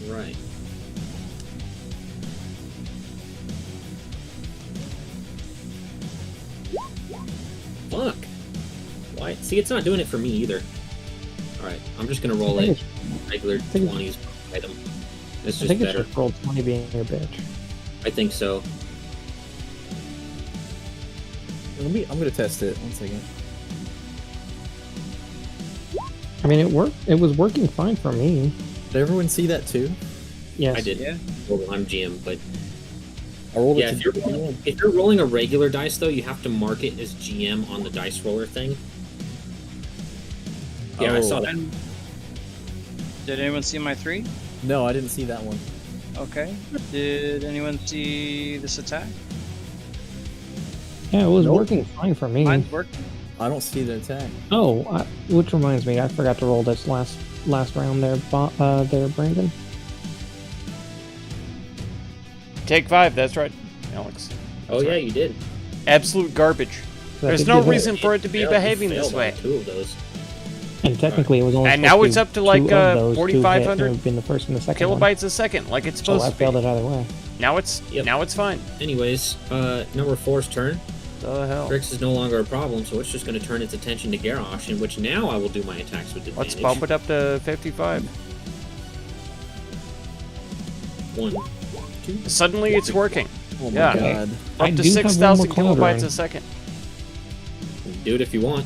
Right. Fuck. Why? See, it's not doing it for me either. Alright, I'm just gonna roll it. Regular 20s item. It's just better. It's just roll 20 being your bitch. I think so. I'm gonna test it. 1 second. I mean, it worked. It was working fine for me. Did everyone see that too? Yes. I did. Yeah. Well, I'm GM, but I rolled yeah, it to if you're rolling a regular dice though, you have to mark it as GM on the dice roller thing. Yeah, I saw that. Did anyone see my 3? No, I didn't see that one. Okay. Did anyone see this attack? Yeah, it was Nope. working fine for me. Mine's working. I don't see the attack. Oh, which reminds me, I forgot to roll this last round there, there, Brandon. Take 5, that's right, Alex. Oh yeah, you did. Absolute garbage. That There's did no get hit. reason for it to be Failed- behaving failed this on way. 2 of those. And technically, it was only. And now supposed it's to up to, be like, 2 of those 4,500 have been the first and the second one. Kilobytes a second, like it's So supposed I to failed be. it either way. Now it's fine. Anyways, number 4's turn. The hell? Grix is no longer a problem, so it's just going to turn its attention to Garrosh, in which now I will do my attacks with advantage. Let's bump it up to 55. 1, 2. Suddenly it's working. Oh my Yeah. god. I Up to do have one 6,000 more cloud kilobytes rune. a second. Do it if you want.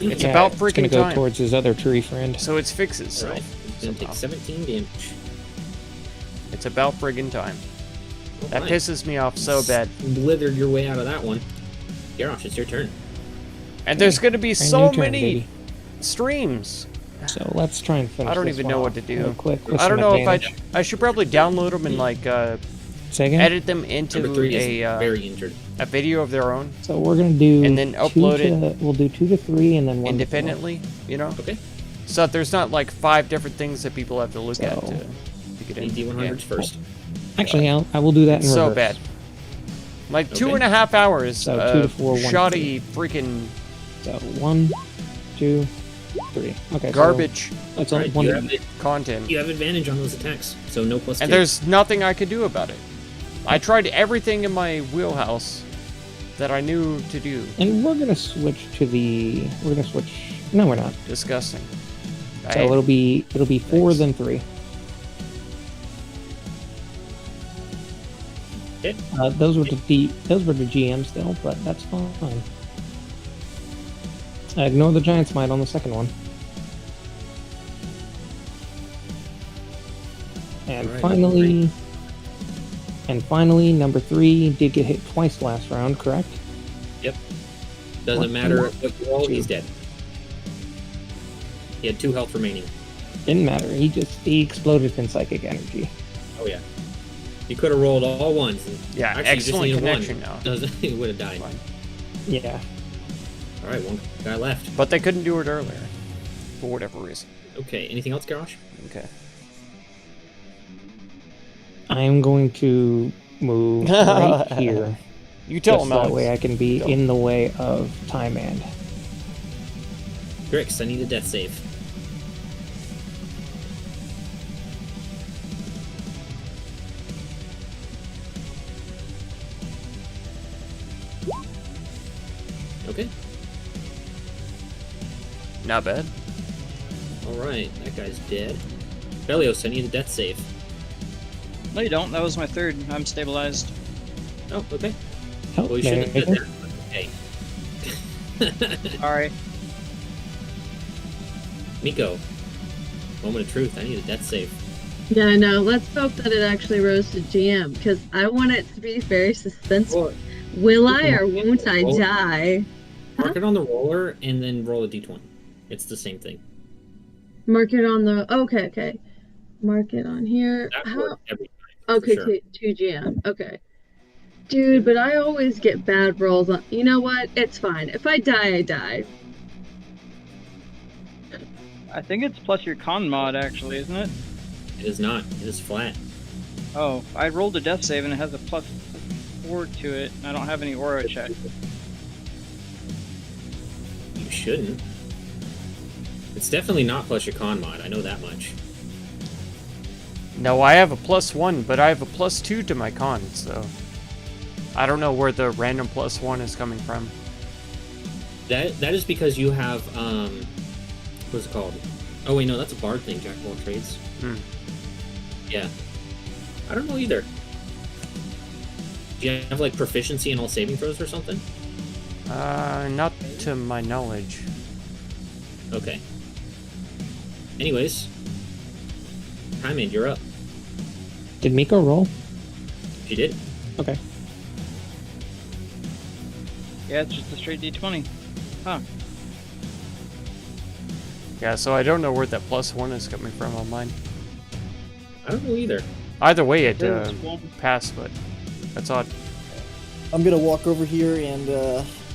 It's Yeah, about it's gonna freaking go time. towards his other tree friend. So it fixes Alright, itself. it's going to take somehow. 17 damage. It's about friggin' time. That Alright. pisses me off so bad. Blithered your way out of that one. Garrosh, it's your turn. And there's gonna be And so new turn, many baby. streams. So let's try and finish. I don't this even one know what off to do. real quick with I don't some know if advantage. I should probably download them and like Say again? edit them into Number 3 is a very injured. video of their own So we're gonna do and then upload it We'll do 2 to 3 and then 1 to 4. independently, you know? Okay. So that there's not like 5 different things that people have to look at So- to get in. AD100s first. Actually, I will do that in It's so reverse. bad. Like Okay. 2.5 hours So 2 to of 4, 1 to shoddy freaking So 1, 2, 3. Okay. garbage So that's all Alright, one. content. you have advantage on those attacks, so no plus And 2. there's nothing I could do about it. I tried everything in my wheelhouse that I knew to do. And we're gonna switch to the. We're gonna switch. No, we're not. Disgusting. So it'll be 4 Thanks. then 3. Okay. Those were the GM still, but that's fine. Ignore the giant smite on the second one. And Alright, finally, number 3 did get hit twice last round, correct? Doesn't What? matter what you roll, he's dead. He had 2 health remaining. Didn't matter. He exploded in psychic energy. Oh yeah. You could have rolled all ones. And Yeah, actually, you just excellent needed connection one. now. Doesn't he would have died. Fine. Yeah. All right, one guy left. But they couldn't do it earlier. For whatever reason. Okay, anything else, Garrosh? Okay. I'm going to move right here. You tell Just them, that Alex. way I can be Go. in the way of Time End. Grix, I need a death save. Okay. Not bad. All right, that guy's dead. Belios, I need a death save. No, you don't. That was my 3rd. I'm stabilized. Oh, okay. Oh, Well, you there shouldn't have you done go. that. Okay. Alright. Miko, moment of truth. I need a death save. Yeah, I know. Let's hope that it actually rose to GM because I want it to be very suspenseful. Roll- Will I or won't I Roll- die? Mark it on the roller and then roll a d20. It's the same thing. Mark it on the. Okay. Mark it on here. That How? works every time. for Okay, sure. to GM. Okay. Dude, but I always get bad rolls on. You know what? It's fine. If I die, I die. I think it's plus your con mod, actually, isn't it? It is not. It is flat. Oh, I rolled a death save and it has a plus 4 to it. And I don't have any aura check. You shouldn't. It's definitely not plus your con mod. I know that much. No, I have a +1, but I have a +2 to my con, so I don't know where the random +1 is coming from. That is because you have what's it called? Oh wait, no, that's a bard thing. Jack of all trades. Hmm. Yeah. I don't know either. Do you have like proficiency in all saving throws or something? Not to my knowledge. Okay. Anyways, Hyman, you're up. Did Miko roll? She did. Okay. Yeah, it's just a straight D20. Huh. Yeah, so I don't know where that +1 is coming from on mine. I don't know either. Either way, it There's one. passed, but that's odd. I'm gonna walk over here and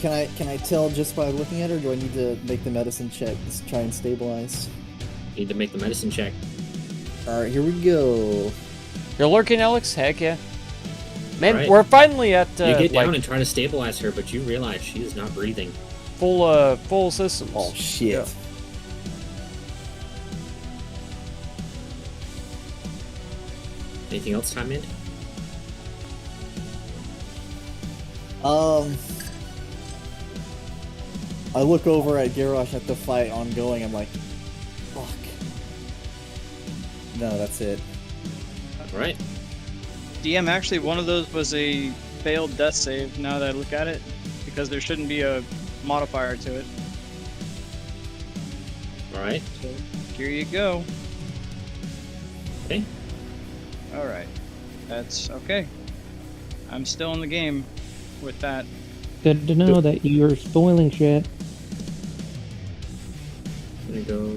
can I tell just by looking at her? Or do I need to make the medicine check to try and stabilize? Need to make the medicine check. All right, here we go. You're lurking, Alex? Heck yeah. Man, Alright. we're finally at You get down like and try to stabilize her, but you realize she is not breathing. full systems. Oh shit. Yeah. Anything else, Hyman? I look over at Garrosh at the fight ongoing. I'm like, fuck. No, that's it. All right. DM, actually, one of those was a failed death save, now that I look at it, because there shouldn't be a modifier to it. All right. So, here you go. Okay. Alright. That's okay. I'm still in the game with that. Good to know that you're spoiling shit. I'm gonna go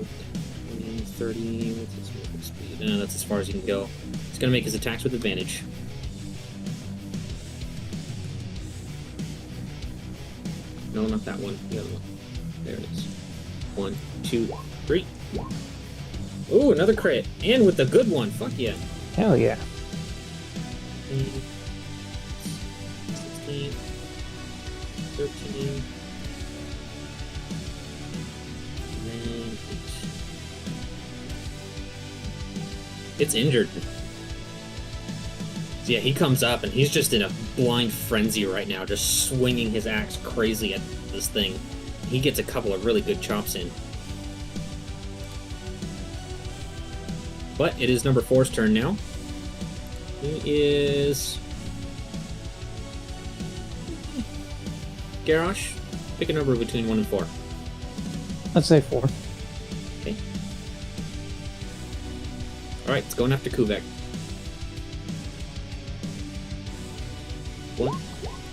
20, 30. What's his movement speed? That's as far as you can go. He's gonna make his attacks with advantage. No, not that one. The other one. There it is. 1, 2, 3. Ooh, another crit. And with the good one. Fuck yeah. Hell yeah. 16, 13. And then it's injured. So yeah, he comes up and he's just in a blind frenzy right now, just swinging his axe crazy at this thing. He gets a couple of really good chops in. But it is number 4's turn now. He is... Garrosh, pick a number between 1 and 4. Let's say 4. Okay. Alright, it's going after Kuvek. 1,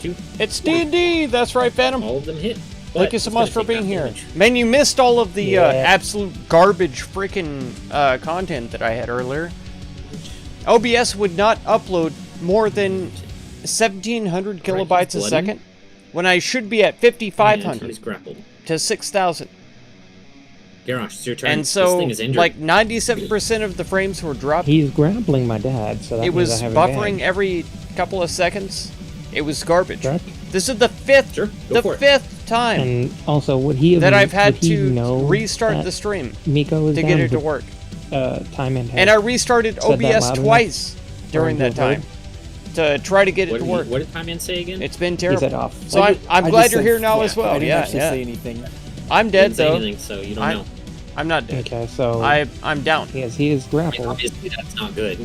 2, It's D&D! That's right, Phantom. all of them hit. Thank But you so it's much gonna for take being half here. damage. Man, you missed all of the Yeah. absolute garbage freaking content that I had earlier. OBS would not upload more than 1,700 kilobytes Right, a he's bloody. second when I should be at And 5,500 he's grappled. to 6,000. Garrosh, it's your turn. And this so, thing is injured. like, 97% of the frames were dropped. He's grappling my dad, so that It means was I have buffering advantage. every couple of seconds. It was garbage. Correct? This is the fifth, Sure, go for it. fifth time And also, would he have that I've had would he to know restart that the stream Miko is to down get it to with, work. Time and And I restarted said that OBS loud enough twice during for him that to have time to try to get it What to did, work. what did Time say again? It's been He terrible. said off. So I'm I glad just you're said here now fuck. as well. I didn't Yeah, actually yeah. say anything. I'm Didn't dead say though. anything, so you don't I- know. I'm not dead. Okay, so I'm down. yes, he is I mean, grappled. obviously, that's not good.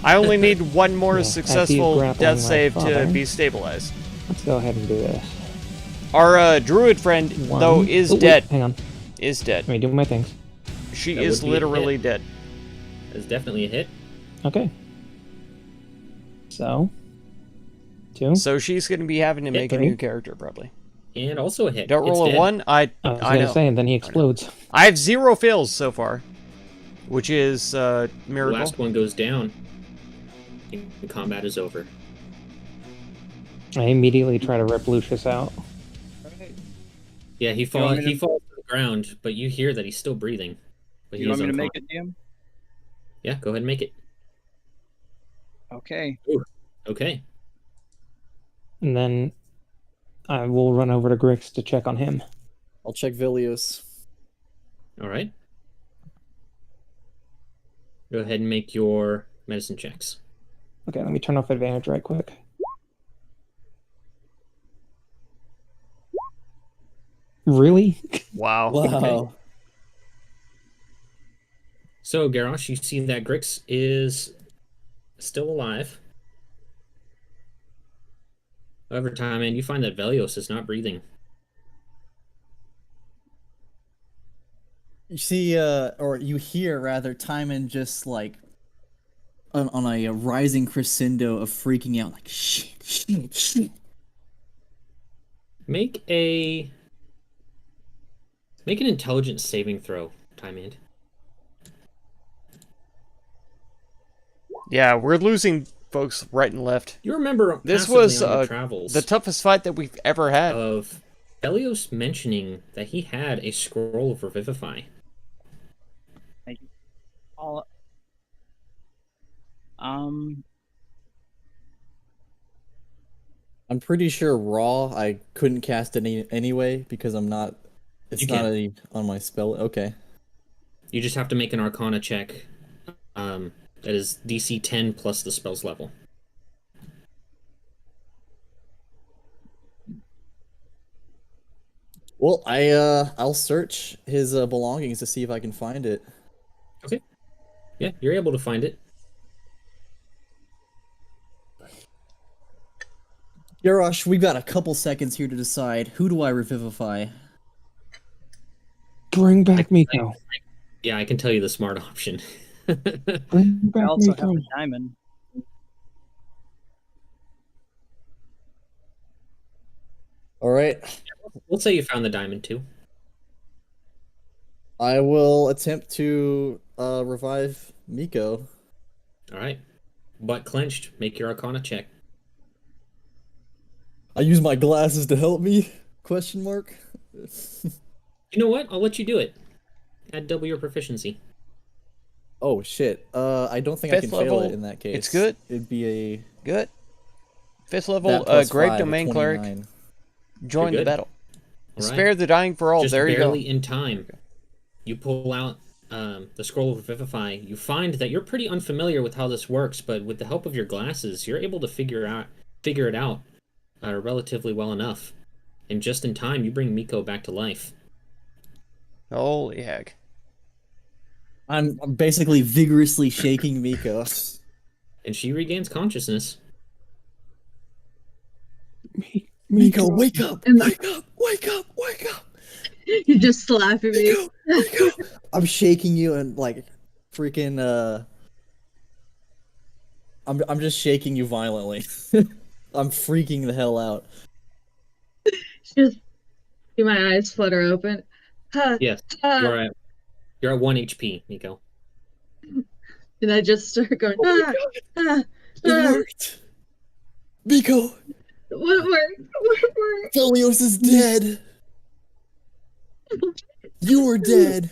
I only need one more Yeah, as he's successful grappling death my save to father. be stabilized. Let's go ahead and do this. Our druid friend One. though is Oh, wait, dead. hang on. Is dead. Let me do my things. She That is would be a literally dead. That's definitely a hit. Okay. So, 2. So she's going to be having to Hit make a three. new character probably. And also a hit. Don't roll It's a dead. 1. I I was I gonna know. say, and then he explodes. I have 0 fails so far, which is The miracle. last one goes down. The combat is over. I immediately try to rip Lucius out. Yeah, he You want falls. me to- He falls to the ground, but you hear that he's still breathing. But You he want is me to make unconscious. it, DM? Yeah, go ahead and make it. Okay. Okay. And then I will run over to Grix to check on him. I'll check Vilios. All right. Go ahead and make your medicine checks. Okay, let me turn off advantage right quick. Really? Wow. Wow. So, Garrosh, you see that Grix is still alive. However, Timon, you find that Velios is not breathing. You see, or you hear rather, Timon just like on a rising crescendo of freaking out, like shit. Make an intelligence saving throw, Timon. Yeah, we're losing folks right and left. You remember This passively was on your travels the toughest fight that we've ever had. of Velios mentioning that he had a scroll of Revivify. All. I'm pretty sure Raw I couldn't cast it anyway because I'm not. It's You not can. on my spell. Okay. You just have to make an Arcana check. That is DC 10 plus the spell's level. Well, I'll search his belongings to see if I can find it. Okay. Yeah, you're able to find it. Yarosh, we've got a couple seconds here to decide. Who do I revivify? Bring back Miko. Yeah, I can tell you the smart option. Bring I back also have Miko. a diamond. All right. We'll say you found the diamond too. I will attempt to revive Miko. All right. Butt clenched. Make your Arcana check. I use my glasses to help me? Question mark. You know what? I'll let you do it. Add double your proficiency. Oh shit. I don't think I Fifth can fail level, it in that case. it's good. It'd be a Good. 5th level, that plus Grave 5, Domain Cleric. 29. Join the good. battle. All right. Spare the dying for all. Just There you go. barely in time. You pull out the scroll of Revivify. You find that you're pretty unfamiliar with how this works, but with the help of your glasses, you're able to figure it out relatively well enough. And just in time, you bring Miko back to life. Holy heck. I'm basically vigorously shaking Miko. And she regains consciousness. Miko, wake up! And Wake up! Wake up! Wake up! You just slapping me. Miko! Miko! I'm shaking you and like freaking I'm just shaking you violently. I'm freaking the hell out. Just see my eyes flutter open. Yes, you're at 1 HP, Miko. And I just start going, Oh my God. It worked! Miko! What worked? What worked? Felios is dead! You were dead!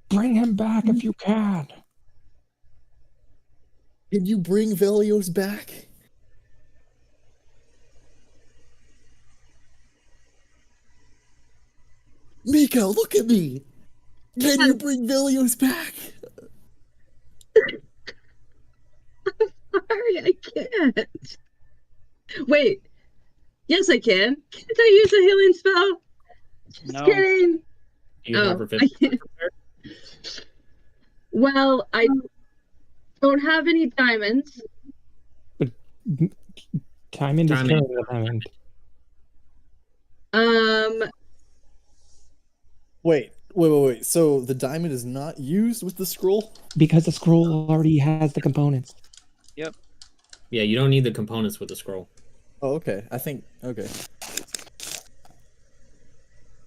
Bring him back if you can. Can you bring Velios back? Miko, look at me! Can you bring Velios back? Sorry, I can't. Wait. Yes, I can. Can't I use a healing spell? Just No. kidding. Do you have I Revivify can't. prepared? Well, I don't have any diamonds. Timon is Timon. carrying the diamond. Wait. So the diamond is not used with the scroll? Because the scroll already has the components. Yeah, you don't need the components with the scroll. Oh, okay. Okay.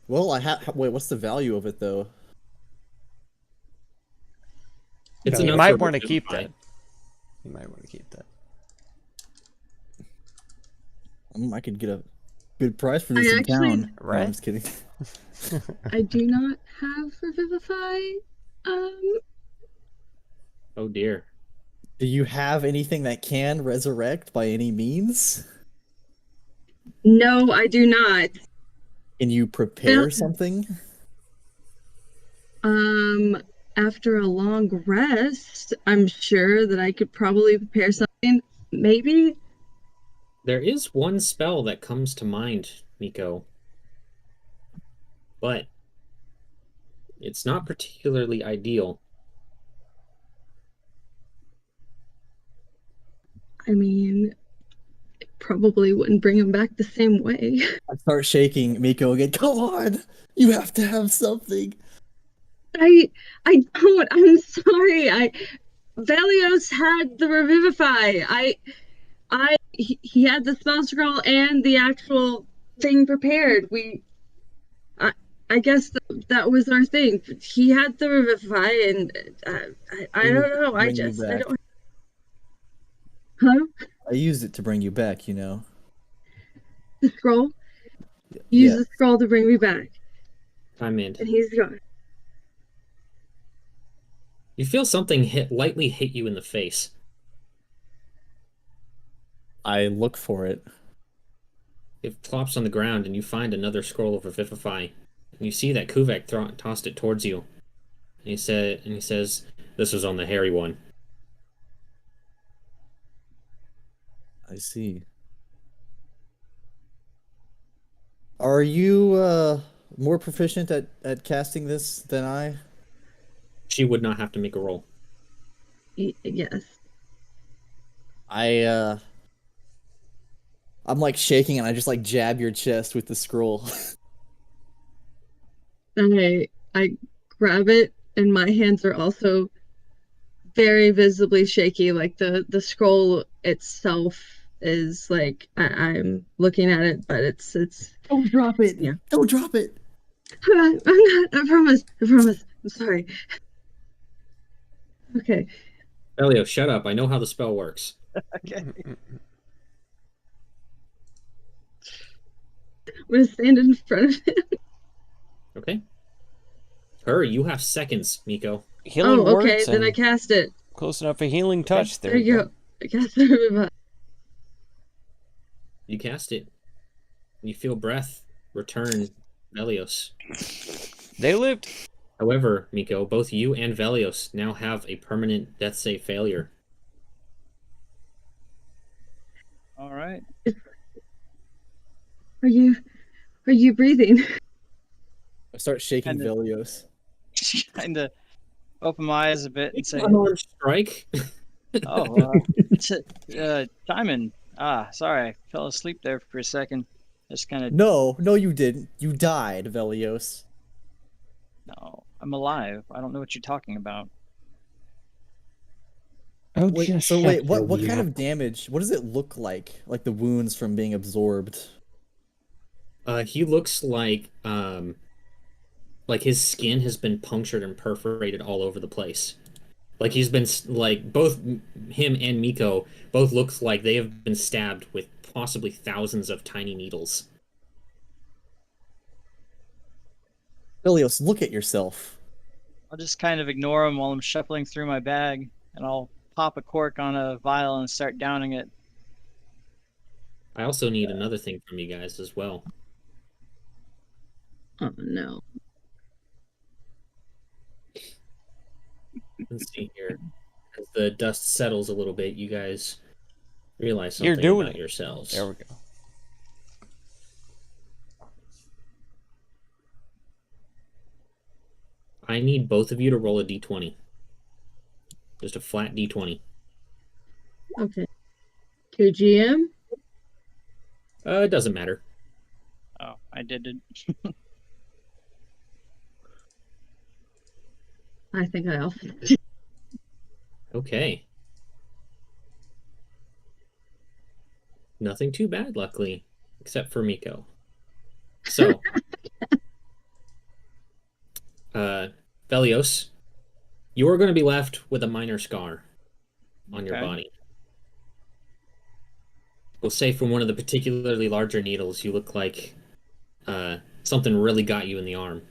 Well, wait, what's the value of it, though? It's You enough You might for want to keep Revivify. that. You might want to keep that. I could get a good price for this I in actually- town. No, Right? I'm just kidding. I do not have Revivify. Oh dear. Do you have anything that can resurrect by any means? No, I do not. Can you prepare Yeah. something? after a long rest, I'm sure that I could probably prepare something. Maybe? There is one spell that comes to mind, Miko, but it's not particularly ideal. I mean, it probably wouldn't bring him back the same way. I start shaking Miko again. Come on, you have to have something. I don't. I'm sorry. Velios had the Revivify. He had the spell scroll and the actual thing prepared. I guess that was our thing. He had the Revivify, and I don't know. I Bring you back. don't. Huh? I used it to bring you back, you know. The scroll. Use Yeah. the scroll to bring me back, I'm in. and he's gone. You feel something lightly hit you in the face. I look for it. It plops on the ground, and you find another scroll of Revivify. And you see that Kuvek tossed it towards you. And he says, "This was on the hairy one." I see. Are you more proficient at casting this than I? She would not have to make a roll. Yes. I'm like shaking and I just like jab your chest with the scroll. I grab it, and my hands are also very visibly shaky. Like the scroll itself is like I'm looking at it, but it's Don't drop it. Yeah. Don't drop it. I'm not. I promise. I'm sorry. Okay. Elio, shut up. I know how the spell works. Okay. I'm gonna stand in front of him. Okay? Hurry, you have seconds, Miko. Healing Oh, okay. words Then I and cast it. close enough a healing touch. There you go. I cast it. You cast it. You feel breath return Velios. They lived. However, Miko, both you and Velios now have a permanent death save failure. All right. Are you breathing? I start shaking And the- Velios. Kind of open my eyes a bit and say, Unarmed strike. "Oh, Simon. Ah, sorry, I fell asleep there for a second. Just kind of No, you didn't. You died, Velios. no. I'm alive. I don't know what you're talking about. Oh, Wait, just so shut wait, your what kind mouth. of damage? What does it look like? Like the wounds from being absorbed? He looks like his skin has been punctured and perforated all over the place. Like he's been like both him and Miko both looks like they have been stabbed with possibly thousands of tiny needles. Velios, look at yourself. I'll just kind of ignore him while I'm shuffling through my bag, and I'll pop a cork on a vial and start downing it. I also need another thing from you guys as well. Oh no. Let's see here. As the dust settles a little bit, you guys realize You're something doing about it. yourselves. There we go. I need both of you to roll a d20. Just a flat d20. Okay. To GM? It doesn't matter. Oh, I did it. I think I also. Okay. Nothing too bad, luckily, except for Miko. So, Velios, you are going to be left with a minor scar on your Okay. body. We'll say from one of the particularly larger needles, you look like something really got you in the arm.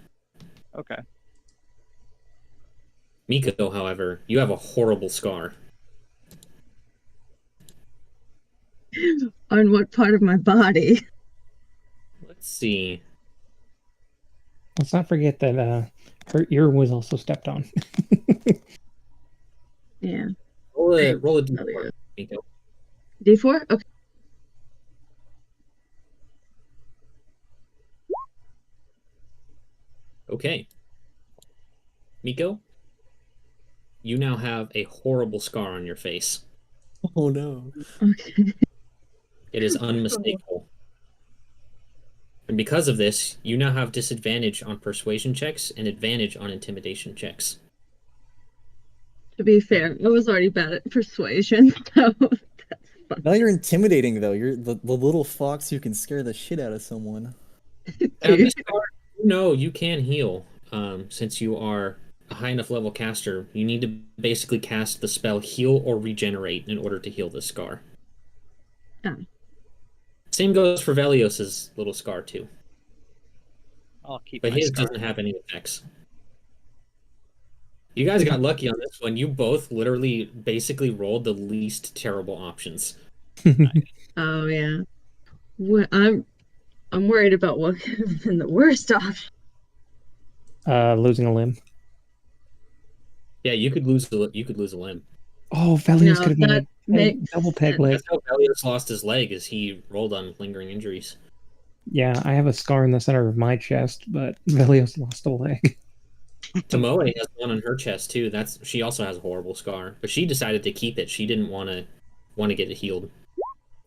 Okay. Miko, however, you have a horrible scar. On what part of my body? Let's see. Let's not forget that Her ear was also stepped on. Yeah. Roll a Oh, d4, yeah. Miko. D4? Okay. Okay. Miko, you now have a horrible scar on your face. Oh no. Okay. It is unmistakable. And because of this, you now have disadvantage on persuasion checks and advantage on intimidation checks. To be fair, I was already bad at persuasion, so that's fine. Now you're intimidating though. You're the little fox who can scare the shit out of someone. Now, this card, you can heal. Since you are a high enough level caster, you need to basically cast the spell Heal or Regenerate in order to heal this scar. Ah. Same goes for Velios's little scar too, I'll keep but my his scar. doesn't have any effects. You guys got lucky on this one. You both literally basically rolled the least terrible options. Oh yeah. I'm worried about what could have been the worst option. Losing a limb. Yeah, you could lose a limb. Oh, Velios No, could have been that a makes double peg sense. leg. That's how Velios lost his leg, is he rolled on lingering injuries. Yeah, I have a scar in the center of my chest, but Velios lost a leg. Tomoe has one on her chest too. She also has a horrible scar, but she decided to keep it. She didn't want to get it healed.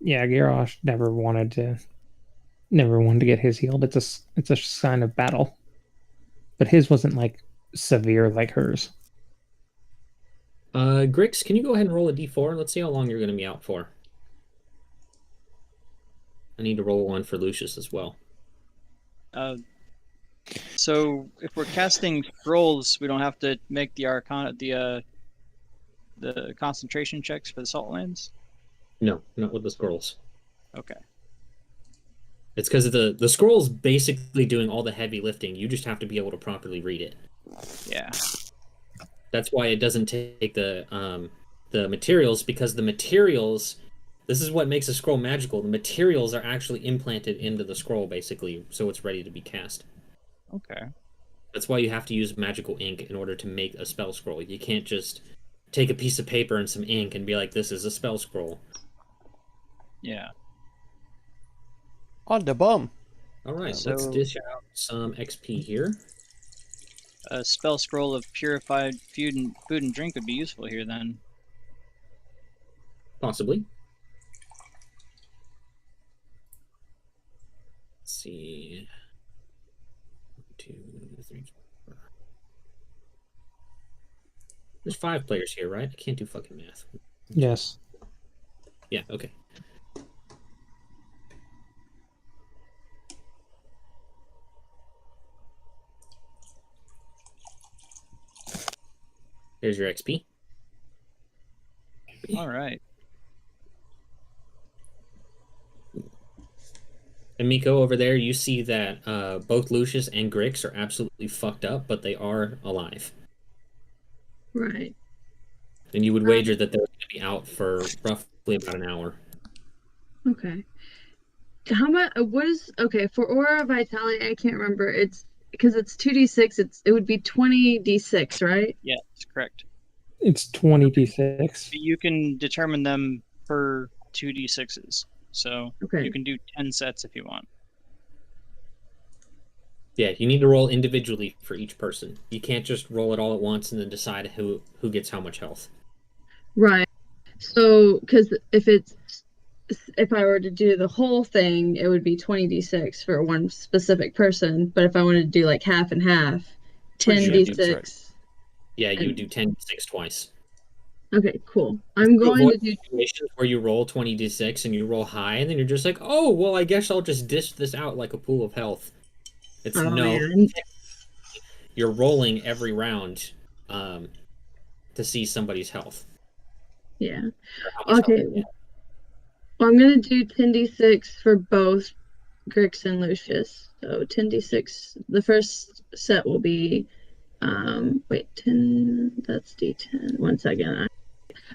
Yeah, Garrosh never wanted to get his healed. It's a sign of battle, but his wasn't like severe like hers. Grix, can you go ahead and roll a d4? Let's see how long you're going to be out for. I need to roll one for Lucius as well. So if we're casting scrolls, we don't have to make the arcana the concentration checks for the salt lands. No, not with the scrolls. Okay. It's because the scroll's basically doing all the heavy lifting. You just have to be able to properly read it. Yeah. That's why it doesn't take the materials, because the materials, this is what makes a scroll magical. The materials are actually implanted into the scroll, basically, so it's ready to be cast. Okay. That's why you have to use magical ink in order to make a spell scroll. You can't just take a piece of paper and some ink and be like, this is a spell scroll. Yeah. On the bum. All right, So- let's dish out some XP here. A spell scroll of purified food and drink would be useful here then. Possibly. Let's see. 1, 2, 3, 4. There's 5 players here, right? I can't do fucking math. Yes. Yeah, okay. Here's your XP. All right. And Miko, over there, you see that both Lucius and Grix are absolutely fucked up, but they are alive. Right. And you would wager that they're going to be out for roughly about an hour. Okay. How much? What is okay for Aura Vitality? I can't remember. It's because it's 2d6. It would be 20d6, right? Yeah, that's correct. It's 20d6. You can determine them per 2d6s. So Okay. you can do 10 sets if you want. Yeah, you need to roll individually for each person. You can't just roll it all at once and then decide who gets how much health. Right. So, because if I were to do the whole thing, it would be 20d6 for one specific person. But if I wanted to do like half and half, Pretty sure 10d6. that's right. Yeah, you do 10d6 twice. Okay, cool. I'm going to do. Situations where you roll 20d6 and you roll high, and then you're just like, oh, well, I guess I'll just dish this out like a pool of health. It's Oh, no. man. You're rolling every round to see somebody's health. Yeah. Or how much Okay. health they have. Well, I'm going to do 10d6 for both Grix and Lucius. So 10d6. The first set will be, wait, 10. That's d10. 1 second.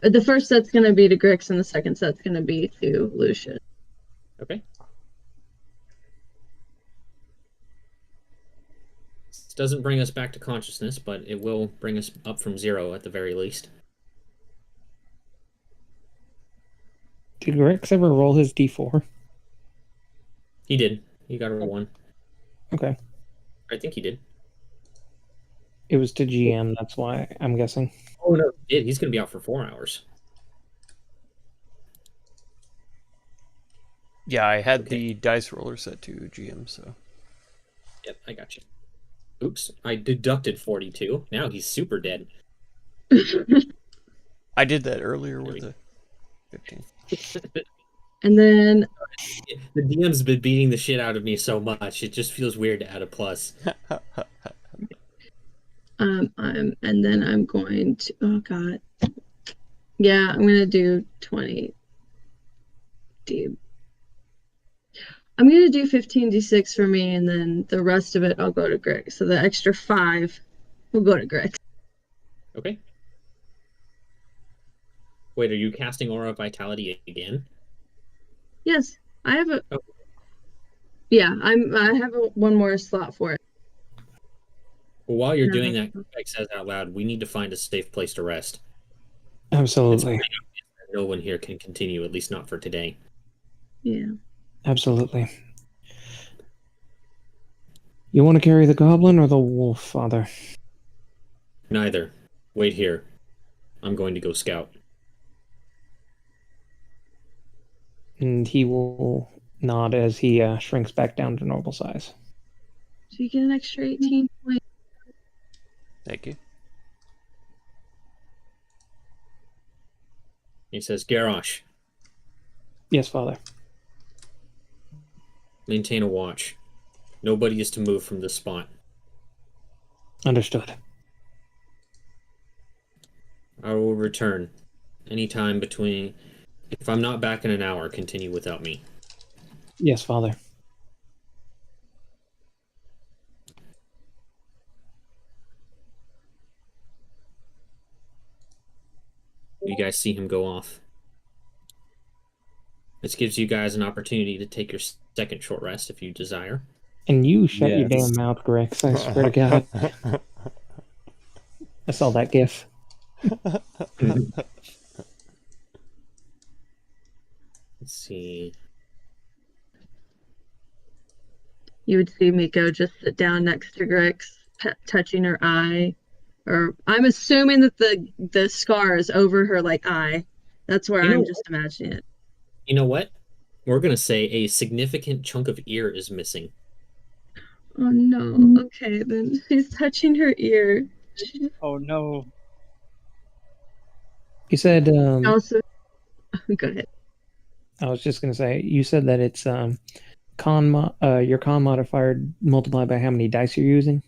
The first set's going to be to Grix, and the second set's going to be to Lucius. Okay. This doesn't bring us back to consciousness, but it will bring us up from 0 at the very least. Did Rex ever roll his d4? He did. He got a 1. Okay. I think he did. It was to GM, that's why I'm guessing. Oh, no, he did. He's going to be out for 4 hours. Yeah, I had Okay. the dice roller set to GM, so. Yep, I got you. Oops, I deducted 42. Now he's super dead. I did that earlier with the 15. And then The DM's been beating the shit out of me so much, it just feels weird to add a plus. and then I'm going to, oh god. Yeah, I'm gonna do 20. I'm gonna do 15d6 for me, and then the rest of it I'll go to Greg. So the extra 5 will go to Greg. Okay. Wait, are you casting Aura of Vitality again? Yes, I have a. Oh. Yeah, I have one more slot for it. Well, while you're No. doing that, Greg says out loud, we need to find a safe place to rest. Absolutely. No one here can continue, at least not for today. Yeah. Absolutely. You want to carry the goblin or the wolf, Father? Neither. Wait here. I'm going to go scout. And he will nod as he shrinks back down to normal size. So you get an extra 18 points. Thank you. He says, Garrosh, Yes, Father. maintain a watch. Nobody is to move from this spot. Understood. I will return. Anytime between... If I'm not back in an hour, continue without me. Yes, Father. You guys see him go off. This gives you guys an opportunity to take your second short rest if you desire. And you shut your Yes. damn mouth, Grex. I swear to God. I saw that gif. Let's see. You would see Miko just sit down next to Grix, touching her eye. Or I'm assuming that the scar is over her like eye. That's where You know I'm what? just imagining it. You know what? We're going to say a significant chunk of ear is missing. Oh no. Okay, then he's touching her ear. Oh no. You said, Also, go ahead. I was just going to say, you said that it's your con modifier multiplied by how many dice you're using?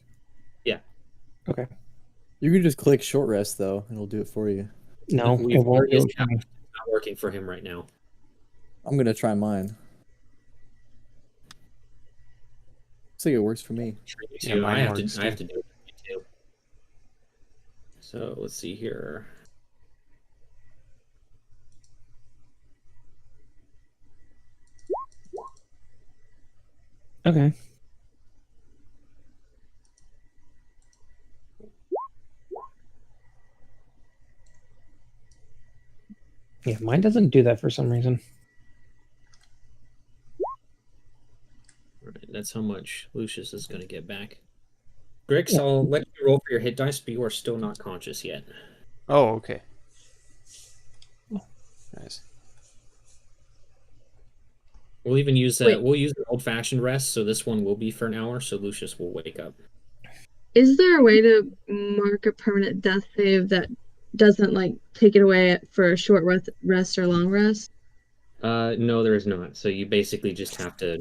Yeah. Okay. You can just click short rest though, and it'll do it for you. No, We've it won't already do it for me. established it's not working for him right now. I'm gonna try mine. Looks like it works for me. Yeah, mine I have works, to do it too. So let's see here. Okay. Yeah, mine doesn't do that for some reason. Right, that's how much Lucius is going to get back. Grix, I'll let you roll for your hit dice, but you are still not conscious yet. Oh, okay. Nice. We'll even use Wait. we'll use the old-fashioned rest, so this one will be for an hour, so Lucius will wake up. Is there a way to mark a permanent death save that doesn't like take it away for a short rest or long rest? No, there is not. So you basically just have to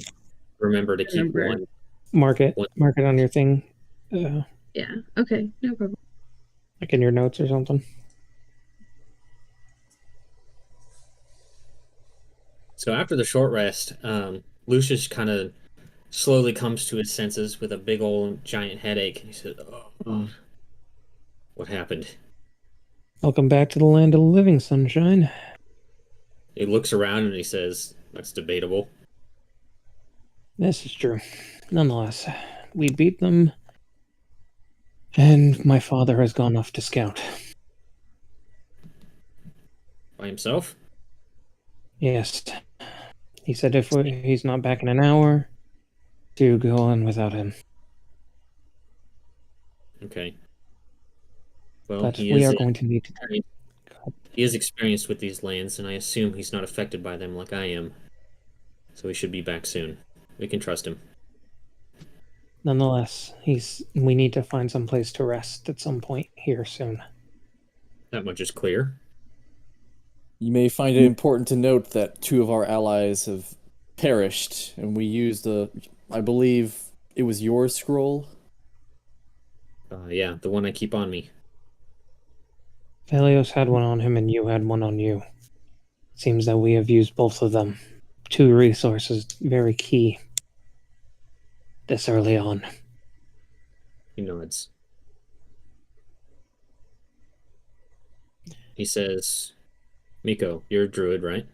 remember to keep Remember. one. Mark it. What? Mark it on your thing. Yeah. Okay. No problem. Like in your notes or something. So after the short rest, Lucius kind of slowly comes to his senses with a big old giant headache, and he says, "Oh, what happened?" Welcome back to the land of the living, sunshine. He looks around and he says, "That's debatable." This is true. Nonetheless, we beat them And my father has gone off to scout. By himself? Yes. He said if he's not back in an hour, to go on without him. Okay. Well, But he we is are going to need to. he is experienced with these lands, and I assume he's not affected by them like I am. So he should be back soon. We can trust him. Nonetheless, we need to find some place to rest at some point here soon. That much is clear. You may find it important to note that 2 of our allies have perished, and we used I believe it was your scroll. Yeah, the one I keep on me. Velios had one on him and you had one on you. Seems that we have used both of them. 2 resources very key this early on. He nods. He says, Miko, you're a druid, right?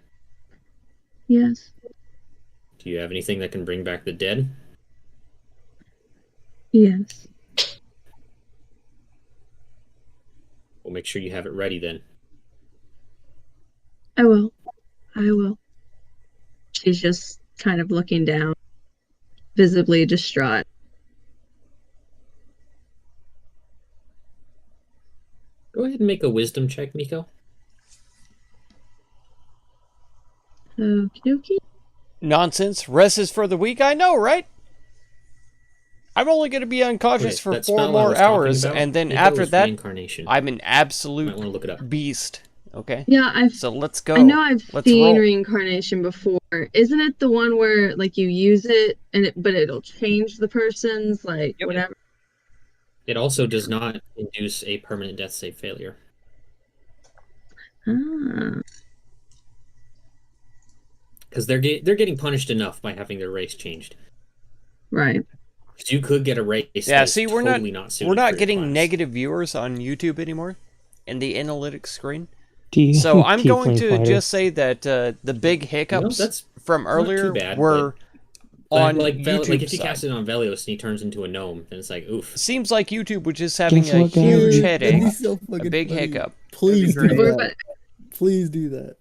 Yes. Do you have anything that can bring back the dead? Yes. We'll make sure you have it ready then. I will. I will. She's just kind of looking down, visibly distraught. Go ahead and make a wisdom check, Miko. Okie dokie. Nonsense. Rest is for the weak, I know, right? I'm only going to be unconscious Okay, for that 4 spell I more was talking hours, about, and then Miko, after is that, reincarnation. I'm an You absolute might want to look it up. beast. Okay? Yeah, So let's go. I know I've Let's seen roll. reincarnation before. Isn't it the one where like you use it but it'll change the person's like Yep. whatever? It also does not induce a permanent death save failure. Ah, Because they're getting punished enough by having their race changed. right. Because you could get a race Yeah, that's see, we're totally not suited we're for not your getting class. negative viewers on YouTube anymore in the analytics screen. So I'm going to just say that the big hiccups that's from not earlier too bad, were on YouTube YouTube if you side. cast it on Velios and he turns into a gnome, then it's like, oof. Seems like YouTube was just having Guess a what, guys? huge That'd headache, so a fucking big funny. hiccup, Please do That'd be We're that. Please do that.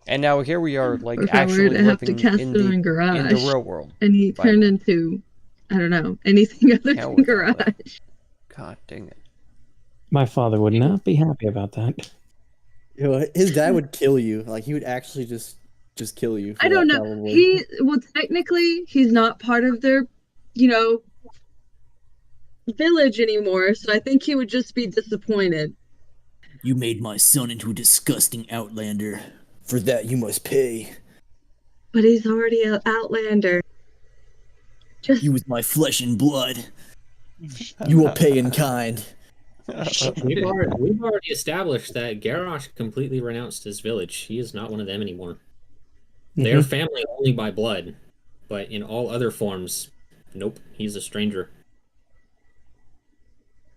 and now here we are, like if I were actually to have to living cast in it the on Garage, real world. and he turned finally. into, I don't know, anything other Hell than with all that. Garage. God dang it! my father would not be happy about that. You know, his dad would kill you. Like he would actually just kill you. For I don't that, know. Probably. Well, technically, he's not part of their, village anymore. So I think he would just be disappointed. You made my son into a disgusting outlander. For that, you must pay. But he's already an Outlander. Just He was my flesh and blood. You will pay in kind. We've already established that Garrosh completely renounced his village. He is not one of them anymore. They are family only by blood, but in all other forms, nope, he's a stranger.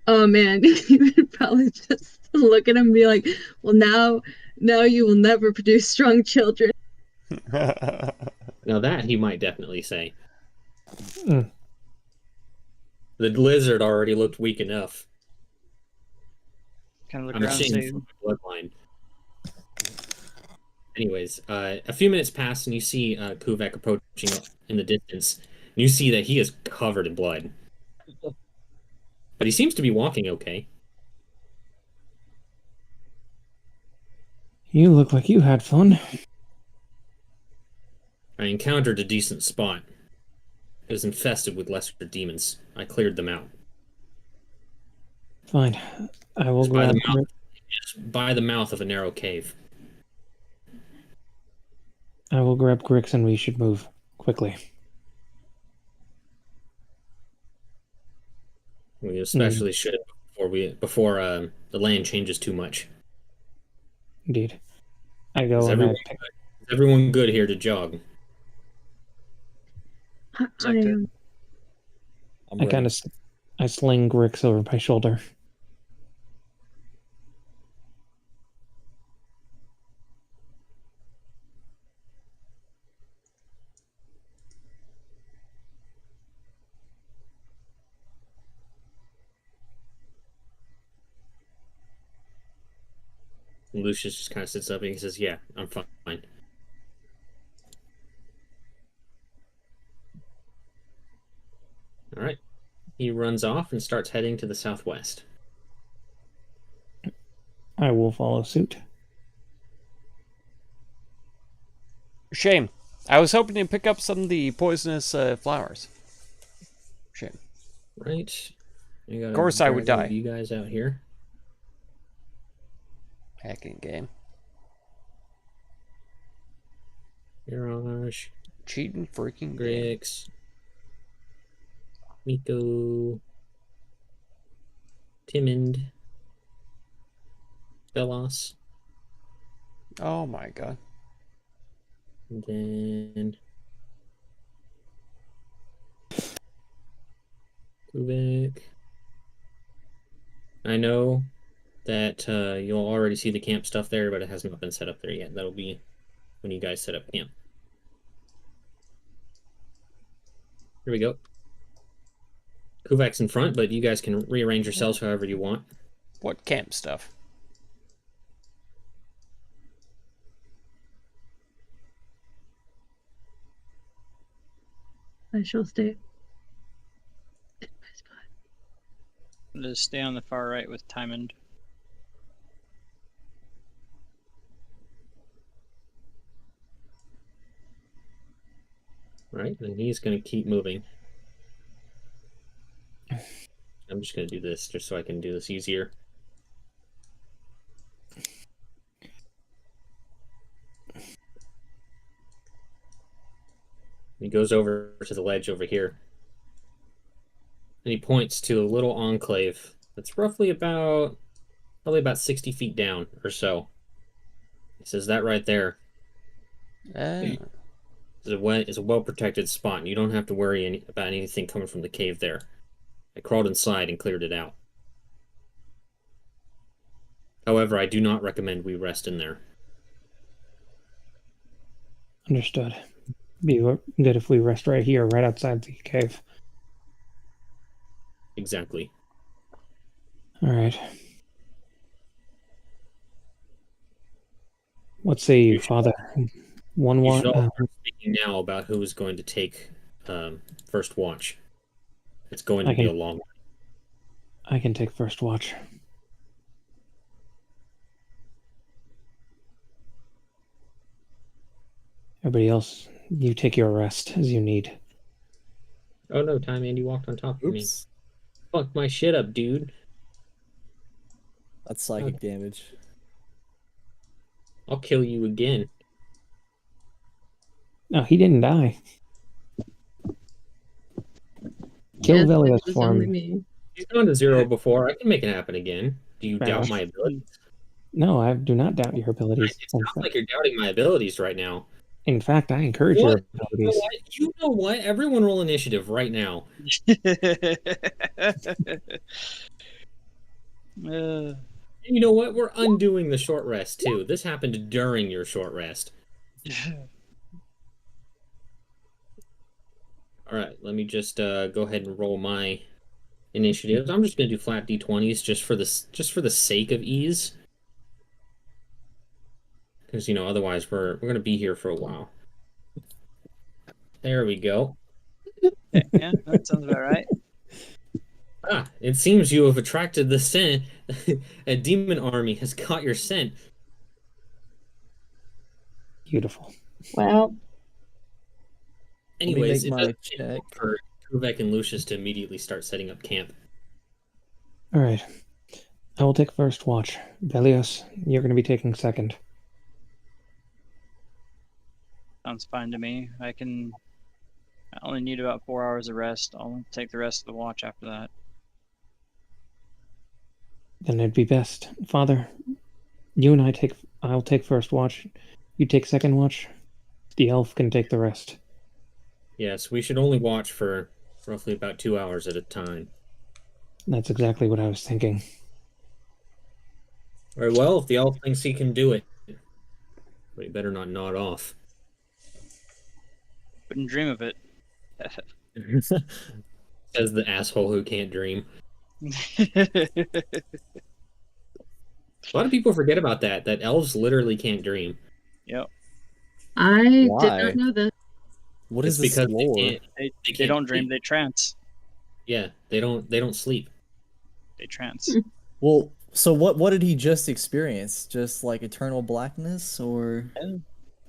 oh man, he would probably just look at him and be like, "Well, now you will never produce strong children." Now that he might definitely say. Mm. The lizard already looked weak enough. Kind of look I'm around and ashamed say, for my bloodline. Anyways, a few minutes pass and you see Kuvek approaching in the distance. And you see that he is covered in blood. But he seems to be walking okay. You look like you had fun. I encountered a decent spot. It was infested with lesser demons. I cleared them out. Fine. I will Just by grab. the mouth, just by the mouth of a narrow cave. I will grab Grix and we should move quickly. We especially should before the land changes too much. Indeed. I go Is and everyone, is everyone good here to jog? I that good? am. I'm I ready. kind of I sling Grix over my shoulder. Lucius just kind of sits up and he says, "Yeah, I'm fine." All right. He runs off and starts heading to the southwest. I will follow suit. Shame. I was hoping to pick up some of the poisonous flowers. Shame. Right. Of course I would die. You guys out here. Hacking game. Mirage, Cheating freaking game. Grix, Miko, Timond, Velos, Oh my god. and then Kubik. I know that you'll already see the camp stuff there, but it has not been set up there yet. That'll be when you guys set up camp. Here we go. Kuvak's in front, but you guys can rearrange yourselves however you want. What camp stuff? I shall stay in my spot. Just stay on the far right with Tymond. Right, and he's going to keep moving. I'm just going to do this just so I can do this easier. He goes over to the ledge over here. And he points to a little enclave that's roughly probably about 60 feet down or so. He says that right there is a well-protected spot, and you don't have to worry about anything coming from the cave there. I crawled inside and cleared it out. However, I do not recommend we rest in there. Understood. Be good if we rest right here, right outside the cave. Exactly. All right. What say you, Father? One You watch. should all start speaking now about who is going to take first watch. It's going to be a long one. I can take first watch. Everybody else, you take your rest as you need. Oh no, Time Andy walked on top of me. Oops. Fuck my shit up, dude. That's psychic damage. I'll kill you again. No, he didn't die. Kill Yes, Velios it was for only him. me. He's gone to 0 before. I can make it happen again. Do you Fair doubt enough. my abilities? No, I do not doubt your abilities. It sounds like you're doubting my abilities right now. In fact, I encourage your What? abilities. You know what? Everyone roll initiative right now. Uh, And you know what? We're undoing the short rest too. This happened during your short rest. All right, let me just go ahead and roll my initiatives. I'm just gonna do flat d20s just for the sake of ease, because otherwise we're gonna be here for a while. There we go. yeah, that sounds about right. It seems you have attracted the scent. A demon army has caught your scent. Beautiful. Well, Anyways, it make my doesn't check. take for Kuvek and Lucius to immediately start setting up camp. All right. I will take first watch. Velios, you're going to be taking second. Sounds fine to me. I only need about 4 hours of rest. I'll take the rest of the watch after that. Then it'd be best. Father, I'll take first watch. You take second watch. The elf can take the rest. Yes, we should only watch for roughly about 2 hours at a time. That's exactly what I was thinking. Very well, if the elf thinks he can do it. But he better not nod off. Wouldn't dream of it. Says the asshole who can't dream. A lot of people forget about that. That elves literally can't dream. Yep. I did Why? not know that. What It's is this because lore? They can't don't dream. sleep. They trance. Yeah, they don't sleep. They trance. Well, so what did he just experience? Just like eternal blackness, or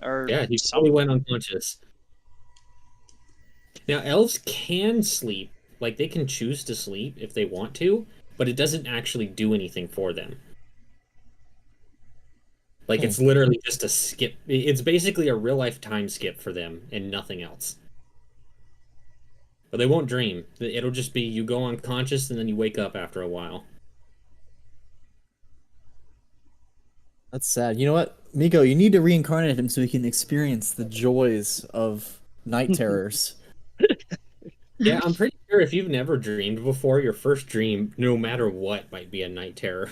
Or Yeah, he some- totally went unconscious. Now, elves can sleep. Like, they can choose to sleep if they want to, but it doesn't actually do anything for them. Like, it's literally just a skip. It's basically a real-life time skip for them and nothing else. But they won't dream. It'll just be you go unconscious and then you wake up after a while. that's sad. You know what, Miko? You need to reincarnate him so he can experience the joys of night terrors. Yeah, I'm pretty sure if you've never dreamed before, your first dream, no matter what, might be a night terror.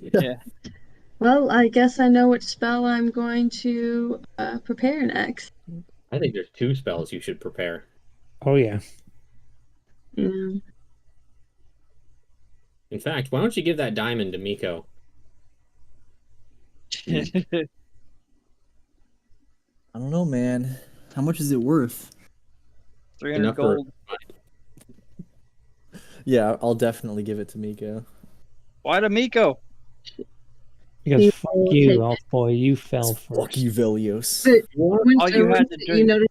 Yeah. Well, I guess I know which spell I'm going to prepare next. I think there's 2 spells you should prepare. Oh yeah. Yeah. In fact, why don't you give that diamond to Miko? I don't know, man. How much is it worth? 300 Enough for- gold. Yeah, I'll definitely give it to Miko. Why to Miko? Because You fuck will you, take elf boy, you fell first. Fuck you, Velios. But All you had to do- you notice,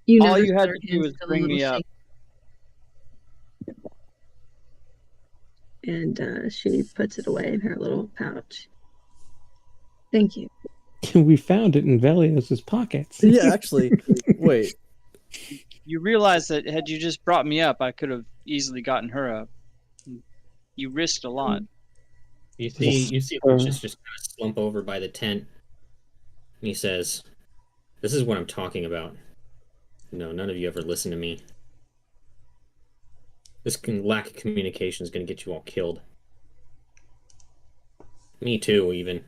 you all notice you had her to do hand's was still a bring me little up. shaky. And she puts it away in her little pouch. Thank you. We found it in Velios's pockets. Yeah, actually, wait. You realize that had you just brought me up, I could have easily gotten her up. You risked a lot. You see Lucius just kind of slump over by the tent. And he says, "This is what I'm talking about. No, none of you ever listen to me. This lack of communication is going to get you all killed. Me too, even."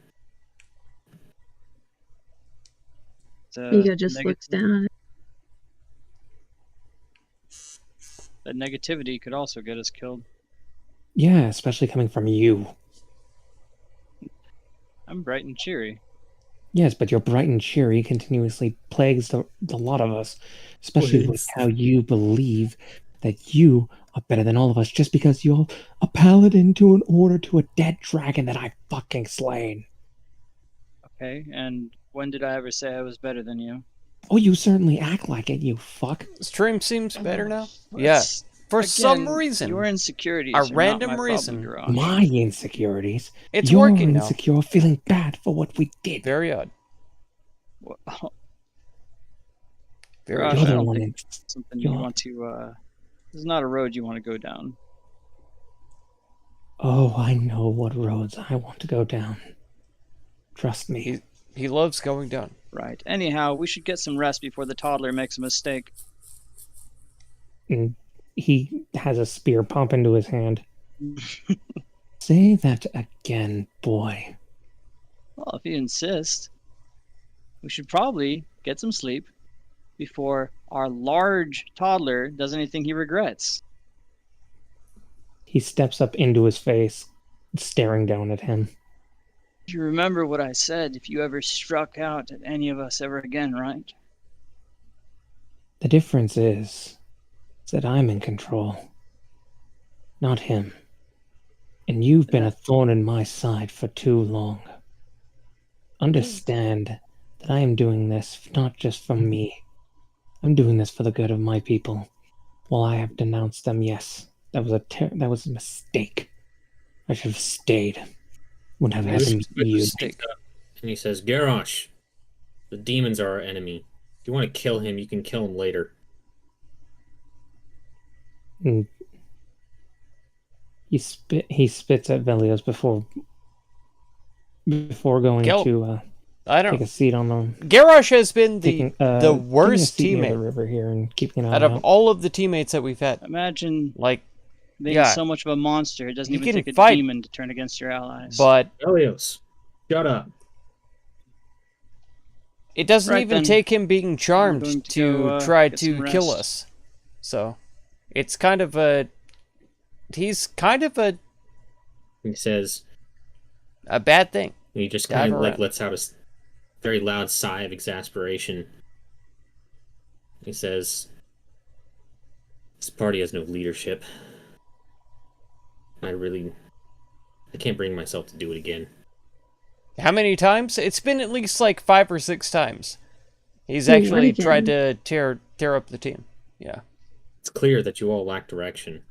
Mika just looks down. That negativity could also get us killed. Yeah, especially coming from you. I'm bright and cheery. Yes, but your bright and cheery continuously plagues the lot of us, especially with Plagues. how you believe that you are better than all of us just because you're a paladin to an order to a dead dragon that I fucking slain. Okay, and when did I ever say I was better than you? Oh, you certainly act like it, you fuck. Stream seems better now. Well, Yeah, that's- for again, some reason. Your insecurities A are not random my problem, reason. Garage. My insecurities. It's You're working now. insecure, feeling bad for what we did. Very odd. Well, Very Garage, You're I the don't one think in- it's something you you're- want to. This is not a road you want to go down. Oh, I know what roads I want to go down. Trust me. He loves going down. Right. Anyhow, we should get some rest before the toddler makes a mistake. And he has a spear pump into his hand. Say that again, boy. Well, if you insist, we should probably get some sleep before our large toddler does anything he regrets. He steps up into his face, staring down at him. You remember what I said if you ever struck out at any of us ever again, right? The difference is that I'm in control, not him. And you've been a thorn in my side for too long. Understand that I am doing this not just for me. I'm doing this for the good of my people. While I have denounced them, yes, that was a mistake. I should have stayed. Wouldn't have had to meet you. Mistake. And he says, "Garrosh, the demons are our enemy. If you want to kill him, you can kill him later." And he spits at Velios before going Kill. to I take a don't. seat on the Garrosh has been taking, the taking a worst seat near teammate the river here and keeping an eye out of out. all of the teammates that we've had. Imagine Like, being Yeah. so much of a monster, it doesn't He even can take a fight. demon to turn against your allies. but Elios, shut up. it doesn't Right even then. take him being going charmed to to go, try get to some kill rest. us. So, it's kind of a. He's kind of a. He says, a bad thing. He just Dive kind of like around. lets out a very loud sigh of exasperation. He says, "This party has no leadership. I can't bring myself to do it again." How many times? It's been at least like 5 or 6 times. He's Wait, what actually tried again? to tear up the team. Yeah. It's clear that you all lack direction.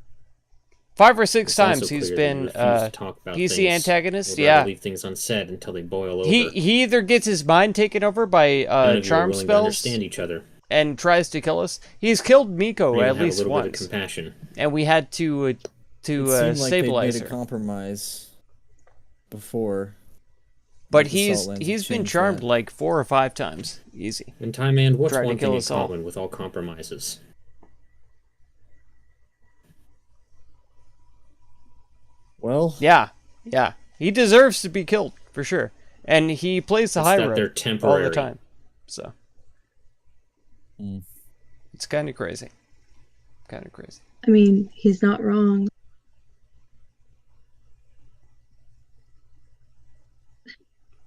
5 or 6 It's also times he's clear that you been refuse to talk about PC things, antagonist. would rather Yeah. leave things unsaid until they boil over. He either gets his mind taken over by None of you are charm willing to spells understand each other. and tries to kill us. He's killed Miko Or even at have a least little bit of once, compassion. and we had to It seemed like stabilize they'd made her. a compromise before. But with the he's Salt Lands he's been changed charmed that. like 4 or 5 times, easy. In Time Man, what's Tried to one kill thing in us all. common with all compromises? Well, Yeah, he deserves to be killed for sure, and he plays the It's high that road they're all the temporary. time. So Mm. it's kind of crazy, I mean, he's not wrong.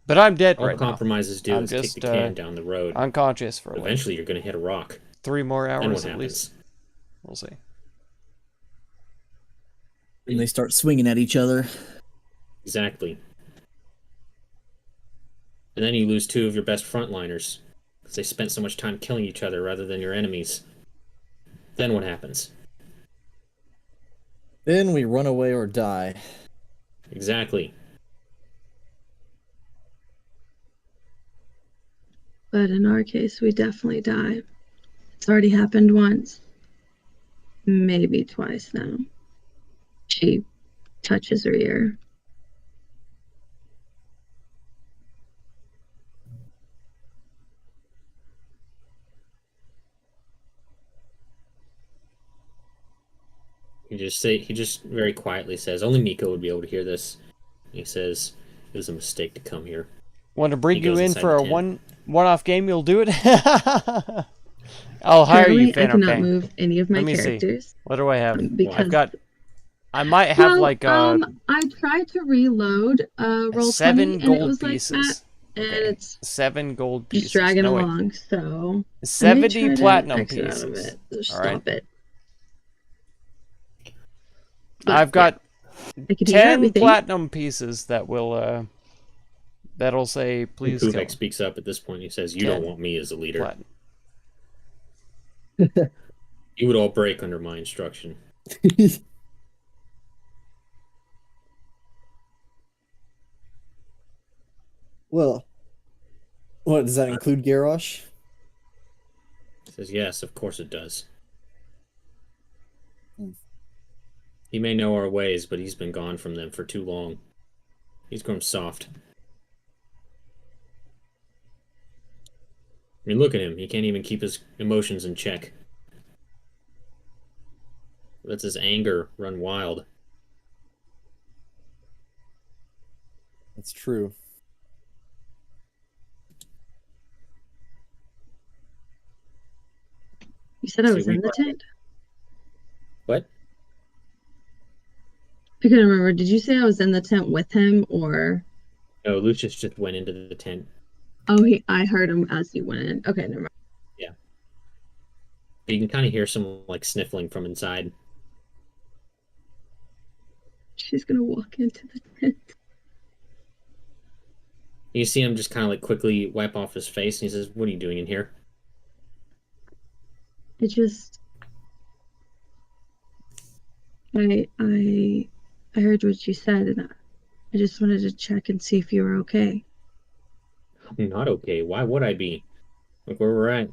But I'm dead All right now. compromises do I'm is kick just, the can down the road. Unconscious for like Eventually, you're going to hit a rock. 3 more Then hours what at least. happens? We'll see. And they start swinging at each other. Exactly. And then you lose 2 of your best frontliners because they spent so much time killing each other rather than your enemies. Then what happens? then we run away or die. Exactly. But in our case, we definitely die. It's already happened once. Maybe twice now. She touches her ear. He just very quietly says, only Miko would be able to hear this. He says, it was a mistake to come here. Want to bring He you goes in inside for the a tent. one-off game? You'll do it. I'll hire Apparently, you, I Phantom cannot Fang. move any of my Let me see. characters. What do I have? Because I've got. I might have like I tried to reload roll 7 20 and it gold was like pieces. that, and Okay. it's 7 gold pieces. just dragging No, wait. along. So I may 70 try to platinum exit out of pieces. it. Just All right. stop it. But, I've got I can hear 10 everything. platinum pieces that will that'll say please kill Kubek speaks up at this point. He says, you 10 don't want me as a leader. platinum. You would all break under my instruction. Well, what does that include, Garrosh? He says, yes, of course it does. He may know our ways, but he's been gone from them for too long. He's grown soft. I mean, look at him. He can't even keep his emotions in check. Lets his anger run wild. That's true. You said I See, was we in the are- tent? What? I couldn't remember. Did you say I was in the tent with him or? No, Lucius just went into the tent. Oh, I heard him as he went in. Okay, never mind. You can kind of hear some like sniffling from inside. She's gonna walk into the tent. You see him just kind of like quickly wipe off his face, and he says, "What are you doing in here?" I just, I heard what you said, and I just wanted to check and see if you were okay. I'm not okay. Why would I be? Look where we're at.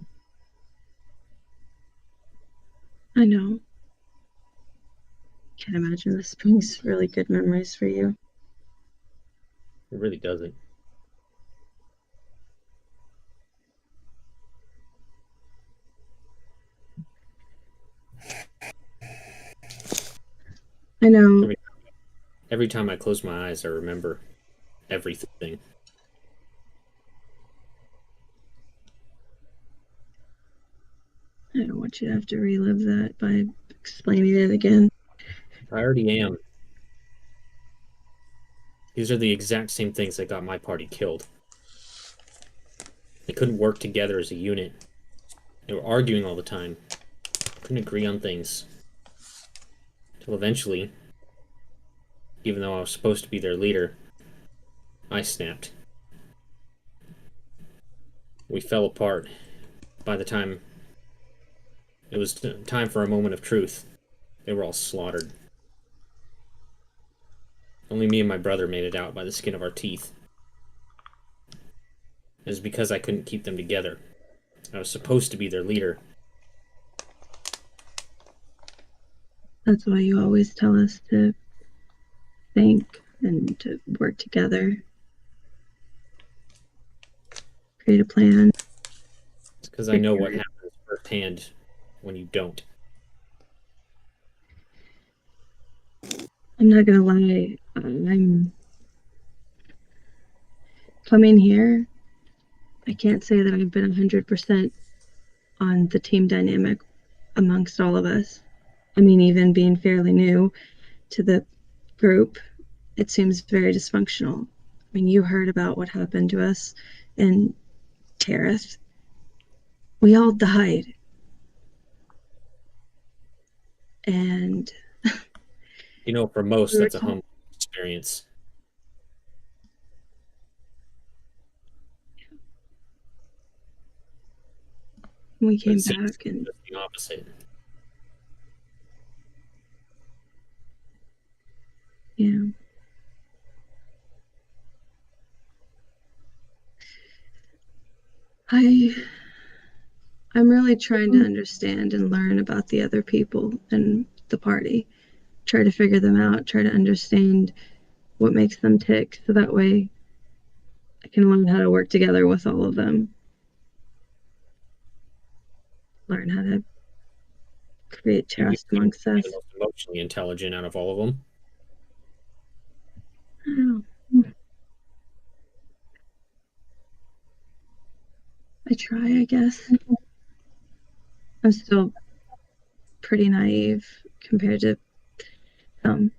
I know. Can't imagine this brings really good memories for you. It really doesn't. I know. Every time I close my eyes, I remember everything. I don't want you to have to relive that by explaining it again. I already am. These are the exact same things that got my party killed. They couldn't work together as a unit. They were arguing all the time. Couldn't agree on things. Till eventually, even though I was supposed to be their leader, I snapped. We fell apart. By the time it was time for a moment of truth, they were all slaughtered. Only me and my brother made it out by the skin of our teeth. It was because I couldn't keep them together. I was supposed to be their leader. That's why you always tell us to think and to work together. Create a plan. It's because I know what happens firsthand when you don't. I'm not gonna lie. I'm coming here. I can't say that I've been 100% on the team dynamic amongst all of us. I mean, even being fairly new to the group, it seems very dysfunctional. I mean, you heard about what happened to us in Terrace. We all died. And You know, for most, that's a humbling experience. we came It seems back and just the opposite. yeah. I'm really trying to understand and learn about the other people in the party. Try to figure them out, try to understand what makes them tick so that way I can learn how to work together with all of them. Learn how to create trust amongst us. The most emotionally intelligent out of all of them. I don't know. I try, I guess. I'm still pretty naive compared to some.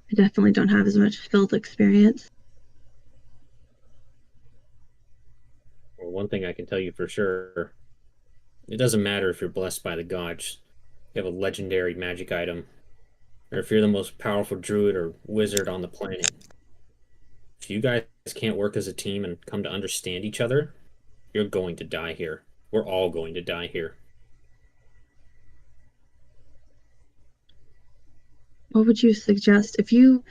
I definitely don't have as much field experience. Well, one thing I can tell you for sure, it doesn't matter if you're blessed by the gods, you have a legendary magic item, or if you're the most powerful druid or wizard on the planet. If you guys can't work as a team and come to understand each other, you're going to die here. We're all going to die here. What would you suggest can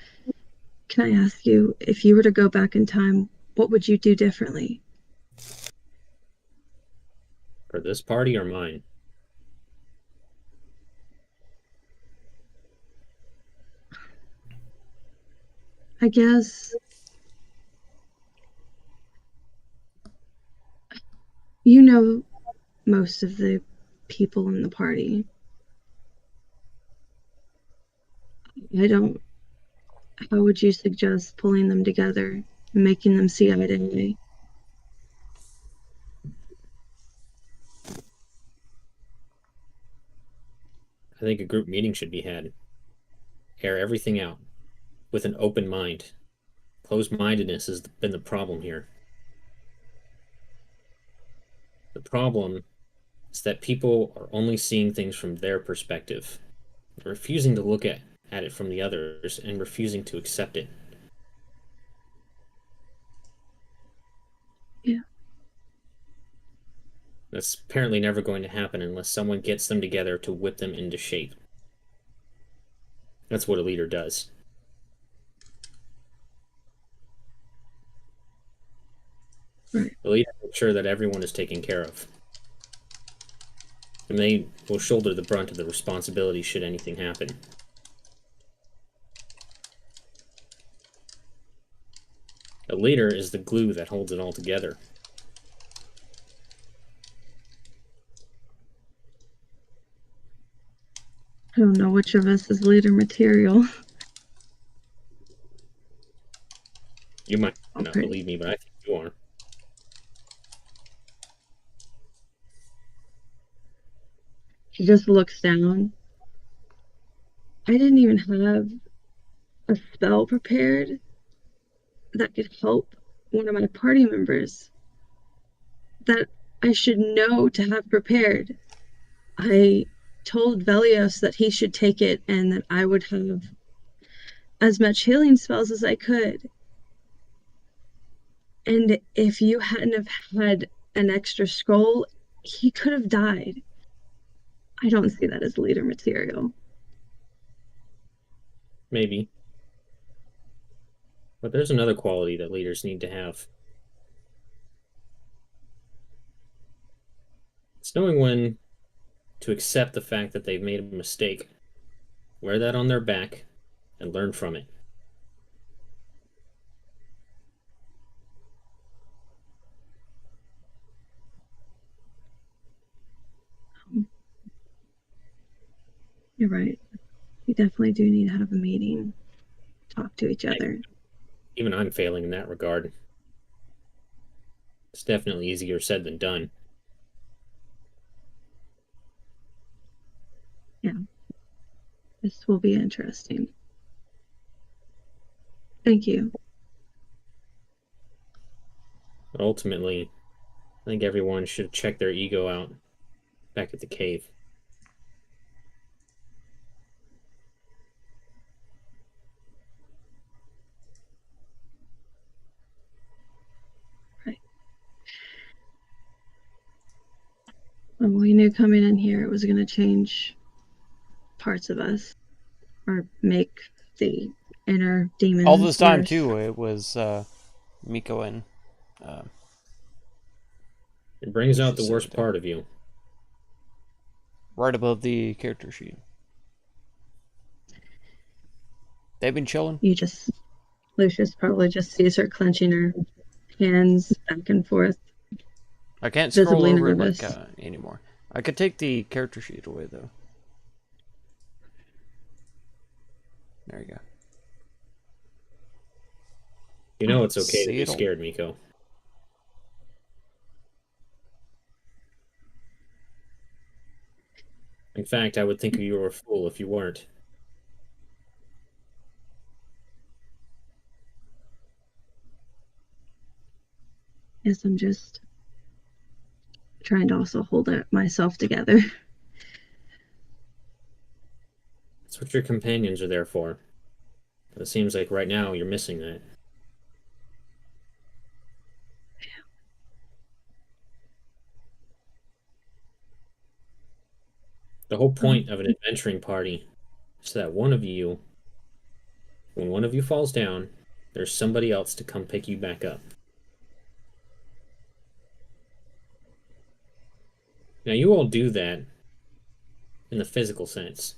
I ask you, if you were to go back in time, what would you do differently? For this party or mine? I guess you know most of the people in the party. How would you suggest pulling them together and making them see eye to eye? I think a group meeting should be had. Air everything out with an open mind. Closed-mindedness has been the problem here. The problem is that people are only seeing things from their perspective, refusing to look at it from the others and refusing to accept it. Yeah. That's apparently never going to happen unless someone gets them together to whip them into shape. That's what a leader does. Right. The leader makes sure that everyone is taken care of. And they will shoulder the brunt of the responsibility should anything happen. A leader is the glue that holds it all together. I don't know which of us is leader material. You might not Okay. believe me, but I think you are. He just looks down I didn't even have a spell prepared that could help one of my party members that I should know to have prepared. I told Velios that he should take it and that I would have as much healing spells as I could. And if you hadn't have had an extra scroll, he could have died. I don't see that as leader material. Maybe. But there's another quality that leaders need to have. It's knowing when to accept the fact that they've made a mistake, wear that on their back, and learn from it. You're right. We definitely do need to have a meeting, talk to each other. Even I'm failing in that regard. It's definitely easier said than done. Yeah. This will be interesting. Thank you. But ultimately, I think everyone should check their ego out back at the cave. When we knew coming in here it was going to change parts of us or make the inner demons All this time worse. too, it was Miko and It brings out the worst part of you. right above the character sheet. They've been chilling. Lucius probably just sees her clenching her hands back and forth. I can't scroll Visibly over it nervous. like anymore. I could take the character sheet away though. There you go. You know it's okay to See be it all. scared, Miko. In fact, I would think you were a fool if you weren't. Yes, I'm just trying to also hold myself together. That's what your companions are there for. But it seems like right now you're missing that. The whole point of an adventuring party is that one of you, when one of you falls down, there's somebody else to come pick you back up. Now, you all do that in the physical sense.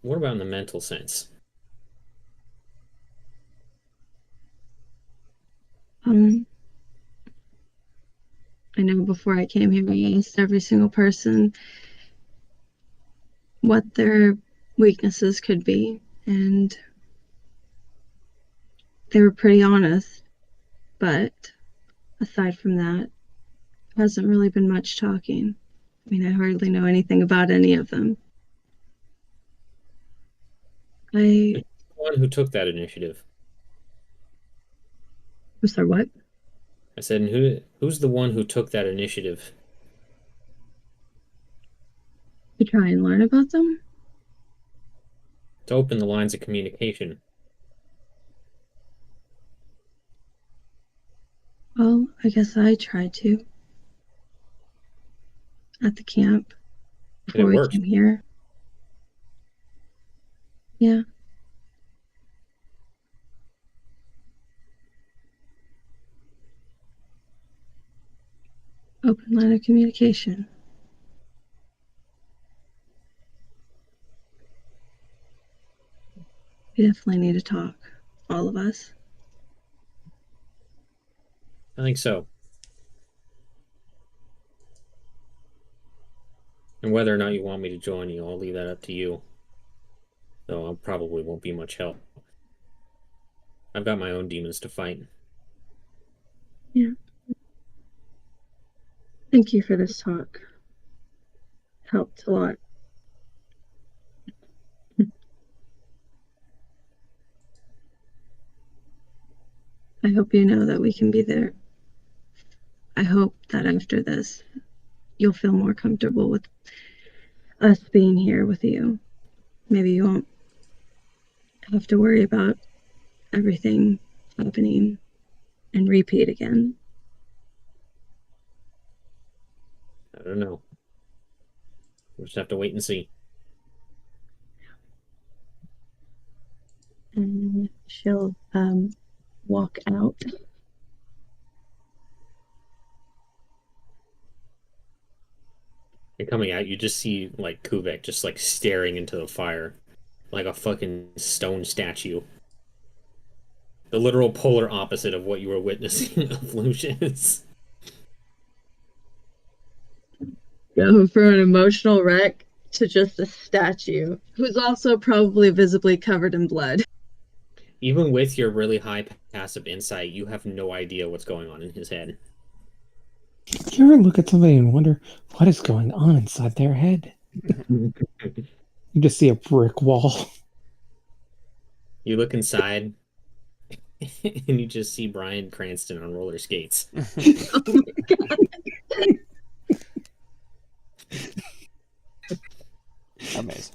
What about in the mental sense? I know before I came here, I asked every single person what their weaknesses could be, and they were pretty honest. But aside from that, hasn't really been much talking. I mean, I hardly know anything about any of them. The one who took that initiative. I'm sorry, what? I said, and who's the one who took that initiative? To try and learn about them? To open the lines of communication. Well, I guess I tried to. At the camp. Before we worked. came here. Yeah. Open line of communication. We definitely need to talk. All of us. I think so. And whether or not you want me to join you, I'll leave that up to you. Though I probably won't be much help. I've got my own demons to fight. Yeah. Thank you for this talk. Helped a lot. I hope you know that we can be there. I hope that after this, you'll feel more comfortable with us being here with you. Maybe you won't have to worry about everything happening and repeat again. I don't know. We'll just have to wait and see. And she'll walk out. And coming out, you just see like Kuvek just like staring into the fire, like a fucking stone statue. The literal polar opposite of what you were witnessing of Lucius. Go from an emotional wreck to just a statue who's also probably visibly covered in blood. Even with your really high passive insight, you have no idea what's going on in his head. You ever look at somebody and wonder what is going on inside their head? You just see a brick wall. You look inside, and you just see Bryan Cranston on roller skates. Oh my god. Amazing.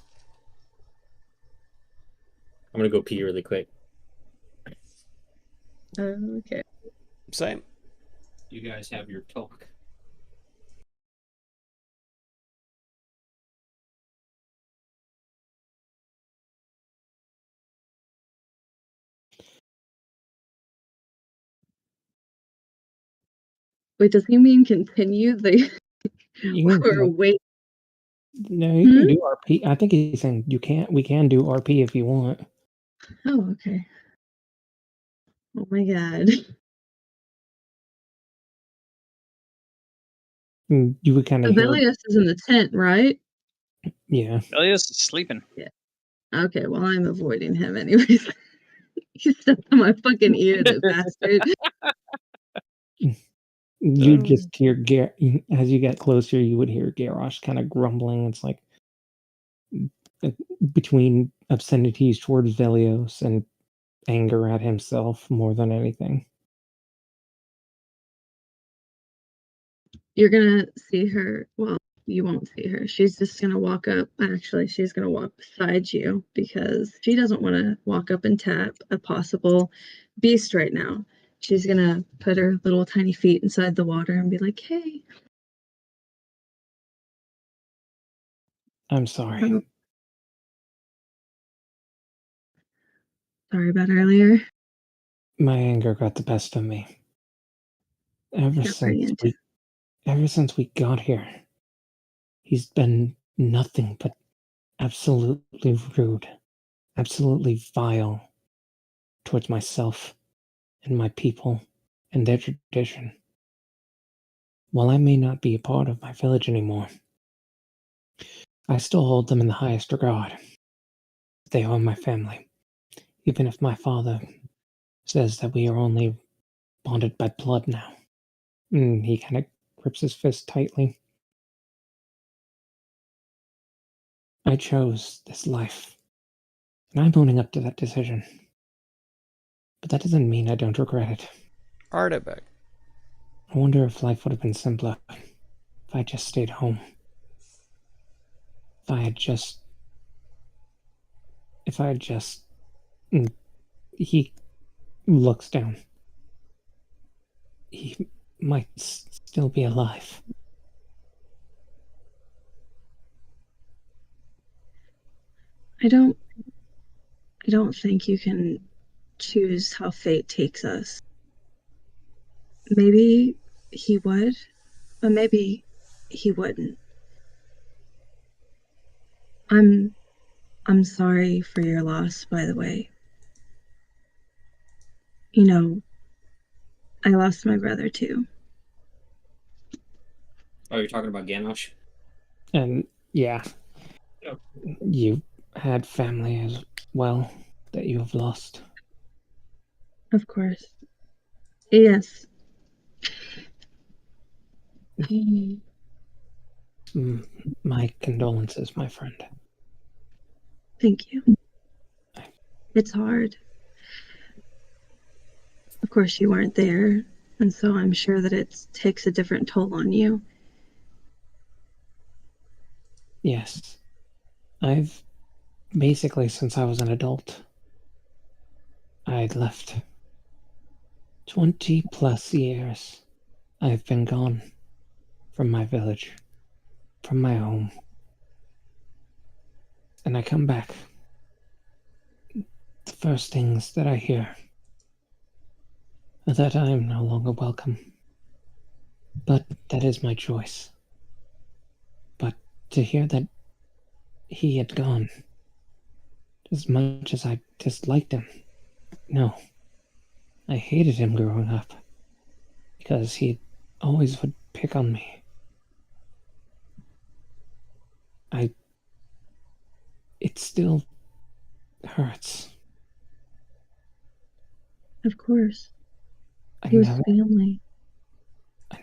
I'm gonna go pee really quick. Okay. Same. You guys have your talk. Wait, does he mean continue the You can, or wait? no, you can do RP. I think he's saying you can't. We can do RP if you want. Oh, okay. Oh my god. You would kind of hear. Avelius is in the tent, right? Yeah. Elias is sleeping. Okay, well I'm avoiding him anyways. He stepped on my fucking ear, that bastard. You just hear as you get closer, you would hear Garrosh kind of grumbling. It's like between obscenities towards Velios and anger at himself more than anything. You're gonna see her. Well, you won't see her. She's just gonna walk up. Actually, she's gonna walk beside you because she doesn't want to walk up and tap a possible beast right now. She's gonna put her little tiny feet inside the water and be like, "Hey." I'm sorry. Oh. Sorry about earlier. My anger got the best of me. Ever Got pretty since we got here, he's been nothing but absolutely rude, absolutely vile towards myself and my people and their tradition. While I may not be a part of my village anymore, I still hold them in the highest regard. They are my family, even if my father says that we are only bonded by blood now. He kind of grips his fist tightly. I chose this life, and I'm owning up to that decision. But that doesn't mean I don't regret it. Artibeck. I wonder if life would have been simpler if I just stayed home. If I had just... He looks down. He might still be alive. I don't think you can choose how fate takes us. Maybe he would, but maybe he wouldn't. I'm sorry for your loss, by the way. You know, I lost my brother too. Oh, you're talking about Ganosh? And yeah, Yep. You had family as well that you have lost. Of course. Yes. My condolences, my friend. Thank you. It's hard. Of course, you weren't there, and so I'm sure that it takes a different toll on you. Yes. I've basically, since I was an adult, I'd left. 20 plus years I've been gone from my village, from my home. And I come back. The first things that I hear are that I am no longer welcome. But that is my choice. But to hear that he had gone, as much as I disliked him, no. I hated him growing up, because he always would pick on me. It still hurts. Of course. I He was family.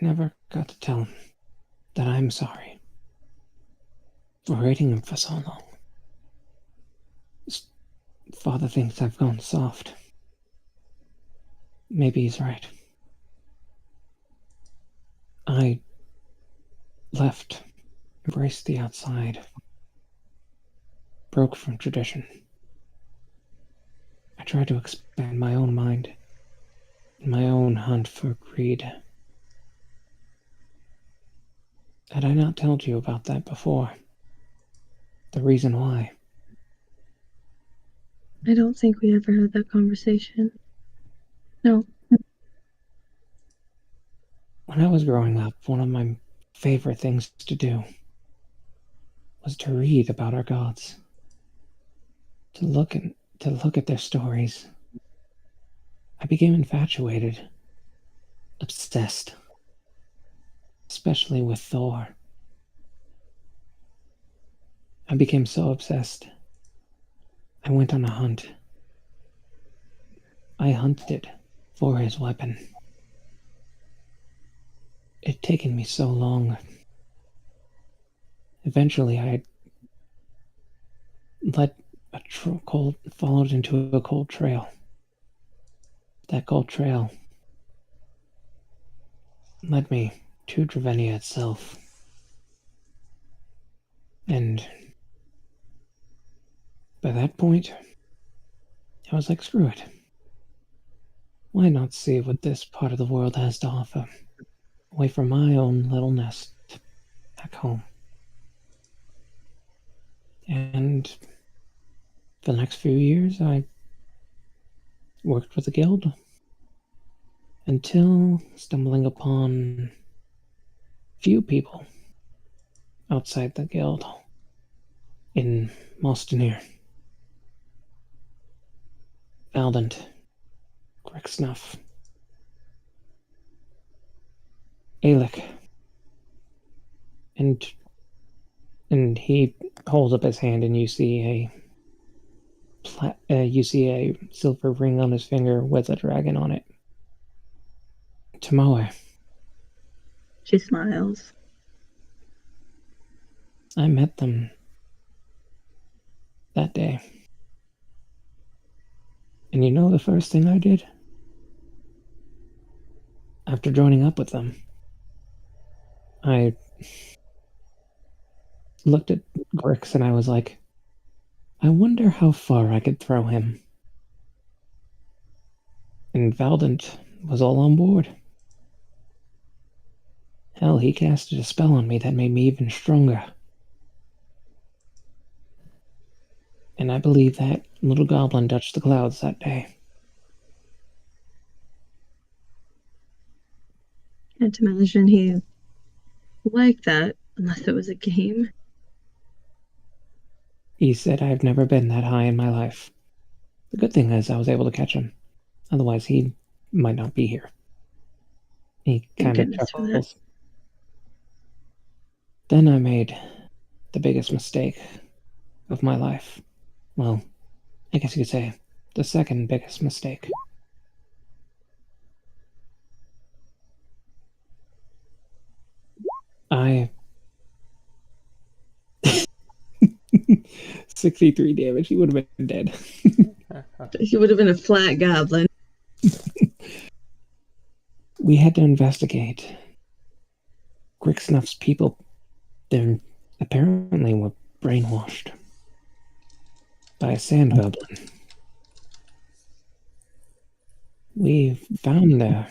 never got to tell him that I'm sorry for hating him for so long. His father thinks I've gone soft. Maybe he's right. I left, embraced the outside, broke from tradition. I tried to expand my own mind, my own hunt for greed. Had I not told you about that before? The reason why? I don't think we ever had that conversation. No. When I was growing up, one of my favorite things to do was to read about our gods, to look at their stories. I became infatuated, obsessed, especially with Thor. I became so obsessed, I went on a hunt. I hunted for his weapon. It had taken me so long. Eventually, I followed into a cold trail. That cold trail led me to Dravenia itself. And by that point, I was like, screw it. Why not see what this part of the world has to offer? Away from my own little nest back home. And for the next few years, I worked with the guild until stumbling upon few people outside the guild in Malstenir. Valdant, Grixnuff, Alec, and he holds up his hand, and you see a silver ring on his finger with a dragon on it. Tomoe. She smiles. I met them that day. And you know the first thing I did? After joining up with them, I looked at Grix and I was like, I wonder how far I could throw him. And Valdant was all on board. Hell, he casted a spell on me that made me even stronger. And I believe that little goblin touched the clouds that day. Can't imagine he liked that unless it was a game. He said I've never been that high in my life. The good thing is I was able to catch him. Otherwise, he might not be here. He Thank kind of goodness for that. chuckles. Then I made the biggest mistake of my life. Well, I guess you could say the second biggest mistake. I 63 damage. He would have been dead. He would have been a flat goblin. We had to investigate. Grixnuff's people, they apparently were brainwashed by a sand goblin. We found their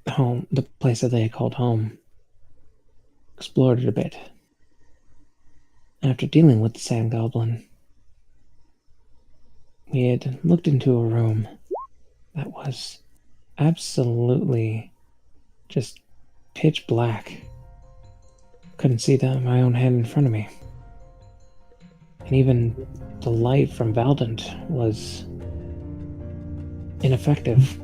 home, the place that they called home, explored it a bit. After dealing with the sand goblin, we had looked into a room that was absolutely just pitch black. Couldn't see my own head in front of me. And even the light from Valdant was ineffective.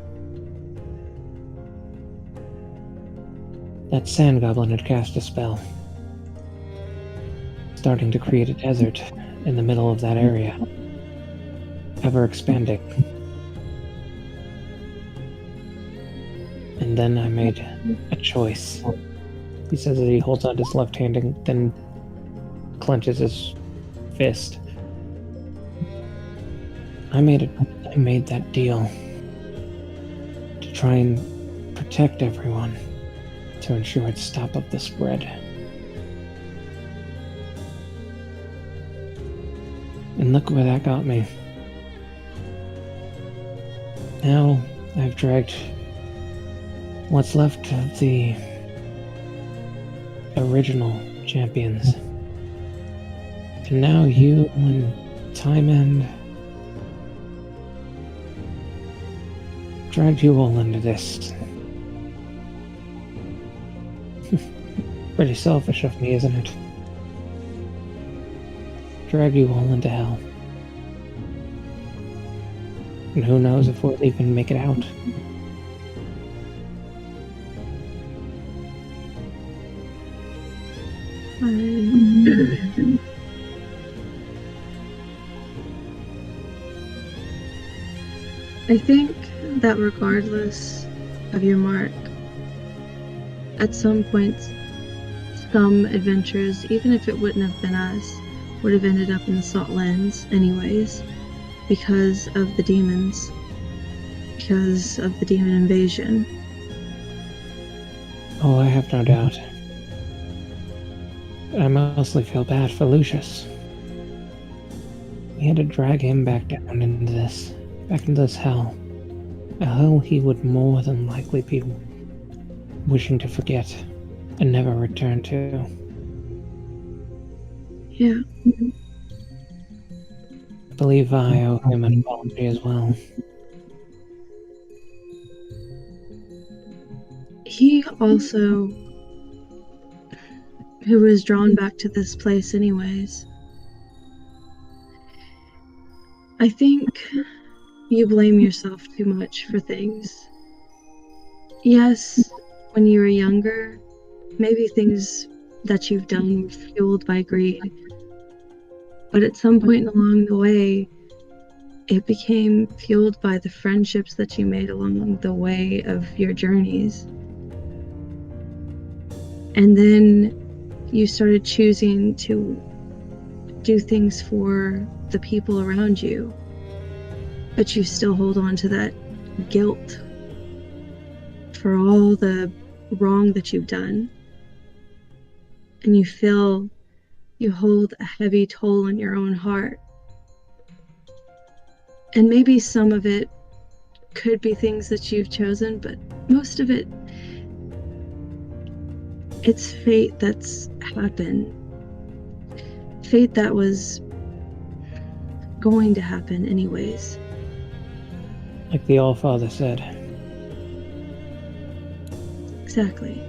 That sand goblin had cast a spell, starting to create a desert in the middle of that area, ever expanding. And then I made a choice. He says that he holds out his left hand and then clenches his fist. I made that deal to try and protect everyone, to ensure it stop up the spread. And look where that got me. Now I've dragged what's left of the original champions. And now you and Time End dragged you all into this. Pretty selfish of me, isn't it? Drag you all into hell. And who knows if we'll even make it out. I think that regardless of your mark, at some point, some adventures, even if it wouldn't have been us, would have ended up in the Saltlands anyways, because of the demons, because of the demon invasion. Oh, I have no doubt. I mostly feel bad for Lucius. We had to drag him back down into this hell. A hell he would more than likely be wishing to forget and never return to. Yeah. I believe I owe him an apology as well. He also, who was drawn back to this place anyways, I think you blame yourself too much for things. Yes, when you were younger, maybe things that you've done were fueled by greed. But at some point along the way, it became fueled by the friendships that you made along the way of your journeys. And then you started choosing to do things for the people around you. But you still hold on to that guilt for all the wrong that you've done. And you feel you hold a heavy toll on your own heart. And maybe some of it could be things that you've chosen, but most of it, it's fate that's happened. Fate that was going to happen anyways. Like the All-Father said. Exactly.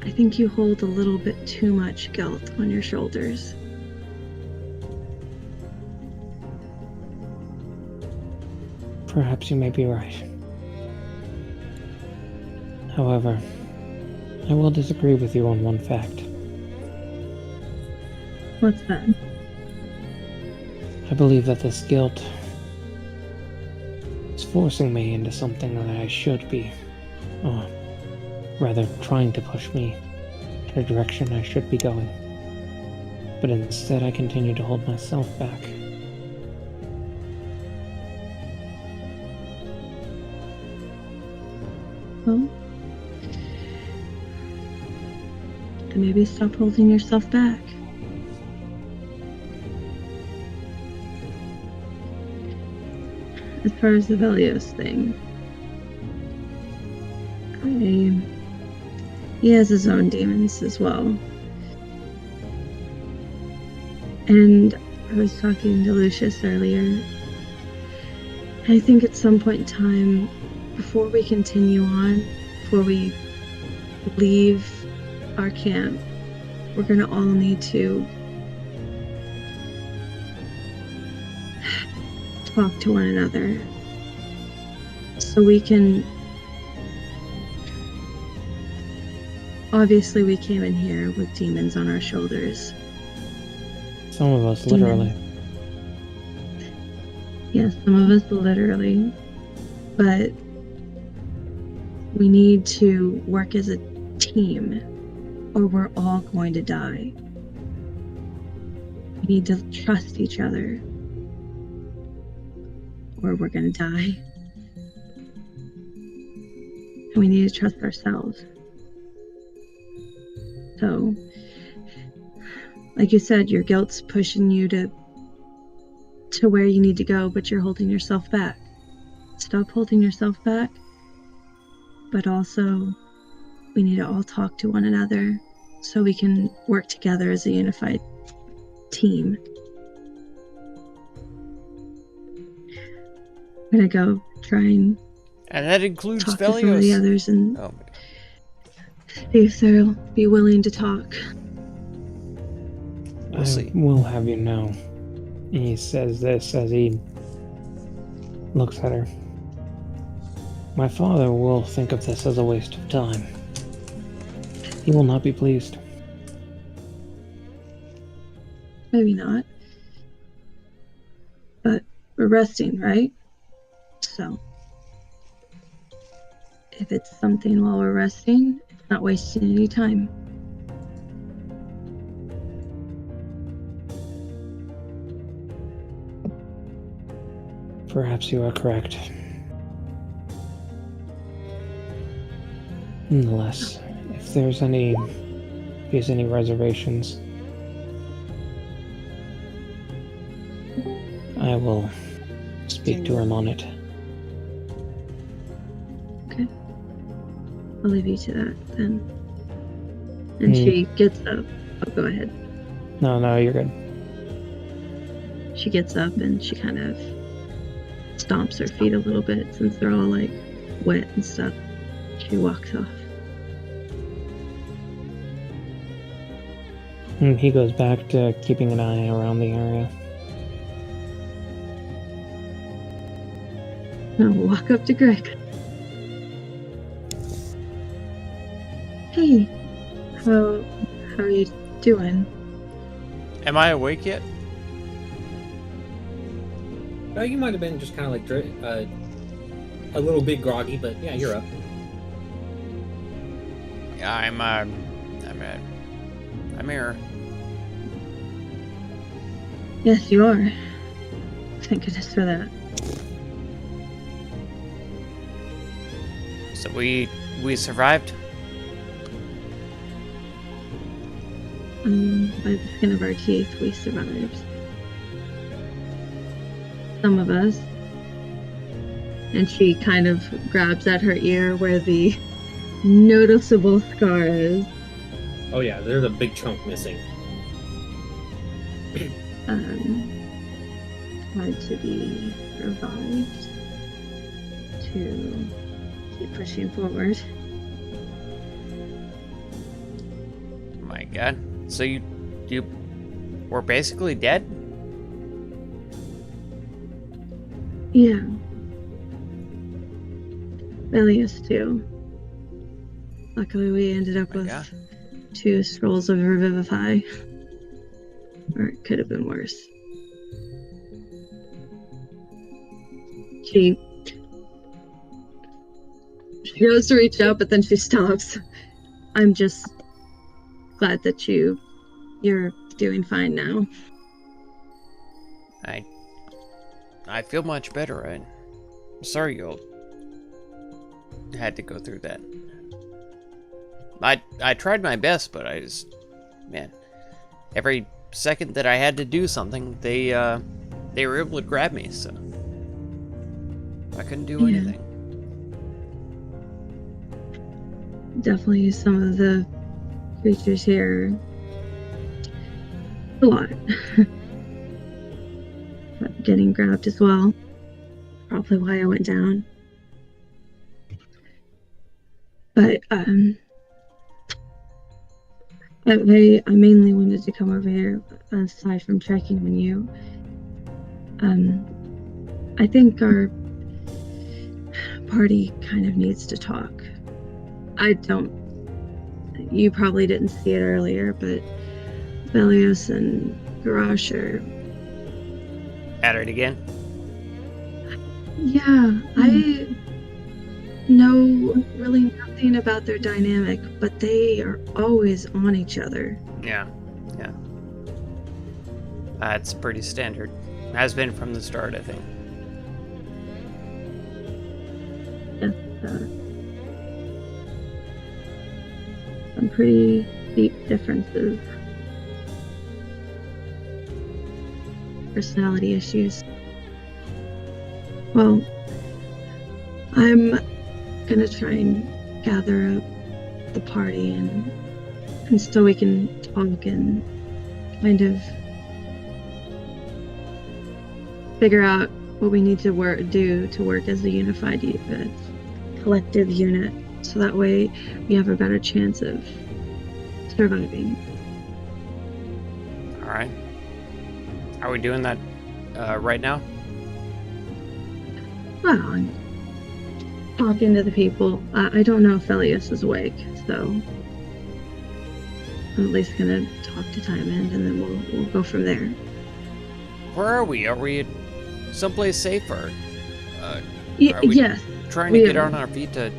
I think you hold a little bit too much guilt on your shoulders. Perhaps you may be right. However, I will disagree with you on one fact. What's that? I believe that this guilt is forcing me into something that I should be, or rather trying to push me in a direction I should be going. But instead I continue to hold myself back. Well, then maybe stop holding yourself back. As far as the Velios thing, he has his own demons as well. And I was talking to Lucius earlier. I think at some point in time, before we continue on, before we leave our camp, we're gonna all need to talk to one another so we can. Obviously, we came in here with demons on our shoulders. Some of us, literally. Yes, some of us literally. But we need to work as a team, or we're all going to die. We need to trust each other, or we're going to die. And we need to trust ourselves. So, like you said, your guilt's pushing you to where you need to go, but you're holding yourself back. Stop holding yourself back. But also, we need to all talk to one another so we can work together as a unified team. I'm gonna go try and that includes talk to some of the Velios. others and Oh my god. see if they'll be willing to talk. We'll see. I will have you know. He says this as he looks at her. My father will think of this as a waste of time. He will not be pleased. Maybe not. But we're resting, right? So, if it's something while we're resting, it's not wasting any time. Perhaps you are correct. Nonetheless, if he has any reservations, I will speak to him on it. Okay. I'll leave you to that then. And she gets up. Oh, go ahead. No, you're good. She gets up and she kind of stomps her feet a little bit since they're all like wet and stuff. She walks off. And he goes back to keeping an eye around the area. I'll walk up to Greg. Hey, how are you doing? Am I awake yet? Oh, you might have been just kind of like a little bit groggy, but yeah, you're up. I'm here. Yes, you are. Thank goodness for that. So we survived. By the skin of our teeth, we survived. Some of us. And she kind of grabs at her ear where the noticeable scar is. Oh yeah, there's a big chunk missing. Had to be revived to keep pushing forward. My god. So you were basically dead? Yeah. Velios too. Luckily we ended up with 2 scrolls of Revivify. Or it could have been worse. She goes to reach out, but then she stops. I'm just glad that you're doing fine now. I feel much better. I'm sorry you had to go through that. I tried my best, but I just, man, every second that I had to do something, they were able to grab me, so I couldn't do Yeah. anything. Definitely some of the creatures here. A lot. But getting grabbed as well. Probably why I went down. But I mainly wanted to come over here aside from checking on you. I think our party kind of needs to talk. You probably didn't see it earlier, but Velios and Garrosh are... At it again? Yeah, I know really nothing about their dynamic, but they are always on each other. Yeah. That's pretty standard. Has been from the start, I think. Some pretty deep differences. Personality issues. Well, I'm gonna try and gather up the party and so we can talk and kind of figure out what we need to do to work as a unified unit, collective unit, so that way we have a better chance of surviving. All right. Are we doing that right now? Well, I'm talking to the people. I don't know if Velios is awake, so I'm at least gonna talk to Timon, and then we'll go from there. Where are we? Are we at someplace safe, or are we Yes. trying to we get are. on our feet to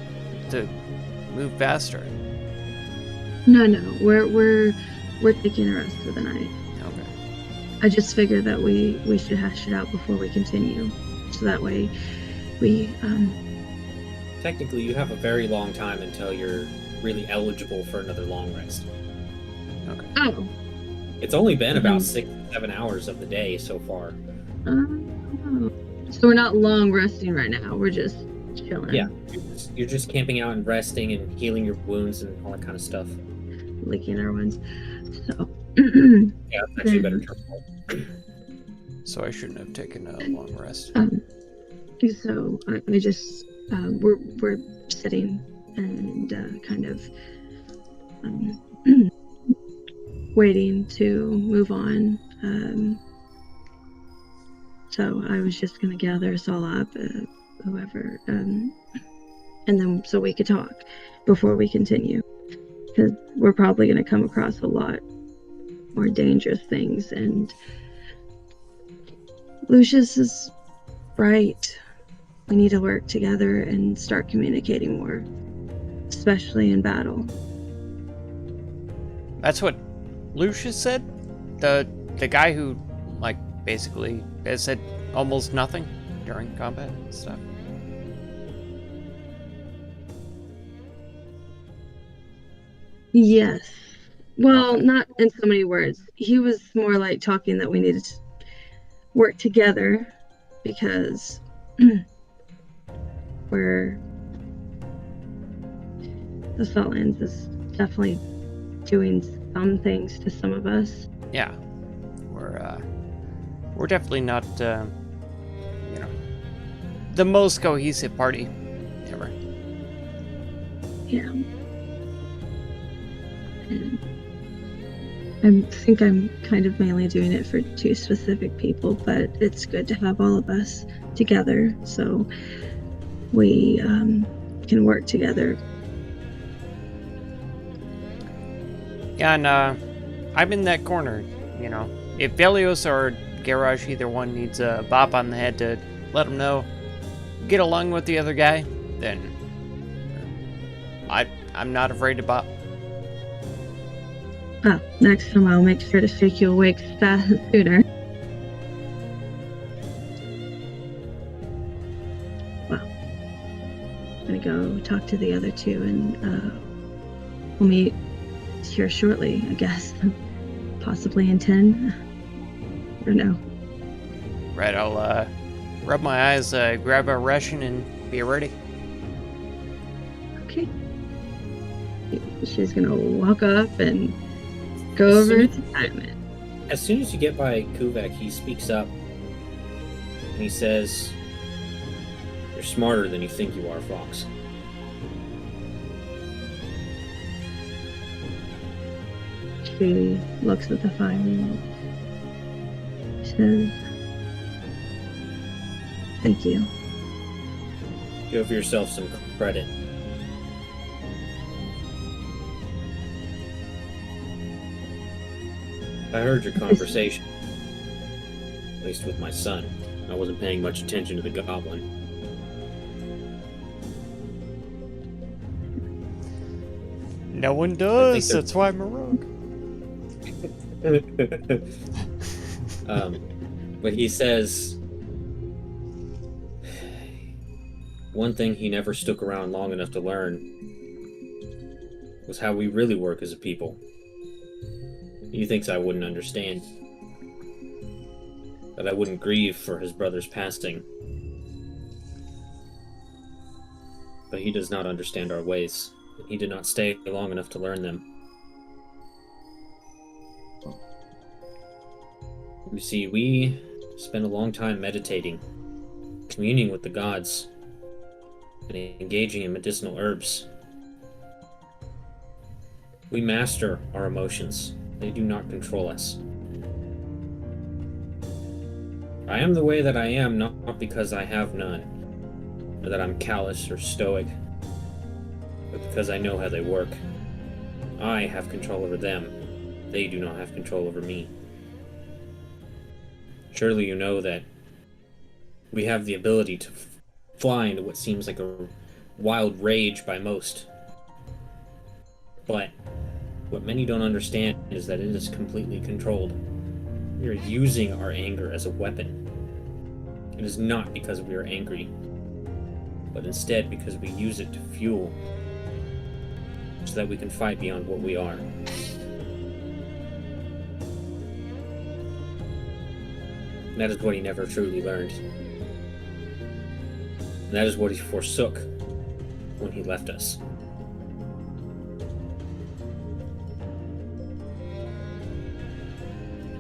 move faster? No, we're taking a rest for the night. Okay. I just figured that we should hash it out before we continue, so that way we Technically, you have a very long time until you're really eligible for another long rest. Okay. oh It's only been about Mhm. 6-7 hours of the day so far. so we're not long resting right now. We're just chilling. Yeah, you're just camping out and resting and healing your wounds and all that kind of stuff. licking our wounds. So Yeah, that's actually a better term. So I shouldn't have taken a long rest. So I just we're sitting and kind of waiting to move on. So I was just gonna gather us all up, whoever, and then so we could talk before we continue, because we're probably gonna come across a lot more dangerous things. And Lucius is right. We need to work together and start communicating more, especially in battle. That's what Lucius said? The guy who, like, basically has said almost nothing during combat and stuff? Yes. Well, Okay. not in so many words. He was more like talking that we needed to work together because we're the Saltlands is definitely doing some things to some of us. Yeah. We're definitely not, the most cohesive party ever. Yeah. And I think I'm kind of mainly doing it for two specific people, but it's good to have all of us together so we can work together. Yeah, and I'm in that corner, If Velios or Garrosh, either one, needs a bop on the head to let him know, get along with the other guy, then I'm not afraid to bop. Well, next time I'll make sure to shake you awake sooner. Well, gonna go talk to the other two, and we'll meet here shortly, I guess. Possibly in 10. Or no. Right, I'll rub my eyes, grab a ration, and be ready. Okay. She's gonna walk up and go As over soon to Diamond. As soon as you get by Kuvek, he speaks up and he says, "You're smarter than you think you are, Fox." She looks at the fire and says, "Thank you." Give yourself some credit. I heard your conversation. At least with my son. I wasn't paying much attention to the goblin. No one I does. think they're- That's why I'm a rogue. But he says, one thing he never stuck around long enough to learn was how we really work as a people. He thinks I wouldn't understand. That I wouldn't grieve for his brother's passing. But he does not understand our ways. He did not stay long enough to learn them. You see, we spend a long time meditating, communing with the gods, and engaging in medicinal herbs. We master our emotions. They do not control us. I am the way that I am not because I have none, or that I'm callous or stoic, but because I know how they work. I have control over them. They do not have control over me. Surely you know that we have the ability to fly into what seems like a wild rage by most. But what many don't understand is that it is completely controlled. We are using our anger as a weapon. It is not because we are angry, but instead because we use it to fuel, so that we can fight beyond what we are. And that is what he never truly learned. And that is what he forsook when he left us.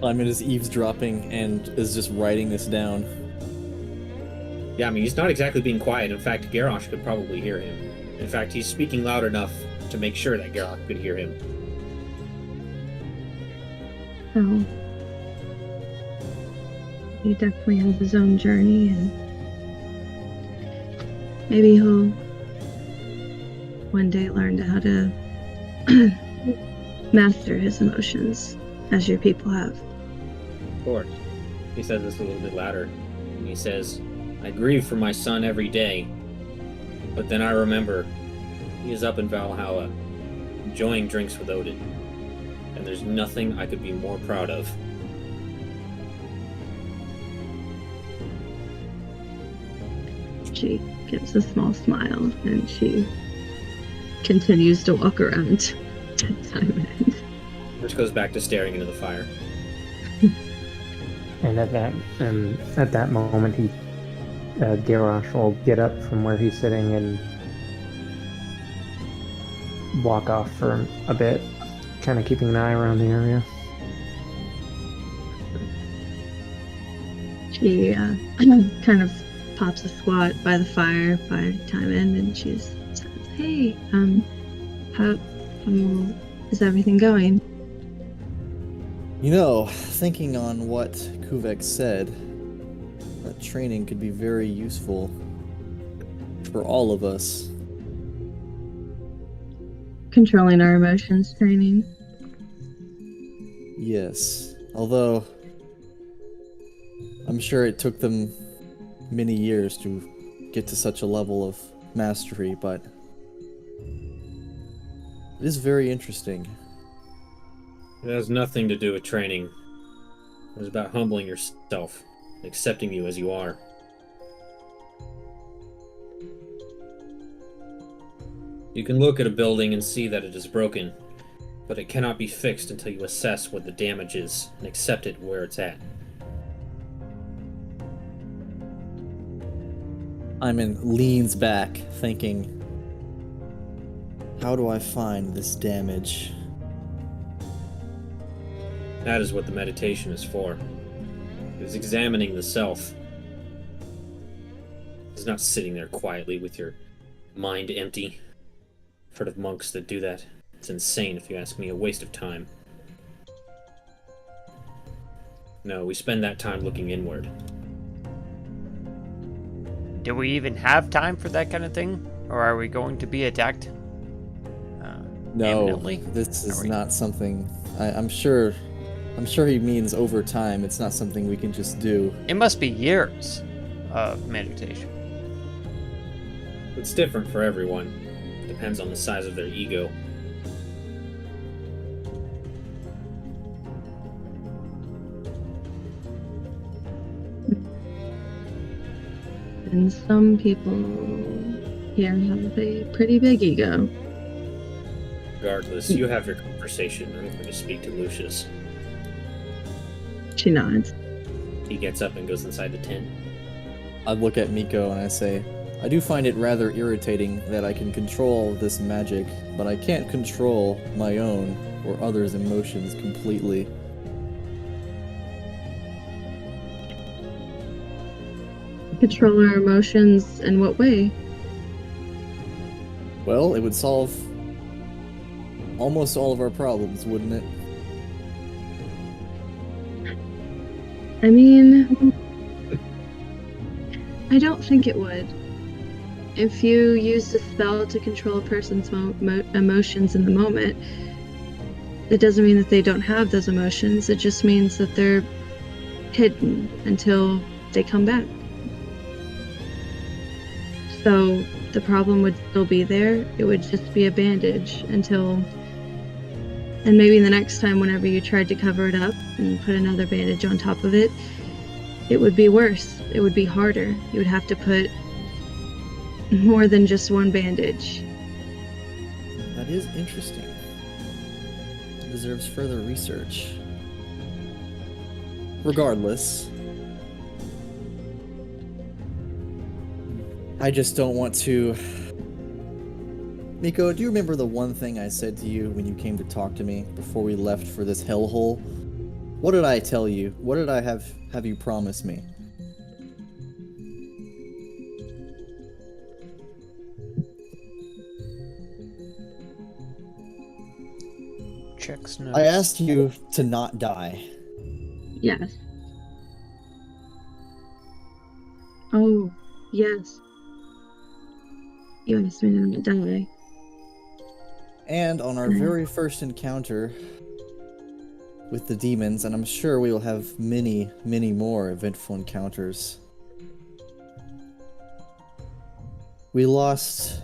Lyman is eavesdropping and is just writing this down. Yeah, I mean, he's not exactly being quiet. In fact, Garrosh could probably hear him. In fact, he's speaking loud enough to make sure that Garrosh could hear him. So he definitely has his own journey, and maybe he'll one day learn how to master his emotions, as your people have. Of course. He says this a little bit louder. And he says, I grieve for my son every day, but then I remember he is up in Valhalla, enjoying drinks with Odin, and there's nothing I could be more proud of. She gives a small smile, and she continues to walk around at Diamond. Which goes back to staring into the fire. And at that moment, Garrosh will get up from where he's sitting and walk off for a bit, kind of keeping an eye around the area. She kind of pops a squat by the fire by Diamond, and she says, "Hey, how is everything going?" You know, thinking on what Kuvek said, that training could be very useful for all of us. Controlling our emotions training. Yes, although I'm sure it took them many years to get to such a level of mastery, but it is very interesting. It has nothing to do with training. It was about humbling yourself, accepting you as you are. You can look at a building and see that it is broken, but it cannot be fixed until you assess what the damage is and accept it where it's at. Hyman leans back, thinking, how do I find this damage? That is what the meditation is for. It is examining the self. It's not sitting there quietly with your mind empty. I've heard of monks that do that. It's insane, if you ask me, a waste of time. No, we spend that time looking inward. Do we even have time for that kind of thing? Or are we going to be attacked? No, imminently? this is Are we- not something. I'm sure he means over time. It's not something we can just do. It must be years of meditation. It's different for everyone. Depends on the size of their ego. And some people here have a pretty big ego. Regardless, you have your conversation. I'm going to speak to Lucius. She nods. He gets up and goes inside the tent. I look at Miko and I say, I do find it rather irritating that I can control this magic, but I can't control my own or others' emotions completely. Control our emotions in what way? Well, it would solve almost all of our problems, wouldn't it? I mean, I don't think it would. If you use a spell to control a person's emotions in the moment, it doesn't mean that they don't have those emotions. It just means that they're hidden until they come back. So the problem would still be there. It would just be a bandage until, and maybe the next time whenever you tried to cover it up and put another bandage on top of it, it would be worse. It would be harder. You would have to put more than just one bandage. That is interesting. Deserves further research. Regardless, I just don't want to... Miko, do you remember the one thing I said to you when you came to talk to me before we left for this hellhole? What did I tell you? What did I have you promise me? Checks notes. I asked you to not die. Yes. Oh, yes. You asked me not to die. And on our very first encounter with the demons, and I'm sure we will have many, many more eventful encounters, we lost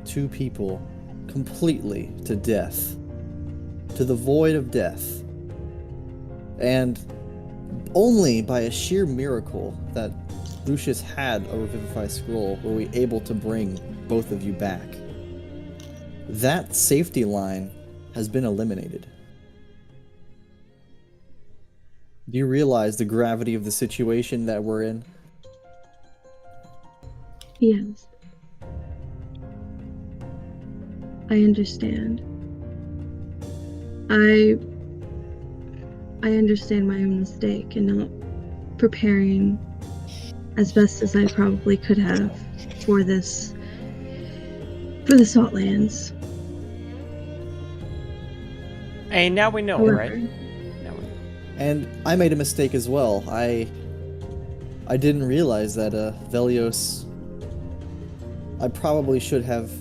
2 people completely to death, to the void of death. And only by a sheer miracle that Lucius had a Revivify scroll were we able to bring both of you back. That safety line has been eliminated. Do you realize the gravity of the situation that we're in? Yes. I understand. I understand my own mistake in not preparing as best as I probably could have for the Saltlands. Hey, now we know, However, right? Now we know. And I made a mistake as well. I didn't realize that Velios... I probably should have...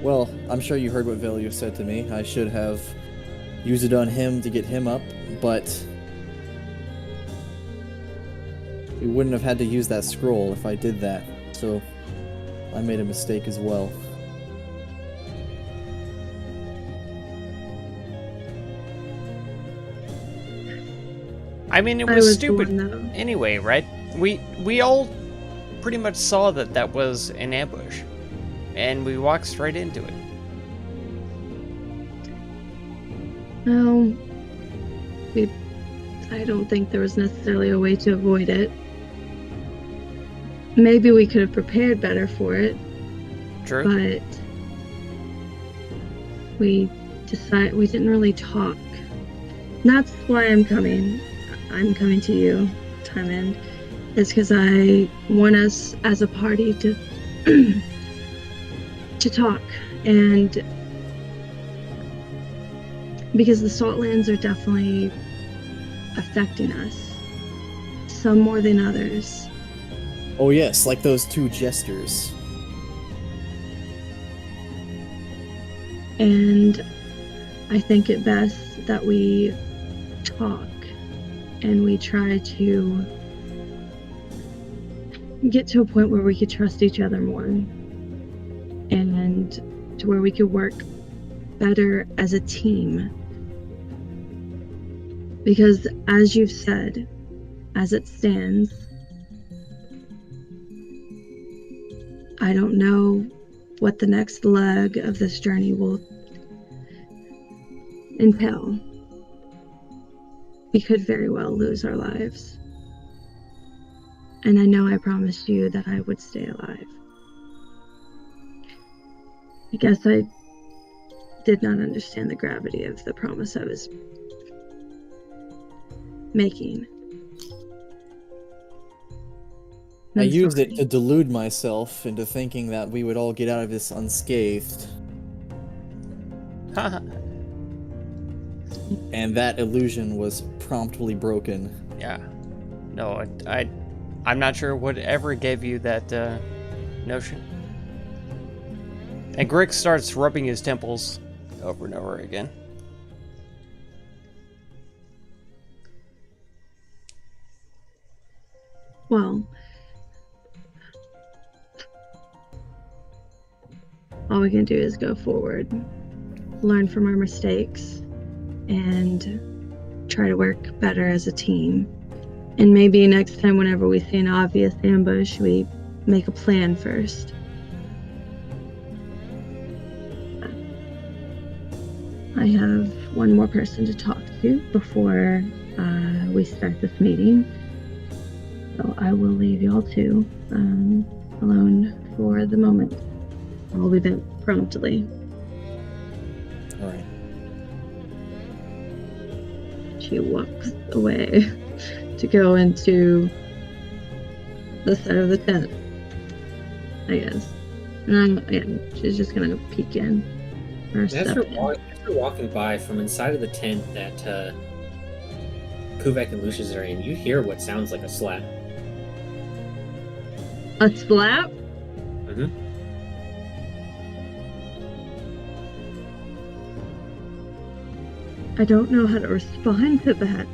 Well, I'm sure you heard what Velios said to me. I should have used it on him to get him up, but... we wouldn't have had to use that scroll if I did that, so I made a mistake as well. I mean, it I was was the stupid one, though. anyway, right? We all pretty much saw that that was an ambush, and we walked straight into it. No, I don't think there was necessarily a way to avoid it. Maybe we could have prepared better for it, True. but we didn't really talk. And that's why I'm coming to you, Timon, is because I want us as a party to to talk, and because the Saltlands are definitely affecting us, some more than others. Oh yes, like those two jesters. And I think it best that we talk and we try to get to a point where we could trust each other more and to where we could work better as a team. Because as you've said, as it stands, I don't know what the next leg of this journey will entail. We could very well lose our lives. And I know I promised you that I would stay alive. I guess I did not understand the gravity of the promise I was making. I I'm used sorry. it to delude myself into thinking that we would all get out of this unscathed, Haha. and that illusion was promptly broken. Yeah. No, I'm not sure whatever gave you that notion. And Grix starts rubbing his temples over and over again. Well, all we can do is go forward, learn from our mistakes, and try to work better as a team. And maybe next time, whenever we see an obvious ambush, we make a plan first. I have one more person to talk to before we start this meeting. So I will leave y'all two alone for the moment. I'll be back promptly. Alright. She walks away to go into the side of the tent, I guess. And she's just gonna peek in. Or As step you're, in. as you're walking by from inside of the tent that Kuvek and Lucius are in, you hear what sounds like a slap. A slap? Mm-hmm. I don't know how to respond to that.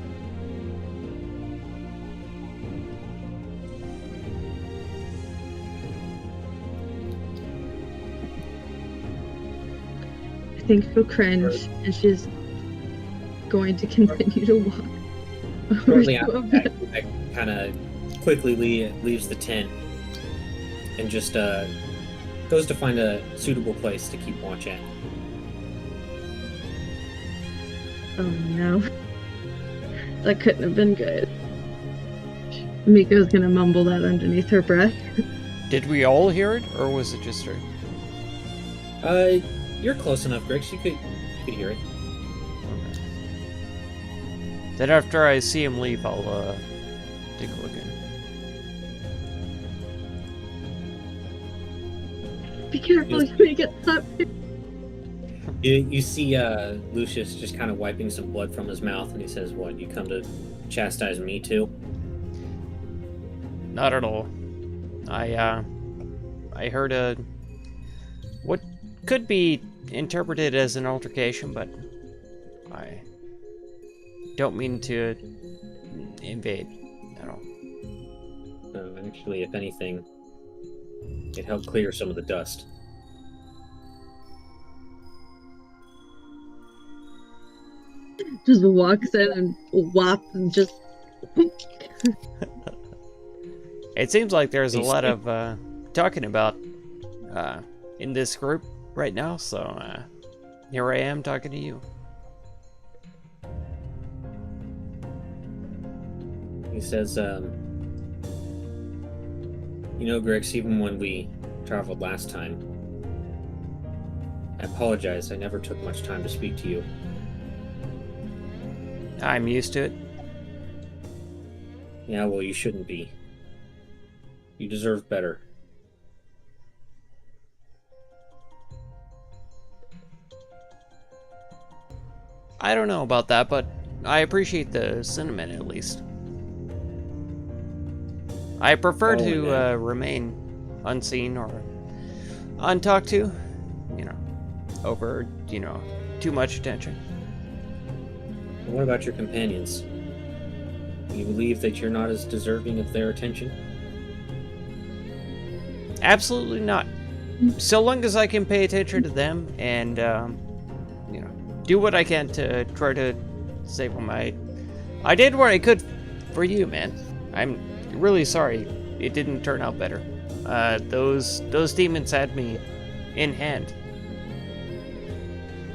I think she'll cringe, and she's going to continue to walk over Shortly to after a that, bed. Kuvek kind of quickly leaves the tent and just goes to find a suitable place to keep watch at. Oh no. That couldn't have been good. Miko's gonna mumble that underneath her breath. Did we all hear it, or was it just her? You're close enough, Grix. You could hear it. Okay. Then after I see him leave, I'll take a look in. Be careful, you may get slapped. You see Lucius just kind of wiping some blood from his mouth, and he says, "What? You come to chastise me too?" Not at all. I heard what could be interpreted as an altercation, but I don't mean to invade at all. Actually, if anything, it helped clear some of the dust. Just walks in and whops and just It seems like there's a He's- lot of talking about in this group right now, so here I am talking to you. He says, you know, Grix, even when we traveled last time, I apologize, I never took much time to speak to you. I'm used to it. Yeah, well, you shouldn't be. You deserve better. I don't know about that, but I appreciate the sentiment at least. I prefer Following to that. remain unseen or untalked to, you know, over, you know, too much attention. And what about your companions? Do you believe that you're not as deserving of their attention? Absolutely not. So long as I can pay attention to them and, you know, do what I can to try to save them. I did what I could for you, man. I'm really sorry it didn't turn out better. Those demons had me in hand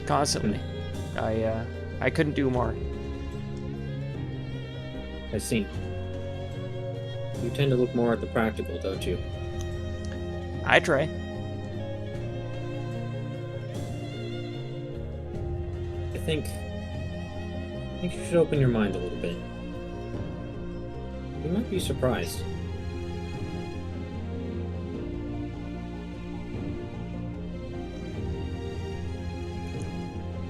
constantly. I couldn't do more. I see. You tend to look more at the practical, don't you? I try. I think you should open your mind a little bit. You might be surprised.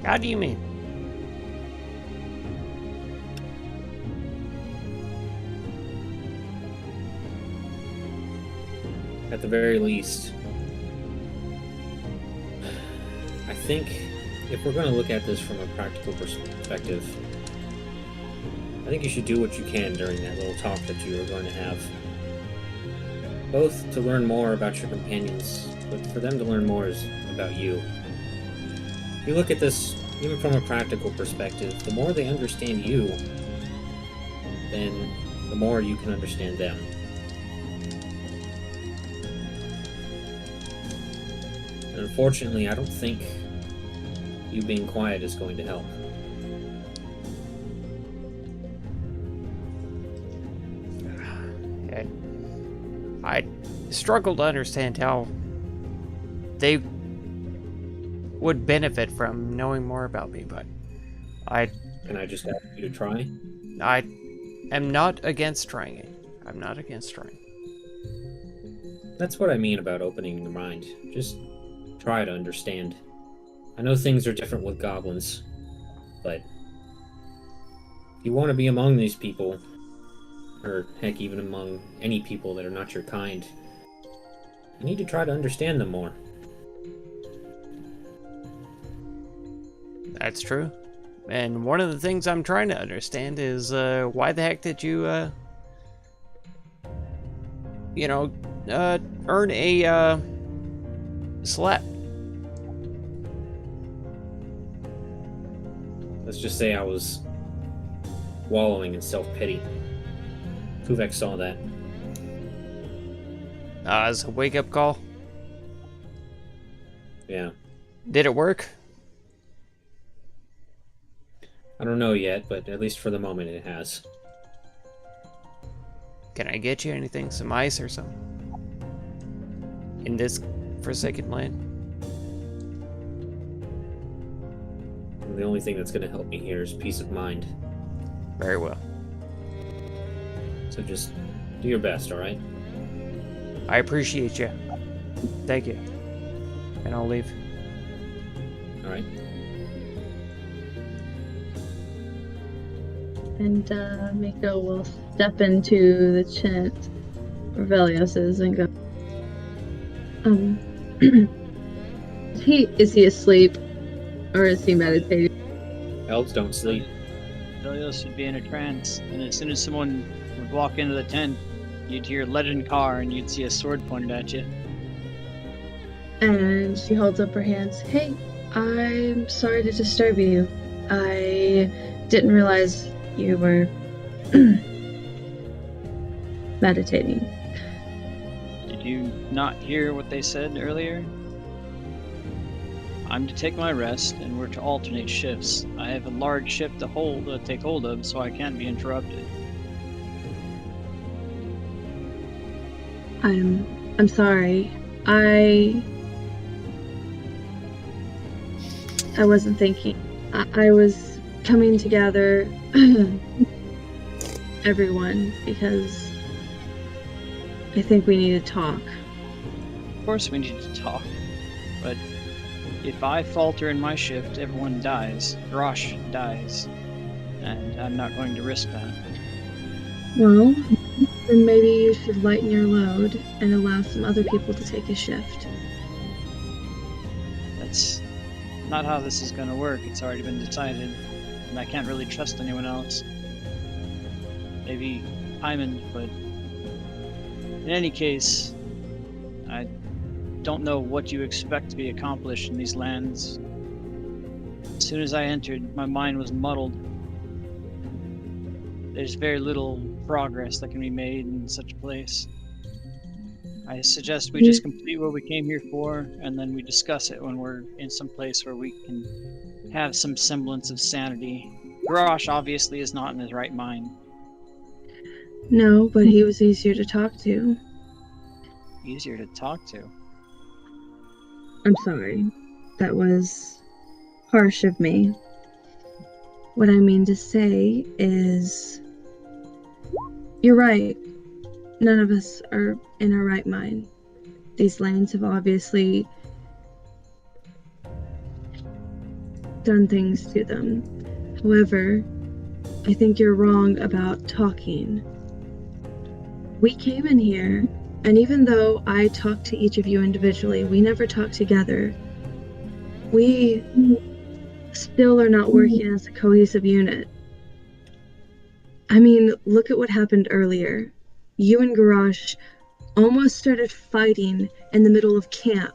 How do you mean? At the very least, I think if we're going to look at this from a practical perspective, I think you should do what you can during that little talk that you are going to have. Both to learn more about your companions, but for them to learn more is about you. If you look at this even from a practical perspective, the more they understand you, then the more you can understand them. And unfortunately, I don't think you being quiet is going to help. I struggle to understand how they would benefit from knowing more about me, but Can I just ask you to try? I am not against trying it. I'm not against trying. That's what I mean about opening your mind. Just try to understand. I know things are different with goblins, but if you want to be among these people, or heck, even among any people that are not your kind, you need to try to understand them more. That's true. And one of the things I'm trying to understand is why the heck did you, earn a slap? Let's just say I was wallowing in self-pity. Kuvek saw that. As a wake-up call? Yeah. Did it work? I don't know yet, but at least for the moment it has. Can I get you anything? Some ice or something? In this forsaken land? The only thing that's going to help me here is peace of mind. Very well. So just do your best, alright? I appreciate you. Thank you. And I'll leave. Alright? And Miko will step into the tent where Velios is and go, is he asleep? Or is he meditating? Elves don't sleep. Velios would be in a trance, and as soon as someone would walk into the tent, you'd hear Legend Car and you'd see a sword pointed at you. And she holds up her hands. Hey, I'm sorry to disturb you. I didn't realize you were meditating. Do you not hear what they said earlier? I'm to take my rest, and we're to alternate shifts. I have a large ship to take hold of, so I can't be interrupted. I'm sorry. I wasn't thinking. I was coming to gather everyone because I think we need to talk. Of course we need to talk, but if I falter in my shift, everyone dies. Grosh dies. And I'm not going to risk that. Well, then maybe you should lighten your load and allow some other people to take a shift. That's not how this is going to work. It's already been decided, and I can't really trust anyone else. Maybe Hyman, but in any case, I don't know what you expect to be accomplished in these lands. As soon as I entered, my mind was muddled. There's very little progress that can be made in such a place. I suggest we just complete what we came here for, and then we discuss it when we're in some place where we can have some semblance of sanity. Grosh obviously is not in his right mind. No, but he was easier to talk to. Easier to talk to. I'm sorry. That was harsh of me. What I mean to say is, you're right. None of us are in our right mind. These lanes have obviously done things to them. However, I think you're wrong about talking. We came in here, and even though I talked to each of you individually, we never talked together. We still are not working as a cohesive unit. I mean, look at what happened earlier. You and Garrosh almost started fighting in the middle of camp.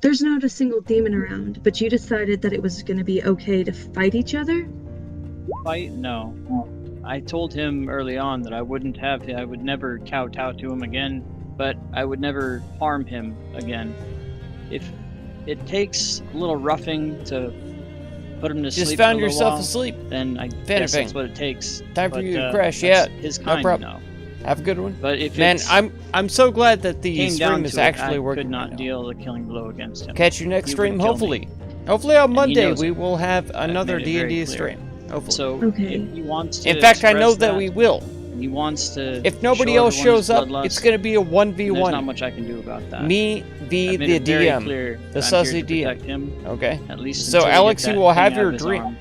There's not a single demon around, but you decided that it was going to be okay to fight each other? Fight? No. I told him early on that I would never kowtow to him again, but I would never harm him again. If it takes a little roughing to put him to sleep Just found for a little yourself while, asleep. then I guess Anything. that's what it takes. Time for But, you to crash. that's Yeah, his no kind, problem. no. Have a good one. But if Man, it's I'm so glad that the came down stream to is it, actually I working. could not right now. deal the killing blow against him. Catch you next He stream, would kill hopefully. me. Hopefully on And he Monday knows we it. will have another made it very D&D clear. stream. Hopefully. So Okay. if he wants to In fact, I know express that we will. and he wants to If nobody show else everyone shows his up, bloodlust, it's going to be a then there's not 1v1. much I can do about that. Me v I've made the it very DM. clear The that I'm here sussy to DM. protect him, Okay. at least So, until we Alex, get you that will thing have out your of his dream. arm.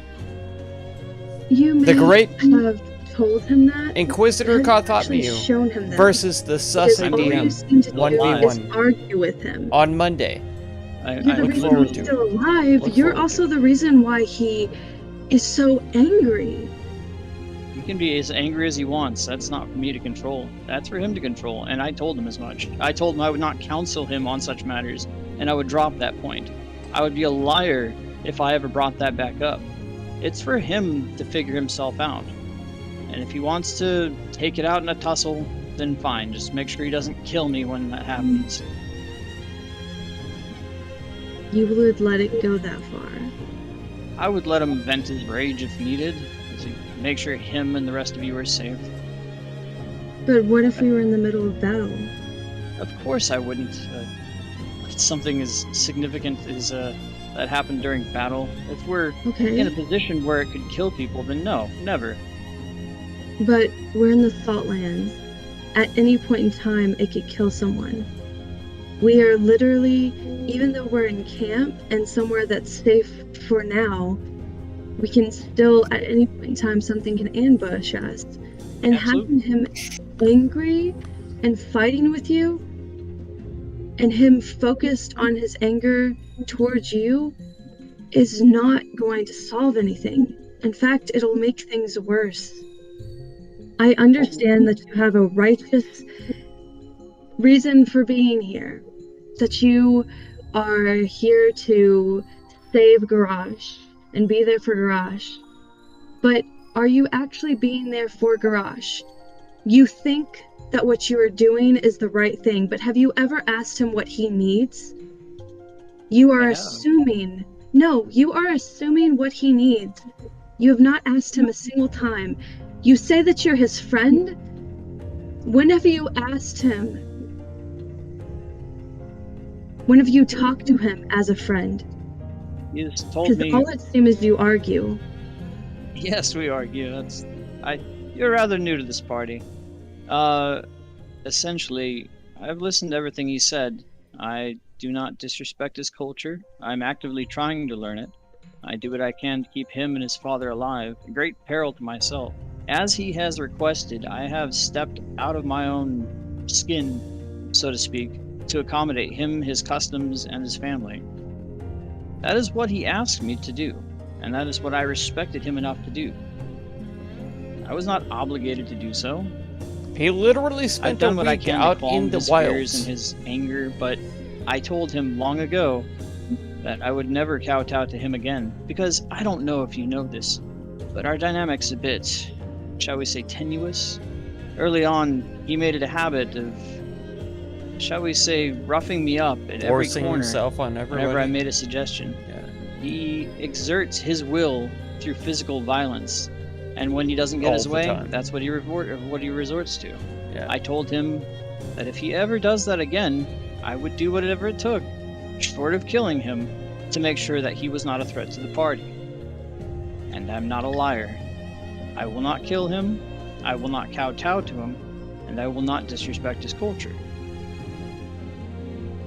You may The great have told him that. Inquisitor Hadn't Koth actually Atmiu shown him that. versus the Because sussy all you DM seem to do is 1v1 argue with him. on Monday. You're I the look reason forward he's to it. still alive. Look You're forward also the reason why he is so angry. He can be as angry as he wants. That's not for me to control. That's for him to control. And I told him as much. I told him I would not counsel him on such matters, and I would drop that point. I would be a liar if I ever brought that back up. It's for him to figure himself out. And if he wants to take it out in a tussle, then fine. Just make sure he doesn't kill me when that happens. You would let it go that far. I would let him vent his rage if needed, to make sure him and the rest of you are safe. But what if we were in the middle of battle? Of course I wouldn't. Something as significant as that happened during battle. If we're in a Okay, position where it could kill people, then no, never. but we're in the Saltlands. At any point in time, it could kill someone. We are literally, even though we're in camp and somewhere that's safe for now, we can still, at any point in time, something can ambush us. And having him angry and fighting with you, and him focused on his anger towards you, is not going to solve anything. In fact, it'll make things worse. I understand that you have a righteous reason for being here, that you are here to save Garrosh and be there for Garrosh. But are you actually being there for Garrosh? You think that what you are doing is the right thing, but have you ever asked him what he needs? You are I have. assuming. No, you are assuming what he needs. You have not asked him a single time. You say that you're his friend? When have you asked him? When have you talked to him as a friend? He's told Because me. all it seems is you argue. Yes, we argue. You're rather new to this party. Essentially, I've listened to everything he said. I do not disrespect his culture. I'm actively trying to learn it. I do what I can to keep him and his father alive, at great peril to myself. As he has requested, I have stepped out of my own skin, so to speak, to accommodate him, his customs, and his family. That is what he asked me to do, and that is what I respected him enough to do. I was not obligated to do so. He literally I've spent a done what I week can to out calm in the his fears and wilds. his anger, but I told him long ago that I would never kowtow to him again, because I don't know if you know this, but our dynamic's a bit, shall we say, tenuous. Early on, he made it a habit of, shall we say, roughing me up at every Forcing corner himself on everybody. whenever I made a suggestion. Yeah. He exerts his will through physical violence, and when he doesn't get All his the way, time. that's what he resorts to. Yeah. I told him that if he ever does that again, I would do whatever it took, short of killing him, to make sure that he was not a threat to the party. And I'm not a liar. I will not kill him, I will not kowtow to him, and I will not disrespect his culture.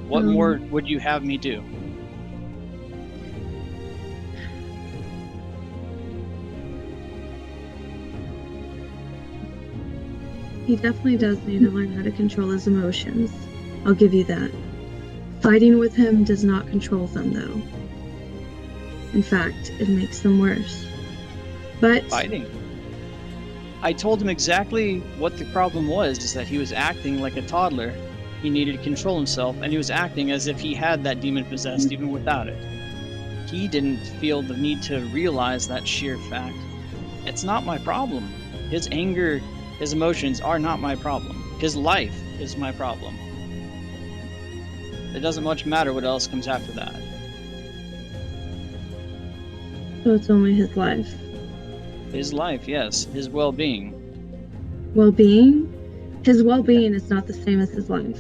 What more would you have me do? He definitely does need to learn how to control his emotions. I'll give you that. Fighting with him does not control them, though. In fact, it makes them worse. But Fighting. I told him exactly what the problem was, is that he was acting like a toddler. He needed to control himself, and he was acting as if he had that demon possessed even without it. He didn't feel the need to realize that sheer fact. It's not my problem. His anger, his emotions are not my problem. His life is my problem. It doesn't much matter what else comes after that. so it's only his life. His life, yes. His well-being. Well-being? His well-being is not the same as his life.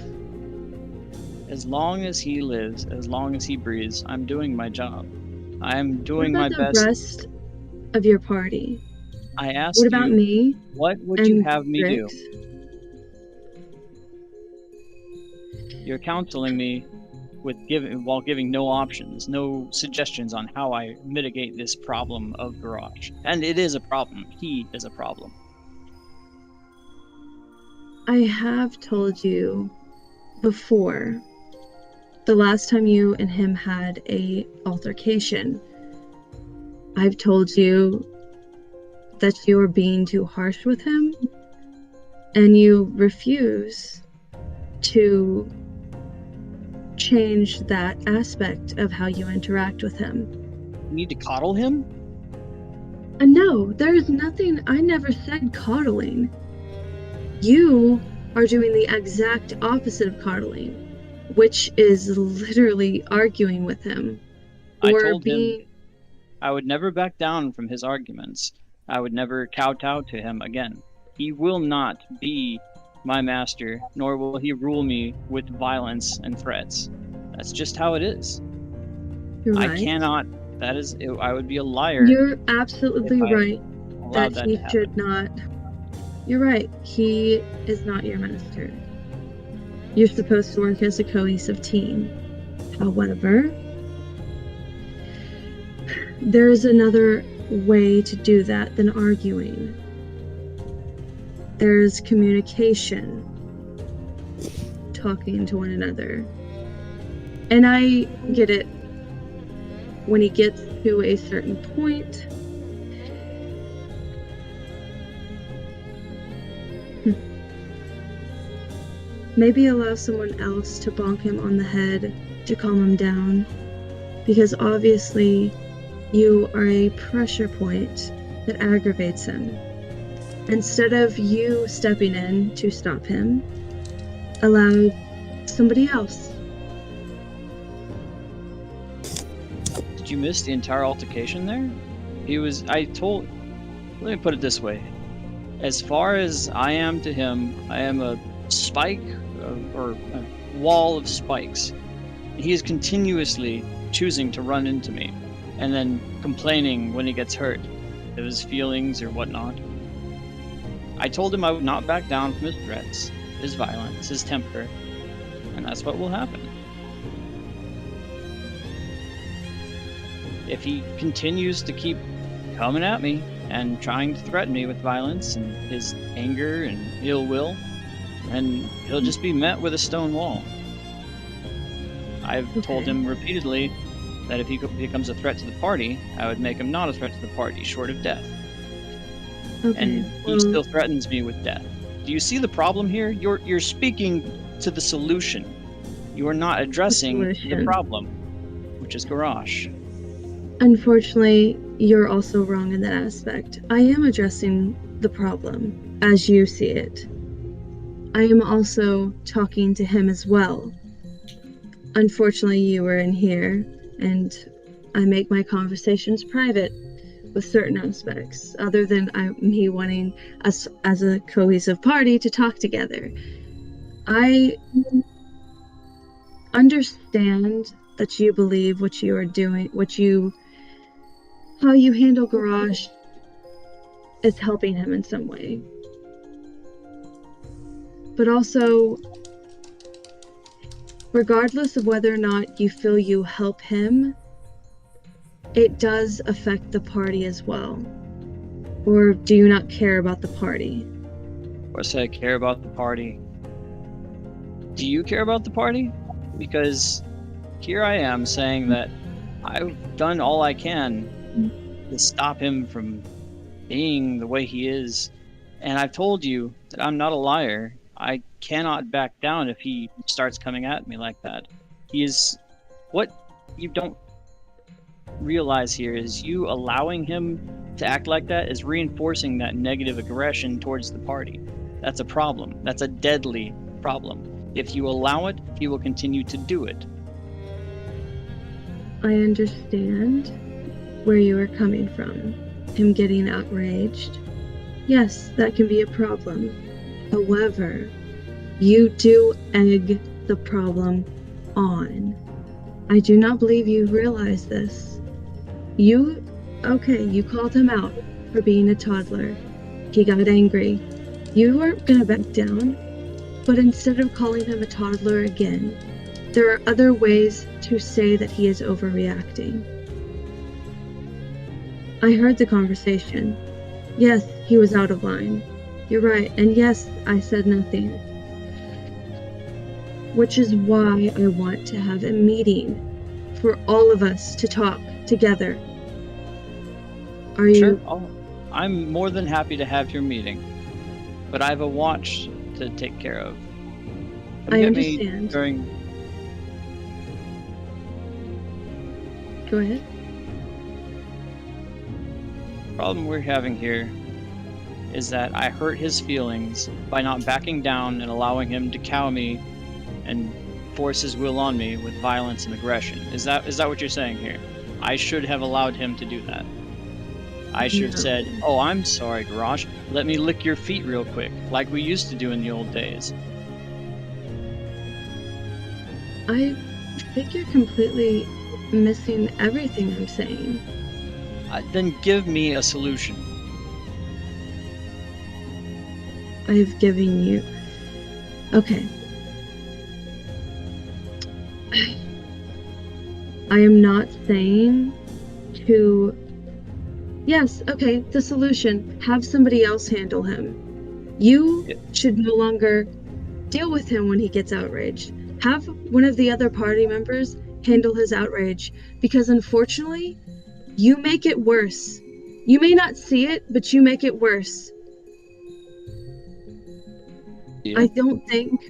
As long as he lives, as long as he breathes, I'm doing my job. I am What doing my about the best. rest of your party? I asked What about you, me? what would and you have me do? Rix? You're counseling me while giving no options, no suggestions on how I mitigate this problem of Garage. And it is a problem. He is a problem. I have told you before, the last time you and him had a altercation, I've told you that you were being too harsh with him, and you refuse to change that aspect of how you interact with him. You need to coddle him? And no, there is nothing, I never said coddling. You are doing the exact opposite of coddling, which is literally arguing with him. I Or told him being I would never back down from his arguments. I would never kowtow to him again. He will not be my master, nor will he rule me with violence and threats. That's just how it is. You're I right. cannot. I would be a liar. You're absolutely if I right allowed that he to happen. should not. You're right. He is not your master. You're supposed to work as a cohesive team. However, there is another way to do that than arguing. There's communication, talking to one another. And I get it. When he gets to a certain point, maybe allow someone else to bonk him on the head to calm him down. Because obviously, you are a pressure point that aggravates him. instead of you stepping in to stop him, allow somebody else. Did you miss the entire altercation there? Let me put it this way. As far as I am to him, I am a spike or a wall of spikes. He is continuously choosing to run into me and then complaining when he gets hurt of his feelings or whatnot. I told him I would not back down from his threats, his violence, his temper, and that's what will happen. If he continues to keep coming at me and trying to threaten me with violence and his anger and ill will, and he'll just be met with a stone wall. I've told him repeatedly that if he becomes a threat to the party, I would make him not a threat to the party, short of death. Okay. And he still threatens me with death. Do you see the problem here? You're speaking to the solution. You are not addressing the problem, which is Garrosh. Unfortunately, you're also wrong in that aspect. I am addressing the problem as you see it. I am also talking to him as well. Unfortunately, you were in here, and I make my conversations private with certain aspects, other than me wanting us as a cohesive party to talk together. I understand that you believe what you are doing, how you handle Garrosh is helping him in some way. But also, regardless of whether or not you feel you help him, it does affect the party as well. Or do you not care about the party? Of course I care about the party. Do you care about the party? Because here I am saying that I've done all I can to stop him from being the way he is. And I've told you that I'm not a liar. I cannot back down if he starts coming at me like that. What you don't realize here is you allowing him to act like that is reinforcing that negative aggression towards the party. That's a problem. That's a deadly problem. If you allow it, he will continue to do it. I understand where you are coming from. Him getting outraged. Yes, that can be a problem. However, you do egg the problem on. I do not believe you realize this. You called him out for being a toddler. He got angry. You weren't gonna back down, but instead of calling him a toddler again, there are other ways to say that he is overreacting. I heard the conversation. Yes, he was out of line. You're right, and yes, I said nothing. Which is why I want to have a meeting for all of us to talk together. Are you? Sure, I'm more than happy to have your meeting, but I have a watch to take care of. Come I get me understand. Go ahead. The problem we're having here is that I hurt his feelings by not backing down and allowing him to cow me and force his will on me with violence and aggression. Is that what you're saying here? I should have allowed him to do that. I should have said, "Oh, I'm sorry, Garrosh. Let me lick your feet real quick, like we used to do in the old days." I think you're completely missing everything I'm saying. Then give me a solution. I've given you. Okay. I am not saying to. Yes, okay, the solution. Have somebody else handle him. You should no longer deal with him when he gets outraged. Have one of the other party members handle his outrage, because unfortunately, you make it worse. You may not see it, but you make it worse. Yeah. I don't think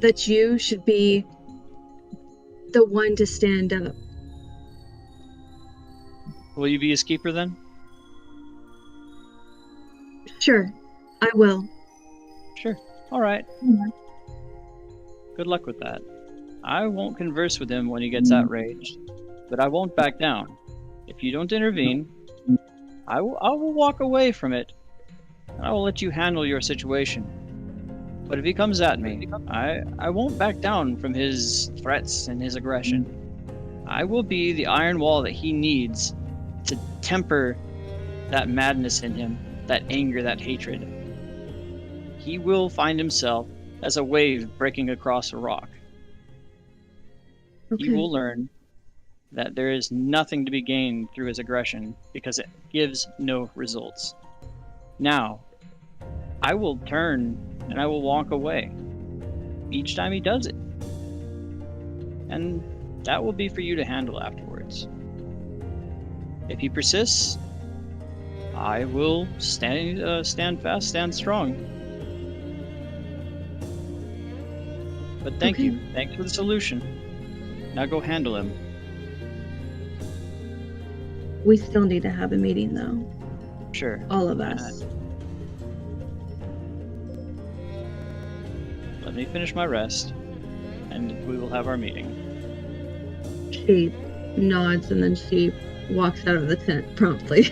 that you should be the one to stand up. Will you be his keeper then? Sure, I will. Sure. All right. Good luck with that. I won't converse with him when he gets outraged, but I won't back down. If you don't intervene, I will walk away from it, and I will let you handle your situation. But if he comes at me, I won't back down from his threats and his aggression. I will be the iron wall that he needs to temper that madness in him, that anger, that hatred. He will find himself as a wave breaking across a rock. Okay. He will learn that there is nothing to be gained through his aggression because it gives no results. Now, I will turn and I will walk away each time he does it. And that will be for you to handle afterwards. If he persists, I will stand fast, stand strong. But thank you. Thanks for the solution. Now go handle him. We still need to have a meeting, though. Sure. All of us. Let me finish my rest, and we will have our meeting. She nods and then she walks out of the tent promptly.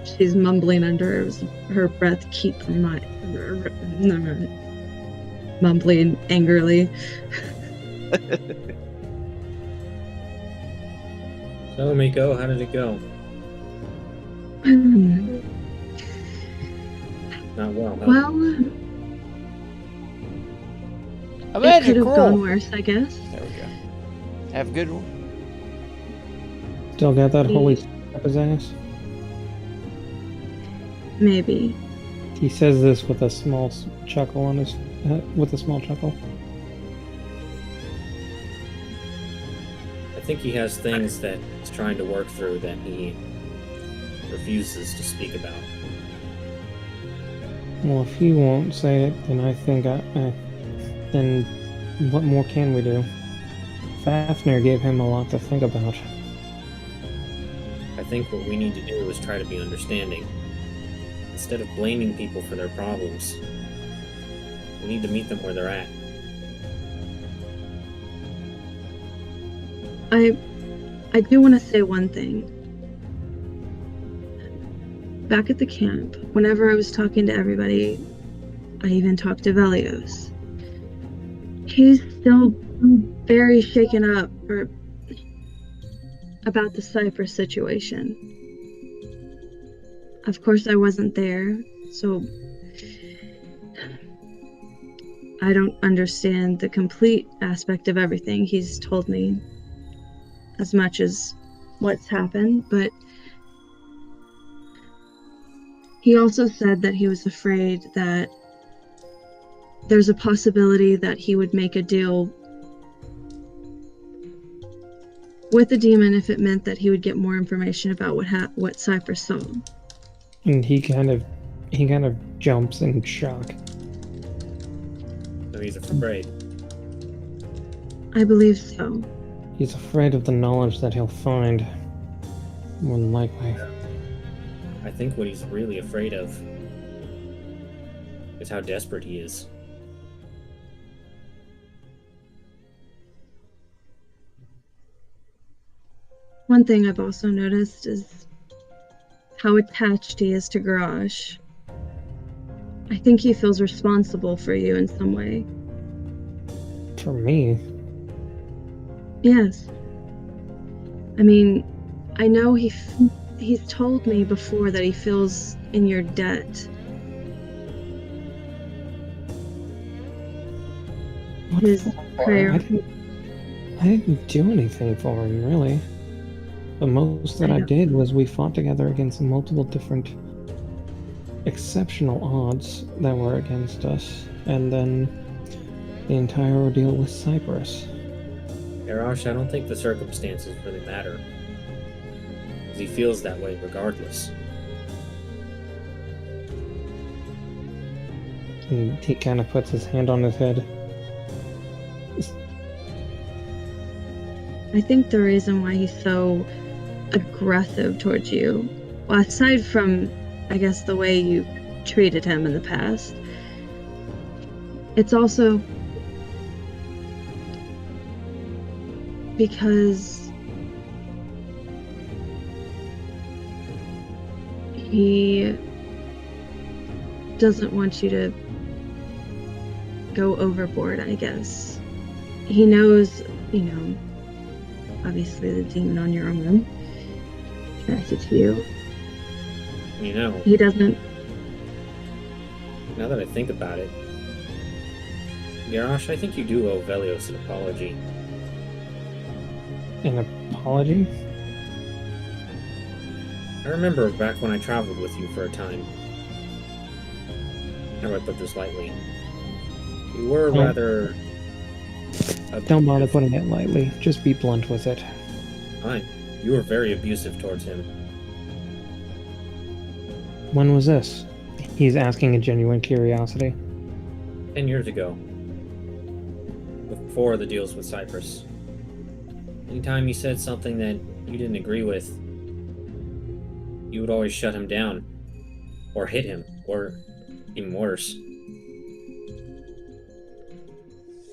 She's mumbling under her breath, keep my mumbling angrily. So, Miko, how did it go? Not well. Huh? Well, I it bet could you have gone cool. worse, I guess. There we go. Have a good one. Still got that holy up his ass. Maybe. He says this with a small chuckle on his, with a small chuckle. I think he has things that he's trying to work through that he refuses to speak about. Well, if he won't say it, then I think then what more can we do? Fafnir gave him a lot to think about. I think what we need to do is try to be understanding. Instead of blaming people for their problems, we need to meet them where they're at. I do want to say one thing. Back at the camp, whenever I was talking to everybody, I even talked to Velios. He's still very shaken up about the Cypress situation. Of course, I wasn't there, so I don't understand the complete aspect of everything he's told me, as much as what's happened, but he also said that he was afraid that there's a possibility that he would make a deal with the demon if it meant that he would get more information about what Cypress saw. And he kind of jumps in shock. So he's afraid. I believe so. He's afraid of the knowledge that he'll find. More than likely. I think what he's really afraid of is how desperate he is. One thing I've also noticed is how attached he is to Garage. I think he feels responsible for you in some way. For me? Yes. I mean, I know he's told me before that he feels in your debt. What His for? prayer. I didn't do anything for him, really. The most that I did was we fought together against multiple different exceptional odds that were against us, and then the entire ordeal with Cypress. Arash, I don't think the circumstances really matter. Because he feels that way regardless. And he kind of puts his hand on his head. I think the reason why he's so aggressive towards you, well, aside from, I guess, the way you treated him in the past, it's also because he doesn't want you to go overboard, I guess. He knows, obviously the demon on your arm connected to you. You know, He doesn't. now that I think about it, Garrosh, I think you do owe Velios an apology. An apology? I remember back when I traveled with you for a time. How do I put this lightly? You were Oh. rather... Don't bother putting it lightly. Just be blunt with it. Fine. You were very abusive towards him. When was this? He's asking in genuine curiosity. 10 years ago. Before the deals with Cyprus. Anytime he said something that you didn't agree with, you would always shut him down. Or hit him. Or even worse.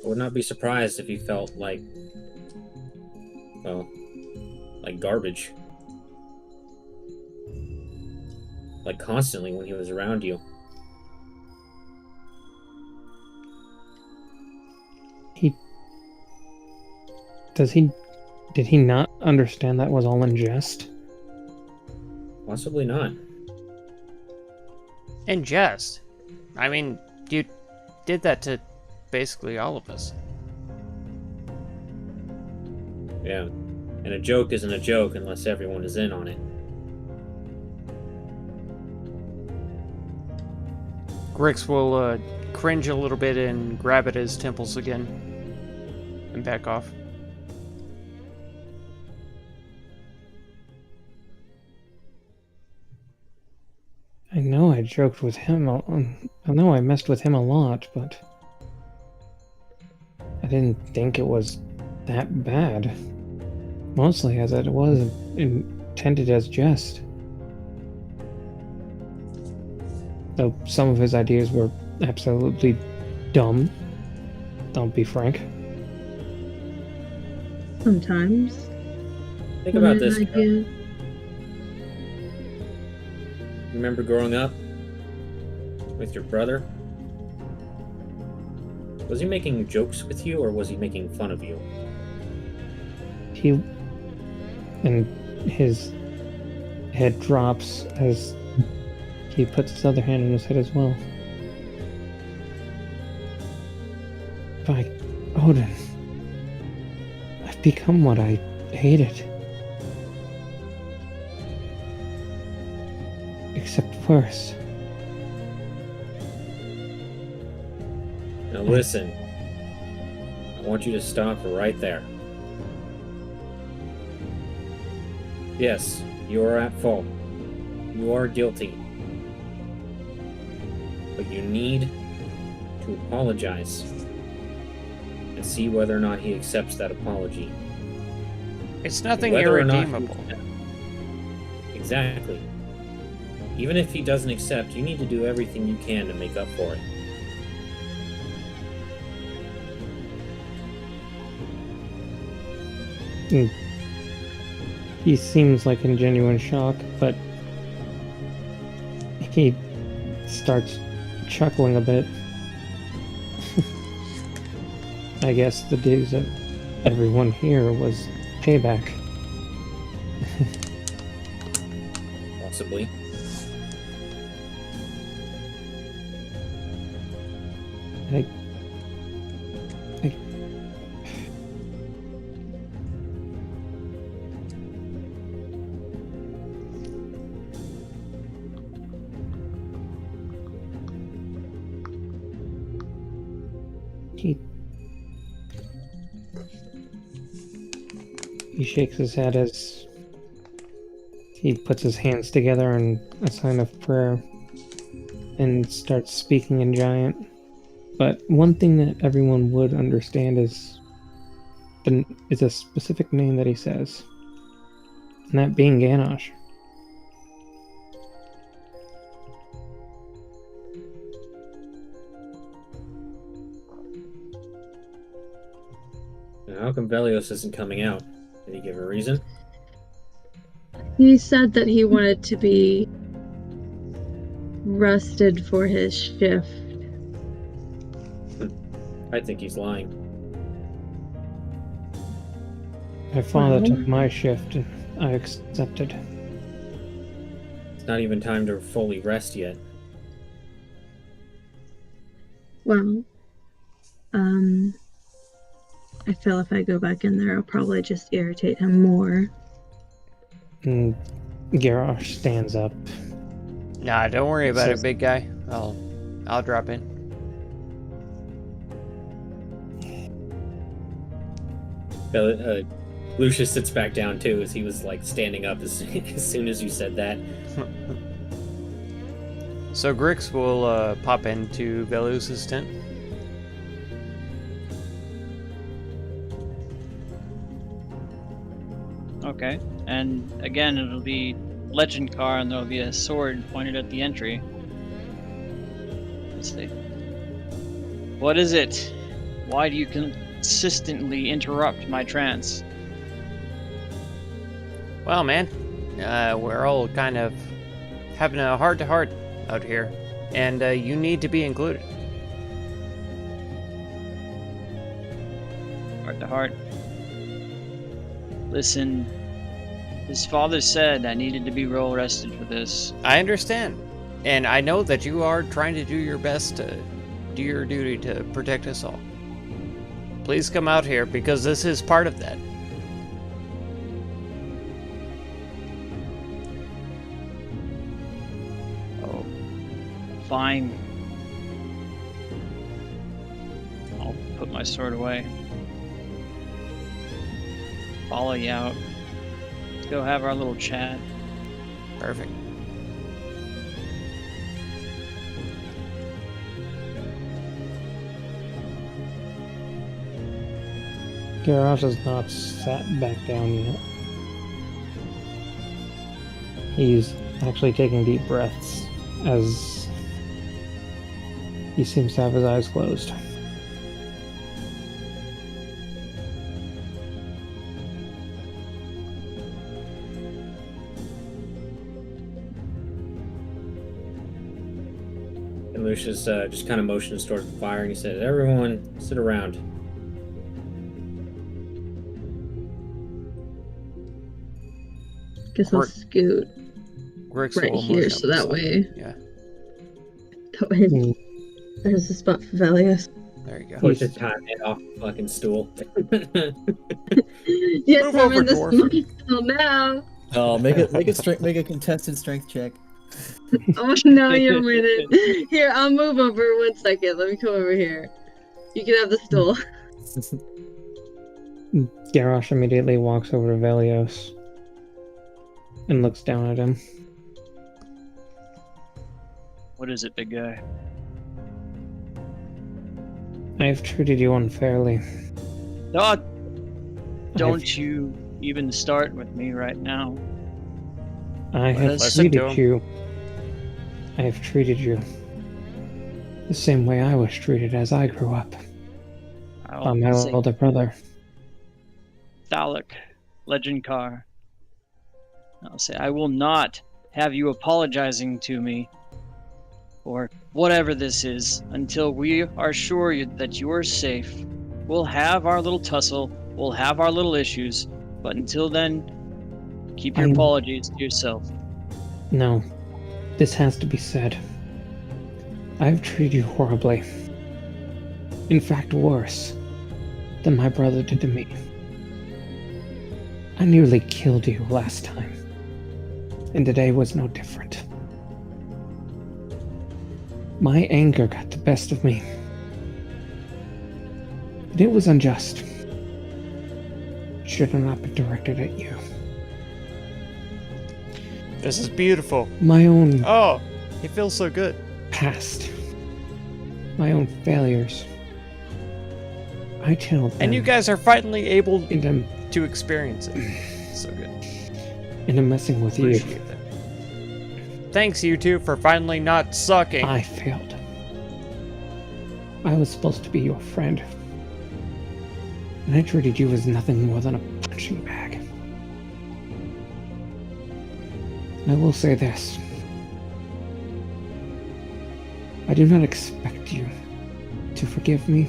I would not be surprised if you felt like, well, like garbage. Like constantly when he was around you. Did he not understand that was all in jest? Possibly not. In jest. I mean, you did that to basically all of us. Yeah. And a joke isn't a joke unless everyone is in on it. Grix will cringe a little bit and grab at his temples again and back off. I know I joked with him. I know I messed with him a lot, but I didn't think it was that bad. Mostly as it was intended as jest. Though some of his ideas were absolutely dumb. Don't be frank. Sometimes. Think about when this. an Carol. idea- Remember growing up with your brother? Was he making jokes with you or was he making fun of you? And his head drops as he puts his other hand on his head as well. By Odin, I've become what I hated. Except worse. Now listen. I want you to stop right there. Yes, you are at fault. You are guilty. But you need to apologize and see whether or not he accepts that apology. It's nothing Whether or not he- irredeemable. Exactly. Even if he doesn't accept, you need to do everything you can to make up for it. He seems like in genuine shock, but he starts chuckling a bit. I guess the days of everyone here was payback. Possibly. I He shakes his head as he puts his hands together in a sign of prayer and starts speaking in Giant. But one thing that everyone would understand is is a specific name that he says. And that being Ganosh. Now, how come Velios isn't coming out? Did he give a reason? He said that he wanted to be rested for his shift. I think he's lying. My father Well- took my shift and I accepted. It's not even time to fully rest yet. Well, I feel if I go back in there, I'll probably just irritate him more. And Garrosh stands up. Nah, don't worry about Says- it, big guy. I'll drop in. Lucius sits back down too, as he was like standing up as soon as you said that. So Grix will pop into Velios' tent. Okay. And again, it'll be Legend Car, and there'll be a sword pointed at the entry. Let's see. What is it? Why do you consistently interrupt my trance? Well, man, we're all kind of having a heart-to-heart out here, and you need to be included. Heart to heart. Listen, his father said I needed to be well rested for this. I understand, and I know that you are trying to do your best to do your duty to protect us all. Please come out here, because this is part of that. Oh, fine. I'll put my sword away. Follow you out. Let's go have our little chat. Perfect. Garrosh has not sat back down yet. He's actually taking deep breaths as he seems to have his eyes closed. And Lucius just kind of motions towards the fire, and he said, "Everyone, sit around." Guess I'll Or- scoot Grix right will here, motion so up that the way, side. Yeah, that way Mm, there's a spot for Velios. there you go. Push his time off the fucking stool. Yes, Move I'm over, in this dwarf. muscle now. Oh, make a contested strength check. Oh no, you're winning. Here, I'll move over 1 second. Let me come over here. You can have the stool. Garrosh immediately walks over to Velios and looks down at him. What is it, big guy? I have treated you unfairly. Oh, don't you even start with me right now. I have Listen to treated him. you. I have treated you the same way I was treated as I grew up by my I'll say older brother. Thalic, Legend Car. I'll say I will not have you apologizing to me or whatever this is until we are sure that you're safe. We'll have our little tussle, we'll have our little issues, but until then, keep your I'm- apologies to yourself. No, this has to be said. I have treated you horribly. In fact, worse than my brother did to me. I nearly killed you last time, and today was no different. My anger got the best of me, and it was unjust. It should have not been directed at you. This is beautiful. My own Oh, it feels so good. past, my own failures, I channeled them And you guys are finally able into, to experience it. So good. into messing with you. Appreciate that. Thanks, you two, for finally not sucking. I failed. I was supposed to be your friend. And I treated you as nothing more than a punching bag. I will say this. I do not expect you to forgive me.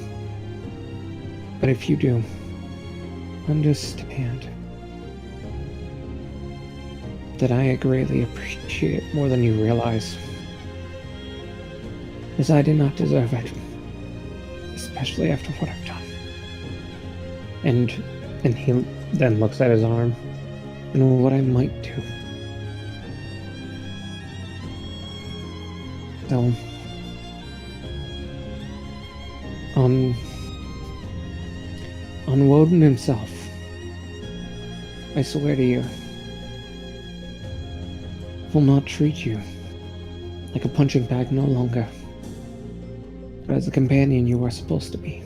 But if you do, understand that I greatly appreciate it more than you realize. As I did not deserve it. Especially after what I've done. And he then looks at his arm. And what I might do. So, on Woden himself, I swear to you, will not treat you like a punching bag no longer, but as a companion you are supposed to be.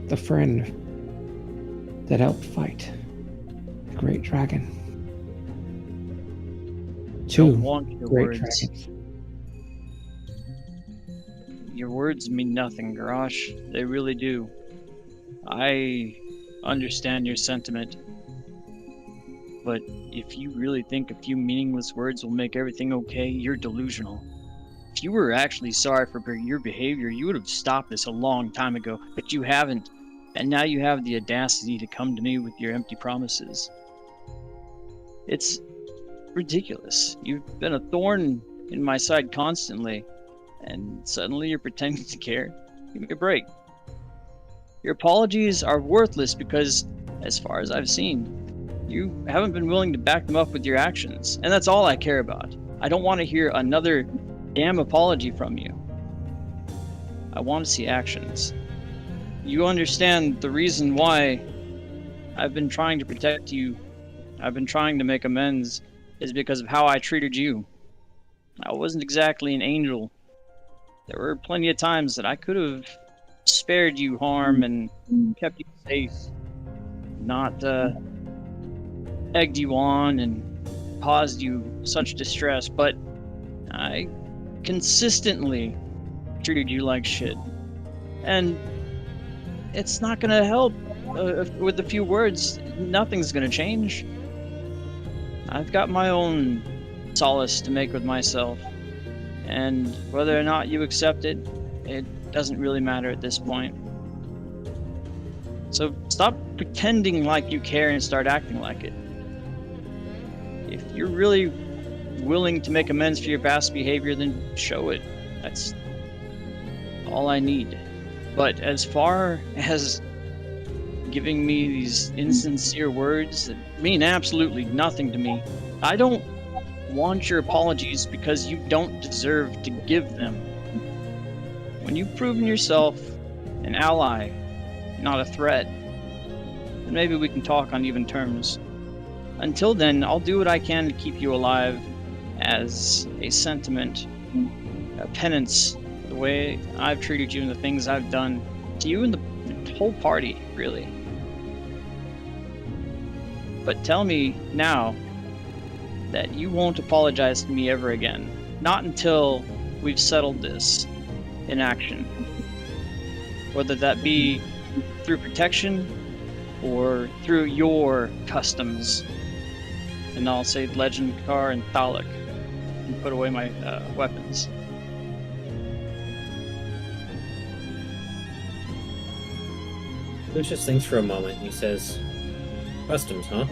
The friend that helped fight the great dragon. Don't Two want your great words. dragons. Your words mean nothing, Garrosh. They really do. I understand your sentiment. But if you really think a few meaningless words will make everything okay, you're delusional. If you were actually sorry for your behavior, you would have stopped this a long time ago, but you haven't. And now you have the audacity to come to me with your empty promises. It's ridiculous. You've been a thorn in my side constantly, and suddenly you're pretending to care. Give me a break. Your apologies are worthless because, as far as I've seen, you haven't been willing to back them up with your actions, and that's all I care about. I don't want to hear another damn apology from you. I want to see actions. You understand the reason why I've been trying to protect you, I've been trying to make amends, is because of how I treated you. I wasn't exactly an angel. There were plenty of times that I could have spared you harm and kept you safe, not egged you on and caused you such distress, but I consistently treated you like shit. And it's not gonna help with a few words. Nothing's gonna change. I've got my own solace to make with myself, and whether or not you accept it, it doesn't really matter at this point. So stop pretending like you care and start acting like it. If you're really willing to make amends for your past behavior, then show it. That's all I need. But as far as giving me these insincere words that mean absolutely nothing to me, I don't want your apologies because you don't deserve to give them. When you've proven yourself an ally, not a threat, then maybe we can talk on even terms. Until then, I'll do what I can to keep you alive as a sentiment, a penance for the way I've treated you and the things I've done to you and the whole party, really. But tell me now that you won't apologize to me ever again. Not until we've settled this in action. Whether that be through protection or through your customs. And I'll say Legend, Kar, and Thalik, and put away my weapons. Lucius thinks for a moment. He says, "Customs, huh?"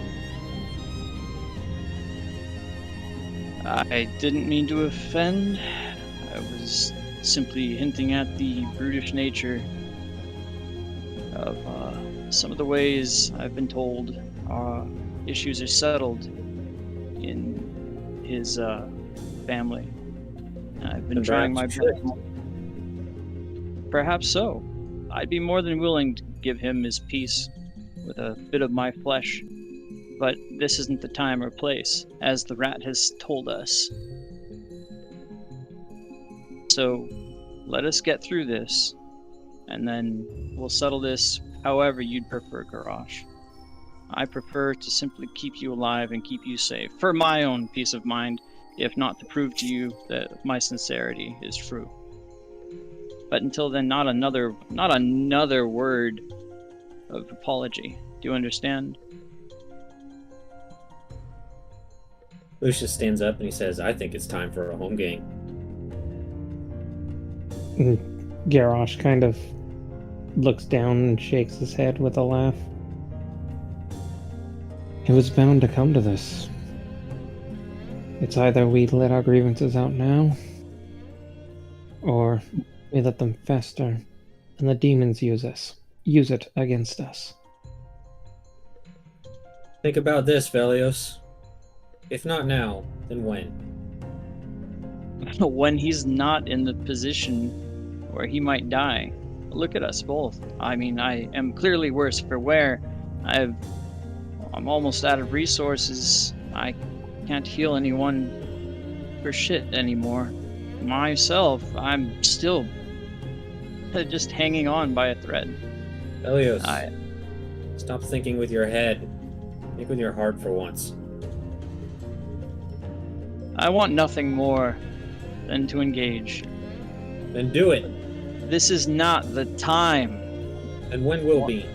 I didn't mean to offend. I was simply hinting at the brutish nature of some of the ways I've been told issues are settled in his family. I've been trying my best. Perhaps so. I'd be more than willing to give him his peace with a bit of my flesh. But this isn't the time or place, as the rat has told us. So, let us get through this, and then we'll settle this however you'd prefer, Garrosh. I prefer to simply keep you alive and keep you safe, for my own peace of mind, if not to prove to you that my sincerity is true. But until then, not another word of apology. Do you understand? Lucius stands up and he says, I think it's time for a home game. Garrosh kind of looks down and shakes his head with a laugh. It was bound to come to this. It's either we let our grievances out now, or we let them fester, and the demons use it against us. Think about this, Velios. If not now, then when? When he's not in the position where he might die. Look at us both. I mean, I am clearly worse for wear. I'm almost out of resources. I can't heal anyone for shit anymore. Myself, I'm still just hanging on by a thread. Velios, stop thinking with your head. Think with your heart for once. I want nothing more than to engage. Then do it. This is not the time. And when will be?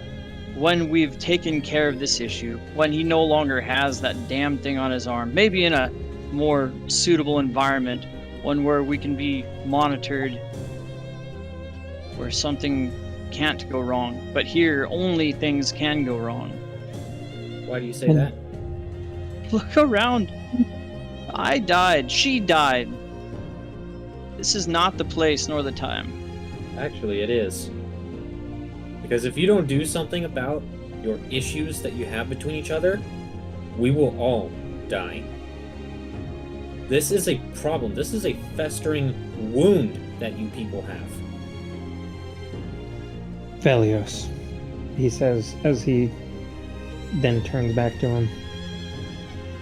When we've taken care of this issue, when he no longer has that damn thing on his arm, maybe in a more suitable environment, one where we can be monitored, where something can't go wrong. But here, only things can go wrong. Why do you say that? Look around. I died. She died. This is not the place nor the time. Actually, it is. Because if you don't do something about your issues that you have between each other, we will all die. This is a problem. This is a festering wound that you people have. Velios, he says as he then turns back to him.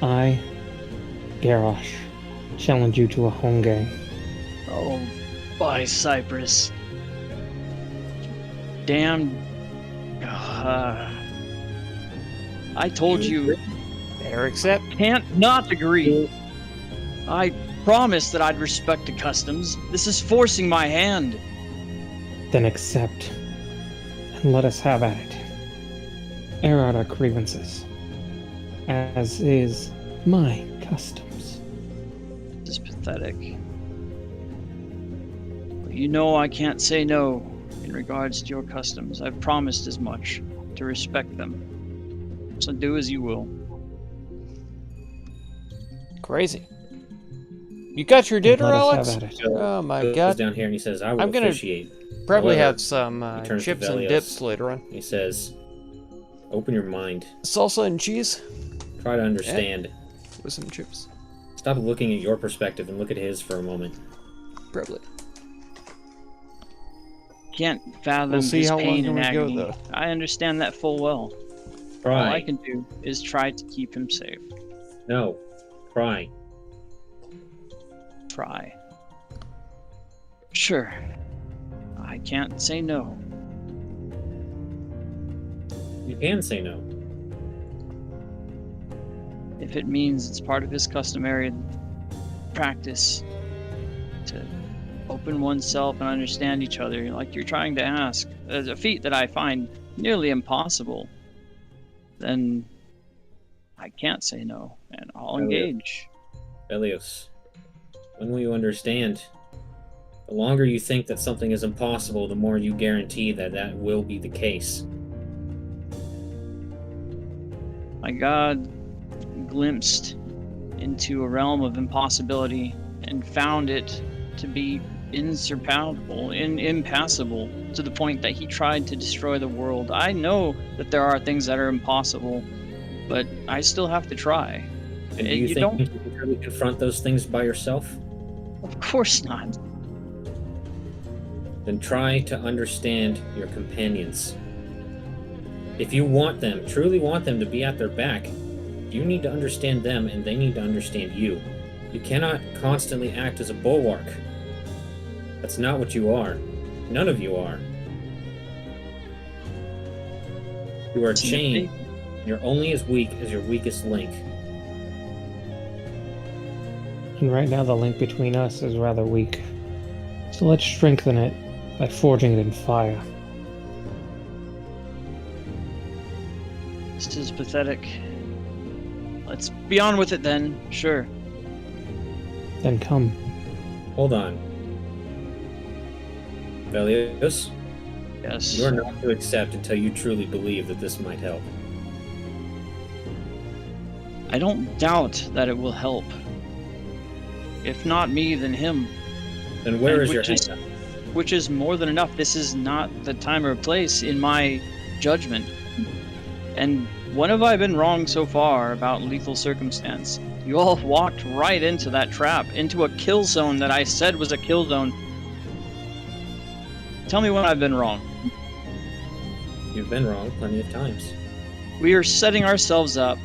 I, Garrosh, challenge you to a home game. Oh, by Cypress. Damn. I told you. Better accept. Can't not agree. I promised that I'd respect the customs. This is forcing my hand. Then accept, and let us have at it. Air out our grievances, as is my customs. This is pathetic. But you know I can't say no in regards to your customs. I've promised as much, to respect them. So do as you will. Crazy. You got your dinner, Let us Alex? have at it. Oh my Goes god. down here and he says, I will I'm gonna officiate. Probably However, have some he turns to chips and Velios. dips later on. He says, open your mind. Salsa and cheese Try to understand. with some chips. Stop looking at your perspective and look at his for a moment. Probably. Can't fathom We'll see his how pain long and we go, agony. though. I understand that full well. All I Cry. can do is try to keep him safe. No. Cry. Try. Sure. I can't say no. You can say no. If it means it's part of his customary practice to open oneself and understand each other like you're trying to ask, as a feat that I find nearly impossible, then I can't say no, and I'll engage. Velios, when will you understand? The longer you think that something is impossible, the more you guarantee that that will be the case. My God glimpsed into a realm of impossibility and found it to be insurmountable, impassable, to the point that he tried to destroy the world. I know that there are things that are impossible, but I still have to try. And do You you think don't- you can really confront those things by yourself? Of course not. Then try to understand your companions. If you want them, truly want them to be at their back, you need to understand them and they need to understand you. You cannot constantly act as a bulwark. That's not what you are. None of you are. You are Sympathy? chained. You're only as weak as your weakest link. And right now the link between us is rather weak. So let's strengthen it by forging it in fire. This is pathetic. Let's be on with it then. Sure. Then come. Hold on. Velios, Yes. you are not to accept until you truly believe that this might help. I don't doubt that it will help. If not me, then him. Then where And is your which is- hang-up? Which is more than enough. This is not the time or place in my judgment. And when have I been wrong so far about lethal circumstance? You all walked right into that trap, into a kill zone that I said was a kill zone. Tell me when I've been wrong. You've been wrong plenty of times. We are setting ourselves up.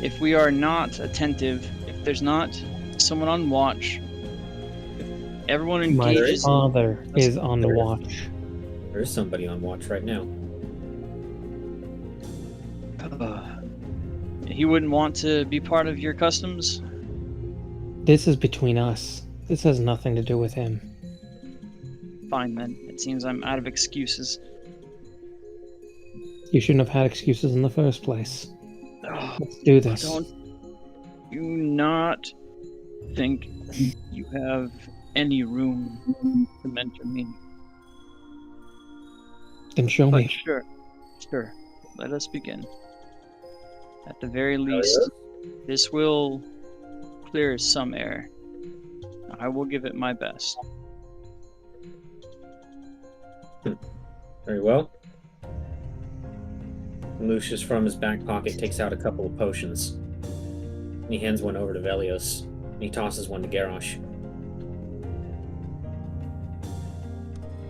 If we are not attentive, if there's not someone on watch, if everyone My engages. father is on the watch. There is somebody on watch right now. He wouldn't want to be part of your customs? This is between us. This has nothing to do with him. Fine then. It seems I'm out of excuses. You shouldn't have had excuses in the first place. Let's do this. Don't you not think you have any room to mentor me? Then show But me. sure. Let us begin. At the very least, this will clear some air. I will give it my best. Very well. Lucius, from his back pocket, takes out a couple of potions. And he hands one over to Velios. And he tosses one to Garrosh.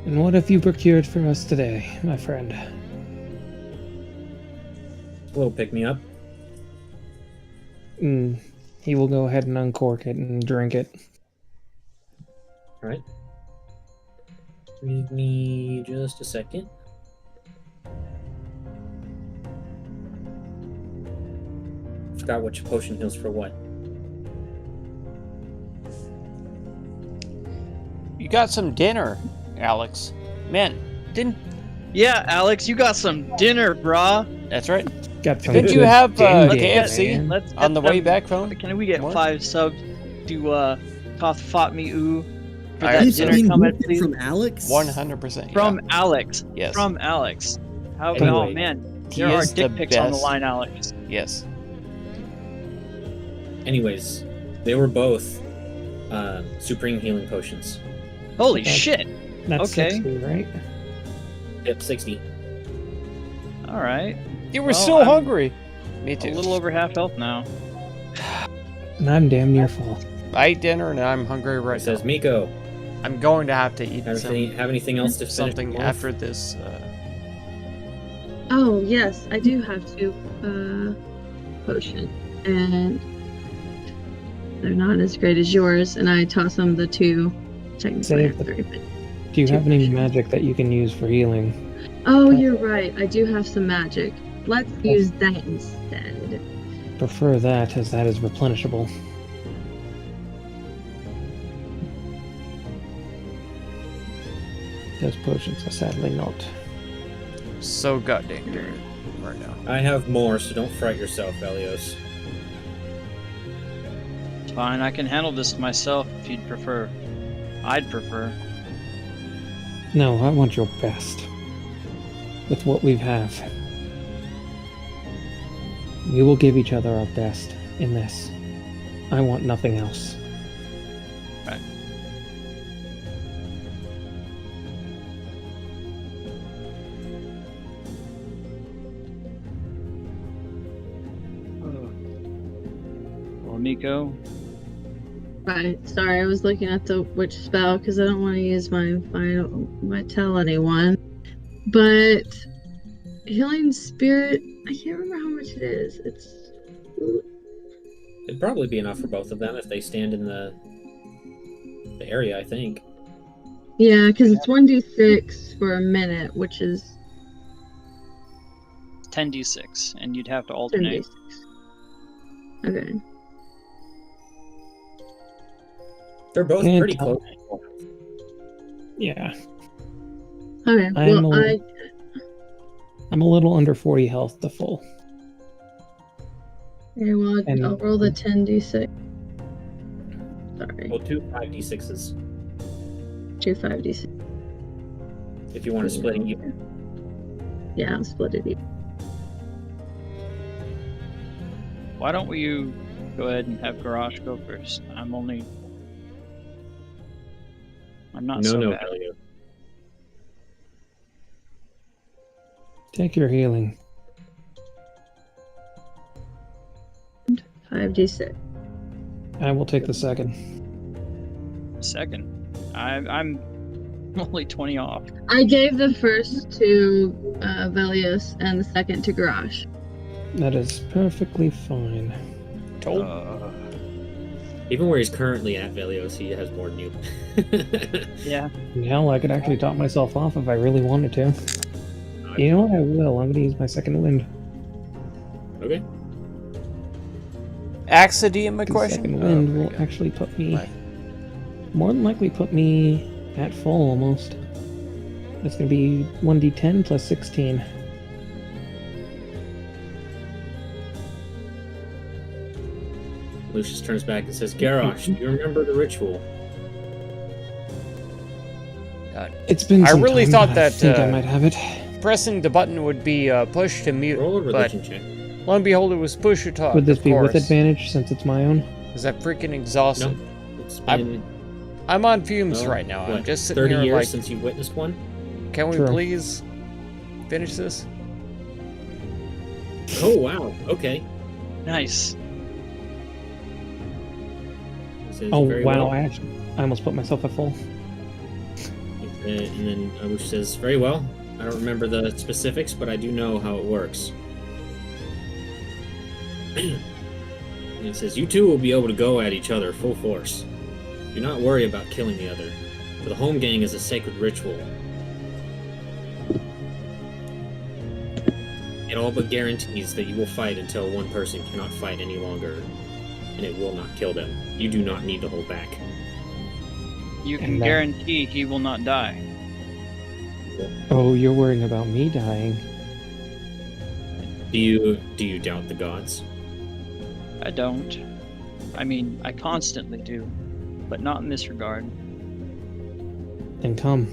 And what have you procured for us today, my friend? A little pick-me-up. He will go ahead and uncork it and drink it. Alright. Give me just a second. Forgot which potion heals for what. You got some dinner, Alex. Man, didn't... Yeah, Alex, you got some dinner, brah. That's right. Got some Didn't you good have dinner, KFC man. Let's on the get way them- back home? Can we get What? 5 subs to Toth Fought Me Ooh for I- that This dinner being comment, gifted please? from Alex? 100%. From Alex. Yes. From Alex. How? Anyway, Oh man, he there are is the dick pics on the best. line, Alex. Yes. Anyways, they were both supreme healing potions. Holy Okay. shit! That's Okay. 60, right? Yep, 60. All right, You were Well, so I'm hungry. Me too. a little over half health now. And I'm damn near full. I ate dinner and I'm hungry It right says, now. Miko, I'm going to have to eat have anything else to finish something them off? after this. Oh yes, I do have 2 potions, and they're not as great as yours. And I toss them the 2. Technically, I Save have the- 3, but Do you Two have any potions. magic that you can use for healing? oh, you're right. I do have some magic. Let's use that instead. Prefer that, as that is replenishable. Those potions are sadly not. So goddamn good right now. I have more, so don't fright yourself, Velios. It's fine. I can handle this myself if you'd prefer. I'd prefer. No, I want your best. With what we have. We will give each other our best in this. I want nothing else. Right. Well, Miko, Right. Sorry, I was looking at the witch spell because I don't want to use my tell anyone. But healing spirit, I can't remember how much it is. It's It'd probably be enough for both of them if they stand in the area, I think. yeah, because it's 1d6 for a minute, which is 10d6, and you'd have to alternate. 10d6. Okay. They're both Yeah, pretty tell- close. Yeah. Okay. I'm Well, I'm a little under 40 health to full. okay, well, And- I'll roll the 10d6. Sorry. Well, 2 5d6s. 2 5d6. If you want to split it even. Yeah, I'll split it even. Why don't you go ahead and have Garrosh go first? I'm not No, so no, bad. Elliot. Take your healing. 5d6. I will take the second. Second. I'm only 20 off. I gave the first to Velios and the second to Garrosh. That is perfectly fine. Told. Even where he's currently at, Velios, he has more than you. Yeah. Hell, I could actually top myself off if I really wanted to. You know what? I will. I'm going to use my second wind. Okay. Accident, my The question? second Oh, wind there you will go. actually put me... Right. More than likely put me at full almost. That's going to be 1d10 plus 16. Lucius turns back and says, Garrosh, do you remember the ritual? It's been I some really time, thought but that, I think I might have it. Pressing the button would be push to mute, Roll a but religion check. lo and behold, it was push to talk. Would this of be with course. advantage since it's my own? Because I'm freaking exhausted. No. It's I'm- been I'm on fumes well, right now. I'm what, just sitting 30 here years like, since you witnessed one? can we True. please finish this? Oh, wow. Okay. Nice. He says, Oh, "Very wow. well." I almost put myself at full. And then Lucius says, very well. I don't remember the specifics, but I do know how it works. And he says, you two will be able to go at each other full force. Do not worry about killing the other, for the home gang is a sacred ritual. It all but guarantees that you will fight until one person cannot fight any longer, and it will not kill them. You do not need to hold back. You can And that- guarantee he will not die. Oh, you're worrying about me dying. Do you doubt the gods? I don't. I mean, I constantly do, but not in this regard. Then come.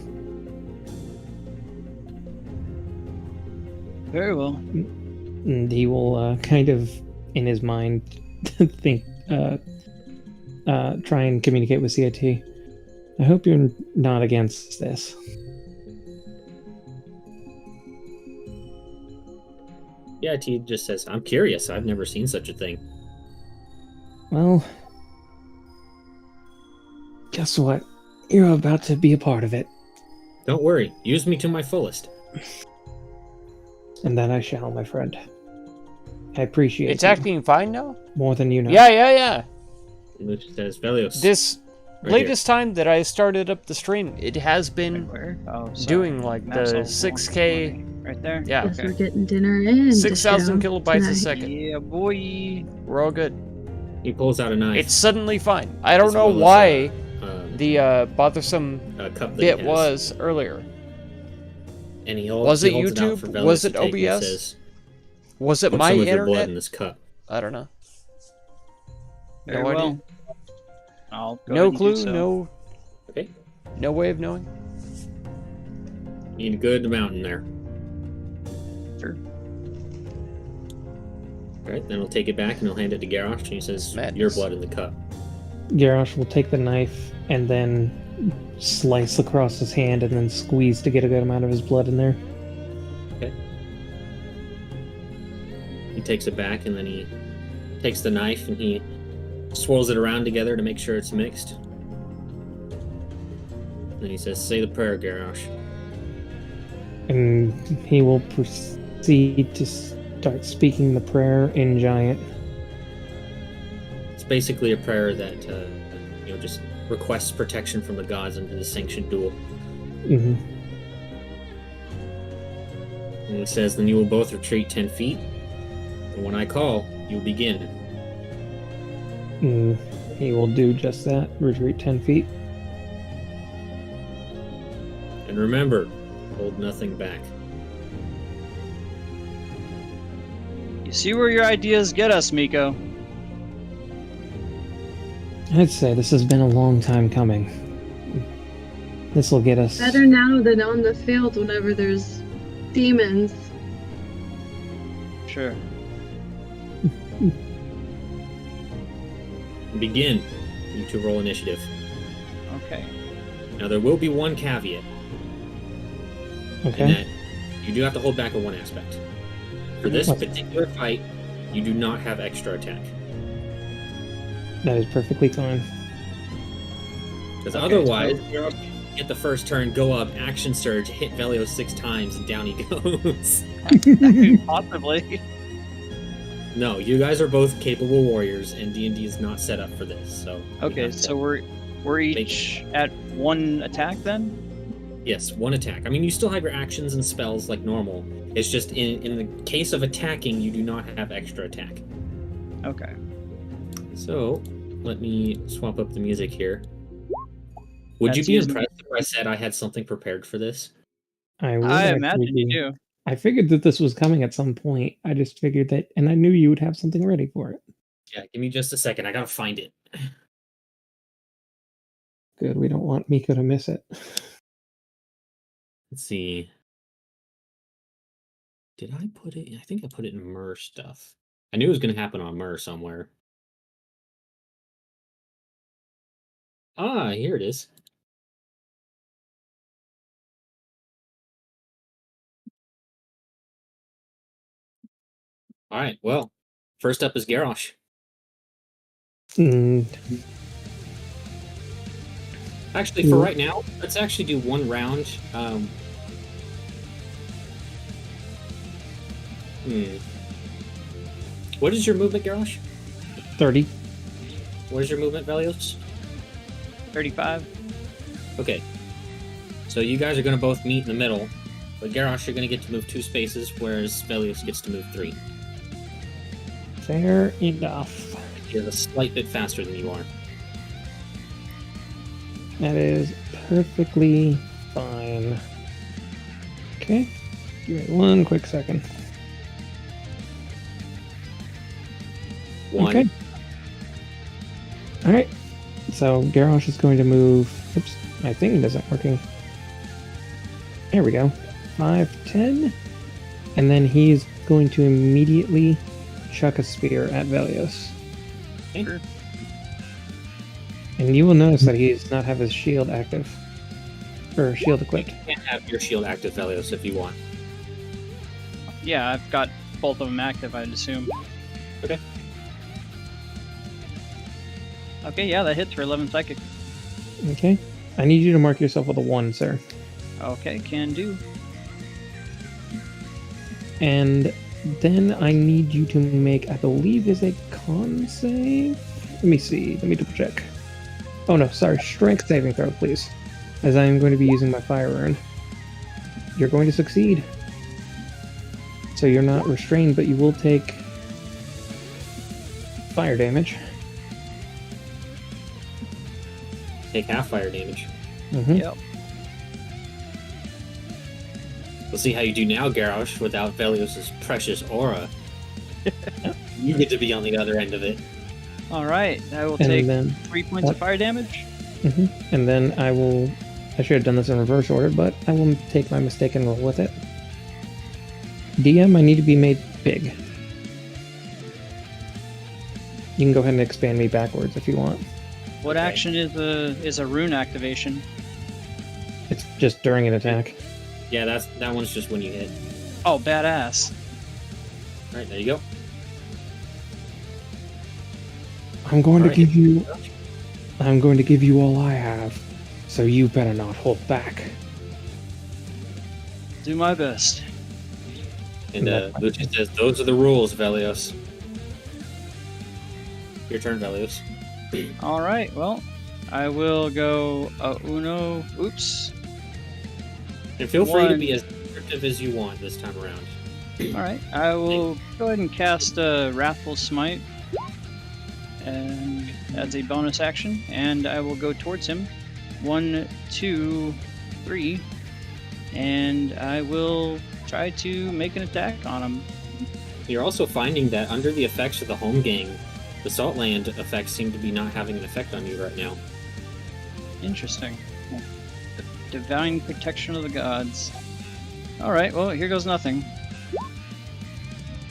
Very well. And he will kind of, in his mind, think, try and communicate with CIT. I hope you're not against this. Yeah, T just says, I'm curious. I've never seen such a thing. Well, guess what? You're about to be a part of it. Don't worry. Use me to my fullest. And that I shall, my friend. I appreciate It's you acting fine now? more than you know. Yeah. And Lucius says, Velios. This Right latest time that I started up the stream, it has been Where? Oh, sorry. doing like Map's the all 6K, right there. yeah, Guess we're Okay. getting dinner in. 6,000 Michelle, kilobytes a tonight. second. Yeah, boy. We're all good. He pulls out a knife. It's suddenly fine. I don't As know well as, why um, the bothersome a cup that bit he has. was earlier. And he Was he it holds out YouTube? for Velios Was it to take and OBS? Says, Was it Put my some of your blood internet? in this cup. I don't know. Very No idea. well. I'll go No ahead and do clue, so. Okay. no way of knowing. You need a good amount in there. Sure. Alright, then he'll take it back and he'll hand it to Garrosh and he says, Madness. your blood in the cup. Garrosh will take the knife and then slice across his hand and then squeeze to get a good amount of his blood in there. He takes it back and then he takes the knife and he swirls it around together to make sure it's mixed. And he says, say the prayer, Garrosh. And he will proceed to start speaking the prayer in Giant. It's basically a prayer that, just requests protection from the gods into the sanctioned duel. hmm And And it says, then you will both retreat 10 feet. And when I call, you will begin. He will do just that. Retreat 10 feet. And remember, hold nothing back. You see where your ideas get us, Miko. I'd say this has been a long time coming. This will get us. Better now than on the field whenever there's demons. Sure. Begin. You two roll initiative. Okay. Now there will be one caveat. Okay. In that you do have to hold back on one aspect. For this What? particular fight, you do not have extra attack. That is perfectly fine. Because Okay, otherwise, you'll get the first turn, go up, action surge, hit Velio 6 times, and down he goes. Possibly. No, you guys are both capable warriors, and D&D is not set up for this. So you Okay, have to- so we're each at one attack then? yes, one attack. I mean, you still have your actions and spells like normal. It's just in the case of attacking, you do not have extra attack. Okay. So let me swap up the music here. Would you That's be using- impressed if I said I had something prepared for this? I would I actually imagine be. you do. I figured that this was coming at some point. I just figured that, and I knew you would have something ready for it. Yeah, give me just a second. I gotta find it. Good, we don't want Miko to miss it. Let's see. Did I put it? I think I put it in Mer stuff. I knew it was gonna happen on Mer somewhere. Ah, here it is. All right. Well, first up is Garrosh. Mm, Actually, for Yeah. right now, let's actually do one round. What is your movement, Garrosh? 30. What is your movement, Velios? 35. Okay. So you guys are going to both meet in the middle, but Garrosh, you're going to get to move 2 spaces, whereas Velios gets to move 3. Fair enough. He is a slight bit faster than you are. That is perfectly fine. Okay. Give me one quick second. 1. Okay. Alright. So Garrosh is going to move. Oops, my thing isn't working. There we go. 5, 10. And then he's going to immediately chuck a spear at Velios. Okay. And you will notice that he does not have his shield active. Or shield equipped. You can have your shield active, Velios, if you want. Yeah, I've got both of them active, I'd assume. Okay. Okay, yeah, that hits for 11 psychic. Okay. I need you to mark yourself with a 1, sir. Okay, can do. And then I need you to make, I believe, is a con save? Let me see. Let me double check. Oh no, sorry. Strength saving throw, please. As I am going to be using my fire rune. You're going to succeed. So you're not restrained, but you will take fire damage. Take half fire damage. Mm-hmm. Yep. We'll see how you do now, Garrosh, without Velios' precious aura. You get to be on the other end of it. Alright, I will And take then, 3 points of fire damage. and then I will. I should have done this in reverse order, but I will take my mistake and roll with it. DM, I need to be made big. You can go ahead and expand me backwards if you want. What Okay. action is a rune activation? It's just during an attack. Yeah, that one's just when you hit. Oh, badass. All right, there you go. I'm going to Alright. give you. I'm going to give you all I have, so you better not hold back. Do my best. And That's fine. Lucius says, "Those are the rules, Velios." Your turn, Velios. Alright, well, I will go Uno. Oops. And feel free to One. be as descriptive effective as you want this time around. All right, I will go ahead and cast Wrathful Smite, and as a bonus action, and I will go towards him. 1, 2, 3, and I will try to make an attack on him. You're also finding that under the effects of the home gang, the Saltland effects seem to be not having an effect on you right now. Interesting. Divine protection of the gods. All right, well, here goes nothing.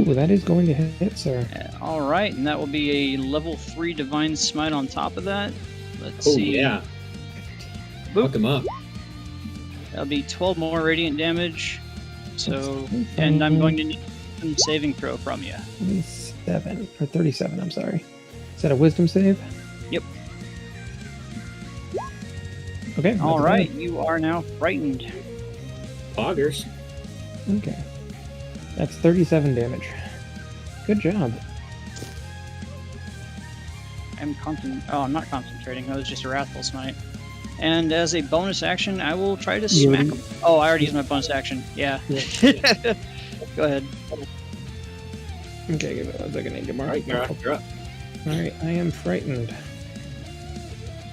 Ooh, that is going to hit, sir. All right, and that will be a level 3 Divine Smite on top of that. Let's Oh see. yeah, Boop. hook him up. That'll be 12 more radiant damage. So, and I'm going to need some saving throw from you. 27 or 37. I'm sorry. Is that a wisdom save? Yep. Okay. All that's right, you are now frightened. Poggers. fine. Okay. That's 37 damage. Good job. I'm not concentrating. That was just a Wrathful Smite. And as a bonus action, I will try to You smack already- him. Oh, I already used my bonus action. Yeah. Go ahead. Okay, give it a second. I need to mark. All right, you're up. You're up. All right, I am frightened.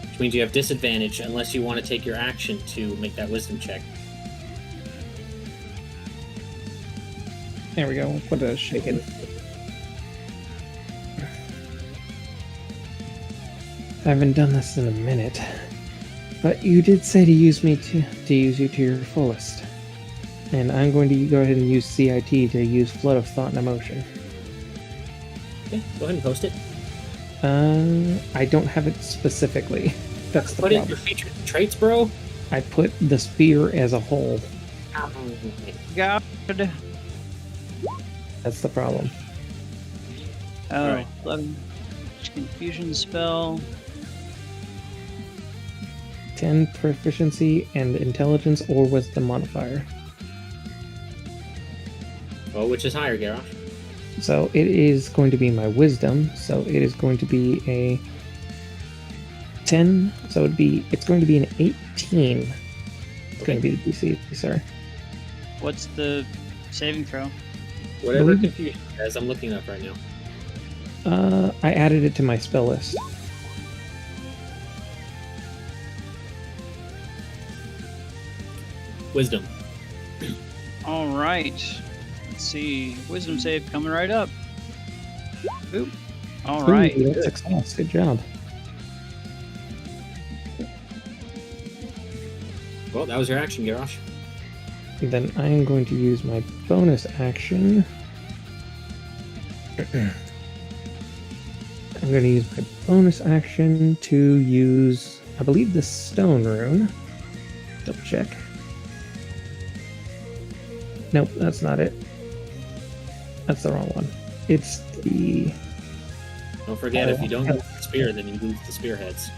Which means you have disadvantage unless you want to take your action to make that wisdom check. There we go. We'll put a shaken. I haven't done this in a minute, but you did say to use me to use you to your fullest, and I'm going to go ahead and use CIT to use Flood of Thought and Emotion. Okay, go ahead and post it. I don't have it specifically. That's the Put in problem. your featured traits, bro. I put the spear as a whole. God. That's the problem. Oh, Alright. 11. Confusion spell. 10 proficiency and intelligence or wisdom modifier. Oh, which is higher, Garrosh? So it is going to be my wisdom. So it is going to be a 10. So it's going to be an 18. It's going to be the DC, sir. What's the saving throw? Whatever Believe- confusion as I'm looking up right now. I added it to my spell list. Wisdom. All right. Let's see. Wisdom save coming right up. Boop. All right. Ooh, that's success. Good job. Well, that was your action, Garrosh. Then I am going to use my bonus action. I'm going to use my bonus action to use, I believe, the stone rune. Double check. Nope, that's not it. That's the wrong one. It's the... Don't forget, if you don't use the spear, then you lose the spearheads.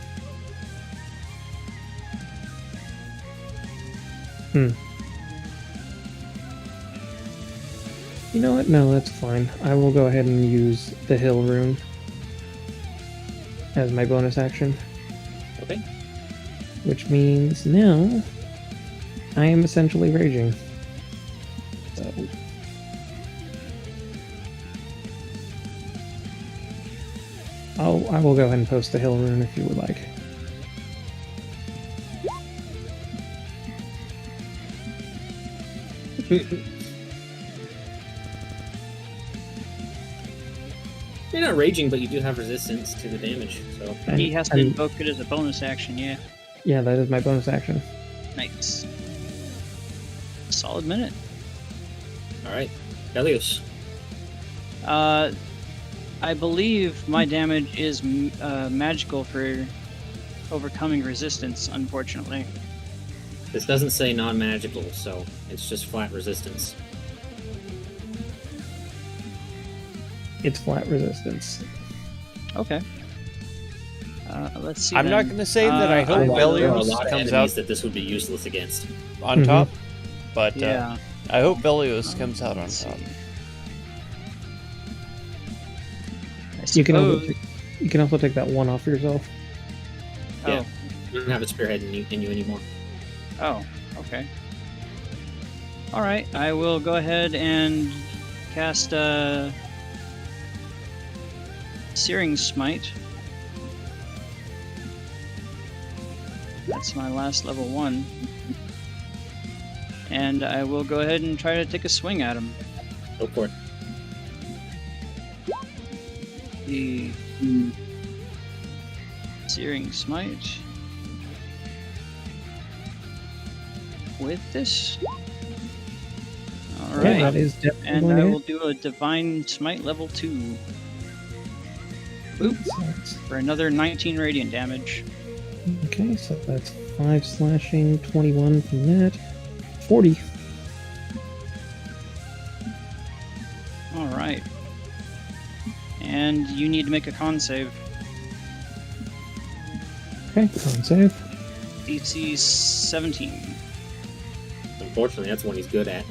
You know what? No, that's fine. I will go ahead and use the hill rune as my bonus action. Okay. Which means now I am essentially raging. So I will go ahead and post the hill rune if you would like. You're not raging, but you do have resistance to the damage, so... And- He has to and- invoke it as a bonus action, yeah. Yeah, that is my bonus action. Nice. Solid minute. Alright. Helios. I believe my damage is magical for overcoming resistance, unfortunately. This doesn't say non-magical, so it's just flat resistance. It's flat resistance. Okay. Let's see. I'm then. not going to say that I hope I- There are a Velios lot of comes enemies out that this would be useless against. on Mhm. top, but Yeah. I hope Velios comes out on Let's top. see. I You can also suppose- you can also take that one off yourself. Yeah. You don't have a spearhead in you anymore. Oh, okay. All right, I will go ahead and cast Searing Smite. That's my last level 1. And I will go ahead and try to take a swing at him. Go for it. The Searing Smite. With this. Yeah, Alright. that is definitely And going I to will hit. do a Divine Smite level 2. Boop. For another 19 radiant damage. Okay, so that's 5 slashing, 21 from that, 40. Alright. And you need to make a con save. Okay, con save. DC 17. Unfortunately, that's one he's good at.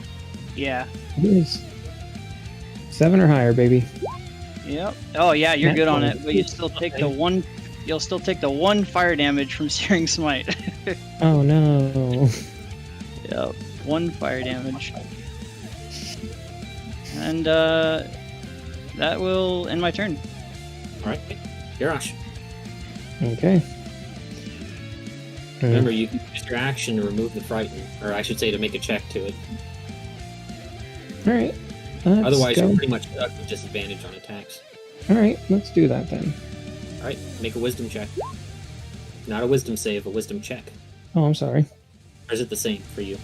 Yeah. It is 7 or higher, baby. Yep. Oh yeah, you're Nat good on 20. it, but you still take the one. You'll still take the 1 fire damage from Searing Smite. Oh no. Yep. 1 fire damage. And that will end my turn. All right, Garrosh. Okay. Remember, you can use your action to remove the frighten, or I should say, to make a check to it. Alright. Otherwise, go. you're pretty much stuck with disadvantage on attacks. Alright, let's do that then. All right, make a Wisdom check. Not a Wisdom save, a Wisdom check. Oh, I'm sorry. Or is it the same for you?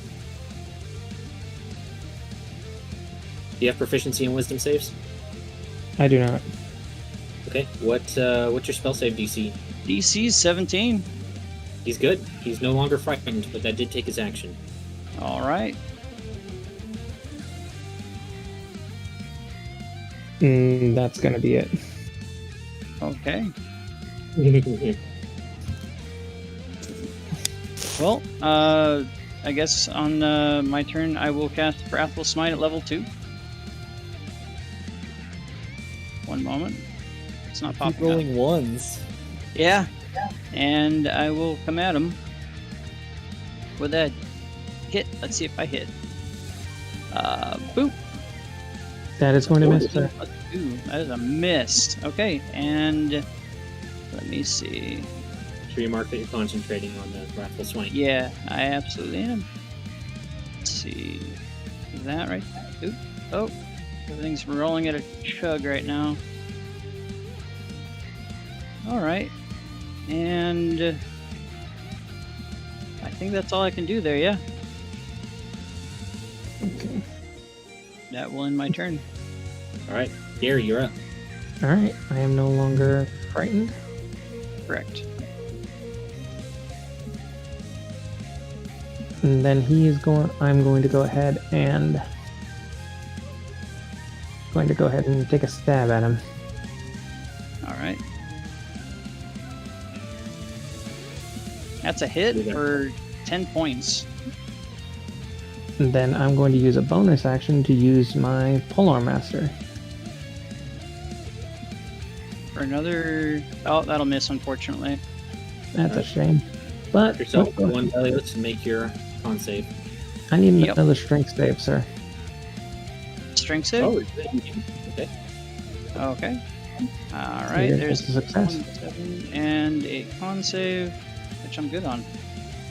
Do you have proficiency in Wisdom saves? I do not. Okay. What's your spell save DC? DC 17. He's good. He's no longer frightened, but that did take his action. All right. That's gonna be it. Okay. Well, I guess on my turn, I will cast Wrathful Smite at level 2. One moment. It's not Keep popping up. rolling ones. Yeah. And I will come at him with a hit. Let's see if I hit. Boop. That is going to miss, sir. Plus 2. That is a miss. Okay, and let me see. Sure you mark that you're concentrating on the Wrathful Smite. Yeah, I absolutely am. Let's see. Is that right? Oop. Oh, everything's rolling at a chug right now. Alright. And I think that's all I can do there, yeah. Okay. That will end my turn. All right, Gary, you're up. Alright, I am no longer frightened. Correct. And then I'm going to go ahead and take a stab at him. Alright. That's a hit Yeah. for 10 points. And then I'm going to use a bonus action to use my Polar Master. For another... Oh, that'll miss, unfortunately. That's a shame. But Yourself for one Velios and make your con save. I need Yep. another strength save, sir. Strength save? Oh, okay. Okay. Alright, Yeah, there's that's a success. 7 and a con save, which I'm good on.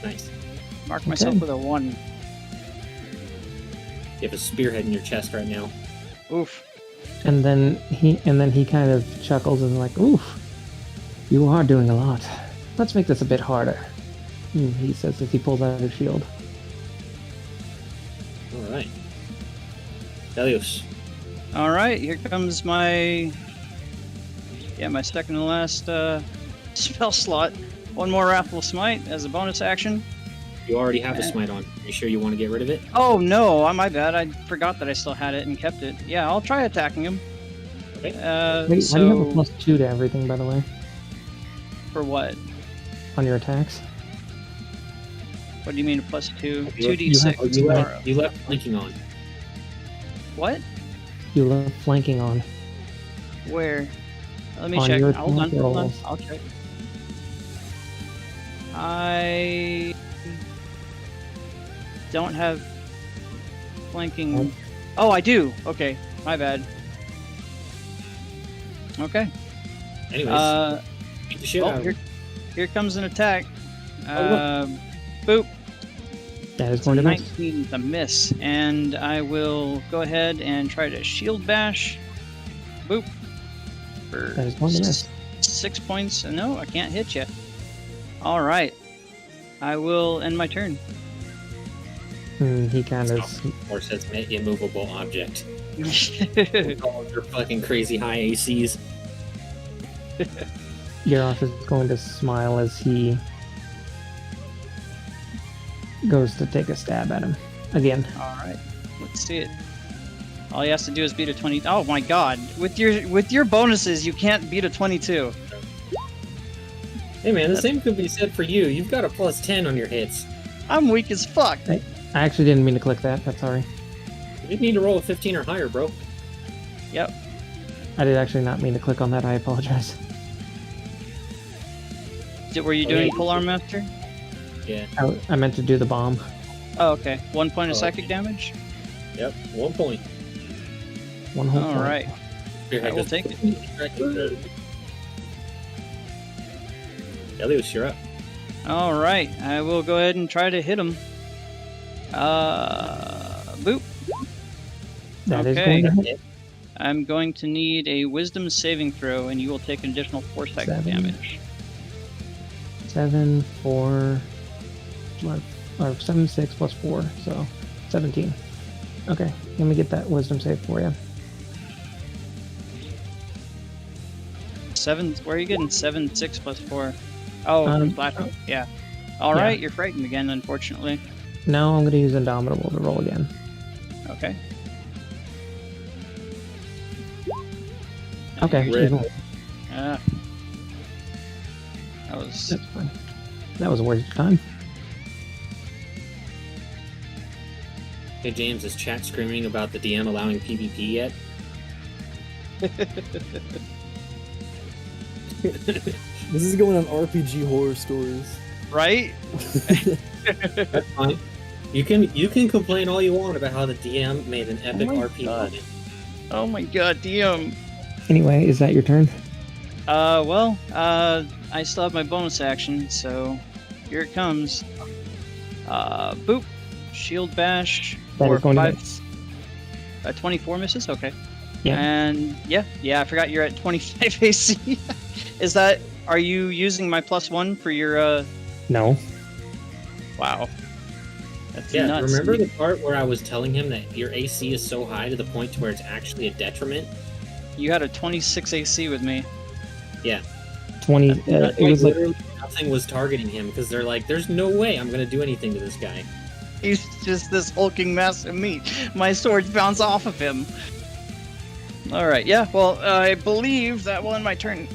Nice. Mark myself Okay. with a 1. You have a spearhead in your chest right now. Oof. And then he kind of chuckles and like, "Oof, you are doing a lot. Let's make this a bit harder." He says as he pulls out his shield. All right. Velios. Alright, here comes my... Yeah, my second to last spell slot. One more Wrathful Smite as a bonus action. You already have a smite on. Are you sure you want to get rid of it? Oh no, my bad. I forgot that I still had it and kept it. Yeah, I'll try attacking him. Okay. Wait, So... why do you have a +2 to everything, by the way, For what? on your attacks? What do you mean a +2? You 2d6 Oh, tomorrow. you left flanking on. What? You love flanking on. Where? Let me On check. your Hold on, attack hold on. rolls. I'll check. I don't have flanking. Oh, I do. Okay, my bad. Okay. Anyways, beat the shit out of him. Here comes an attack. Oh, Boop. That is It's a going to miss. 19 with a miss, and I will go ahead and try to shield bash. Boop. For That is going to miss. 6 points. No, I can't hit you. All right. I will end my turn. He kind of. Or says immovable object. With all of your fucking crazy high ACs. Yaroth is going to smile as he goes to take a stab at him again. All right. Let's see it. All he has to do is beat a 20. Oh my god. With your bonuses, you can't beat a 22. Hey man, the same could be said for you. You've got a +10 on your hits. I'm weak as fuck. I actually didn't mean to click that. That's sorry. You need to roll a 15 or higher, bro. Yep. I did actually not mean to click on that. I apologize. Were you doing Polearm Master? Yeah. I meant to do the bomb. Oh, okay. 1 point of Oh, psychic okay. damage. Yep. 1 point. One whole All point. right. Here, I will take it. Elios, you're up. All right. I will go ahead and try to hit him. Boop. That is Okay. going to hit. I'm going to need a Wisdom saving throw, and you will take an additional 4 psychic 7. damage. 7, 4, or 7, 6 plus 4, so 17. Okay, let me get that wisdom save for you. 7. Where are you getting 7, 6 plus 4? Oh, flash. Yeah. All yeah. right. You're frightened again, unfortunately. Now I'm going to use Indomitable to roll again. Okay. Okay, Red. even- That was. that's fine. That was a waste of time. Hey James, is chat screaming about the DM allowing PvP yet? This is going on RPG horror stories. Right? That's fine. You can complain all you want about how the DM made an epic my RP God. moment. Oh my god, DM. Anyway, is that your turn? Well, I still have my bonus action, so here it comes. Boop. Shield bash. That for is going to 5 miss. 24 misses? Okay. Yeah. And yeah, I forgot you're at 25 AC. Are you using my +1 for your, No. wow. That's Yeah, nuts. remember the part where I was telling him that your AC is so high to the point to where it's actually a detriment? You had a 26 AC with me. 20. That's It was like literally nothing was targeting him because they're like, there's no way I'm gonna do anything to this guy. He's just this hulking mass of meat. My swords bounce off of him. Alright, yeah, well, I believe that will end my turn.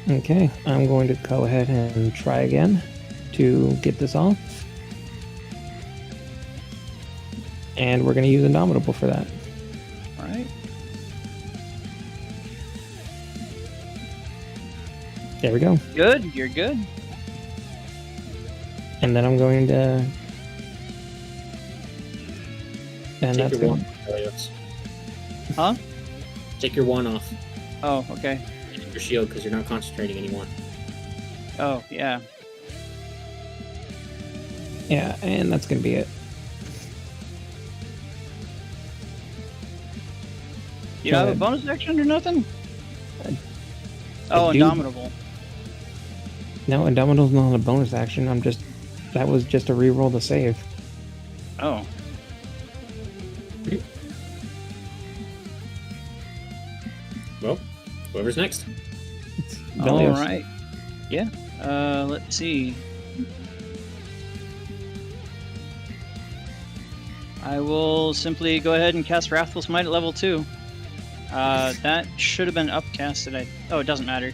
okay. I'm going to go ahead and try again to get this off. And we're going to use Indomitable for that. Alright. There we go. Good, you're good. And then I'm going to. And Take that's your good. one off, Elios. Huh? Take your one off. Oh, okay. Take your shield because you're not concentrating anymore. Oh, yeah. Yeah, and that's going to be it. You have a ahead. bonus action or nothing? I Oh, do. Indomitable. No, Indomitable's not a bonus action. That was just a reroll to save. Oh. Well, whoever's next. Velios. Alright. Yeah. Let's see. I will simply go ahead and cast Wrathful Smite at level 2. That should have been upcasted. Oh, it doesn't matter.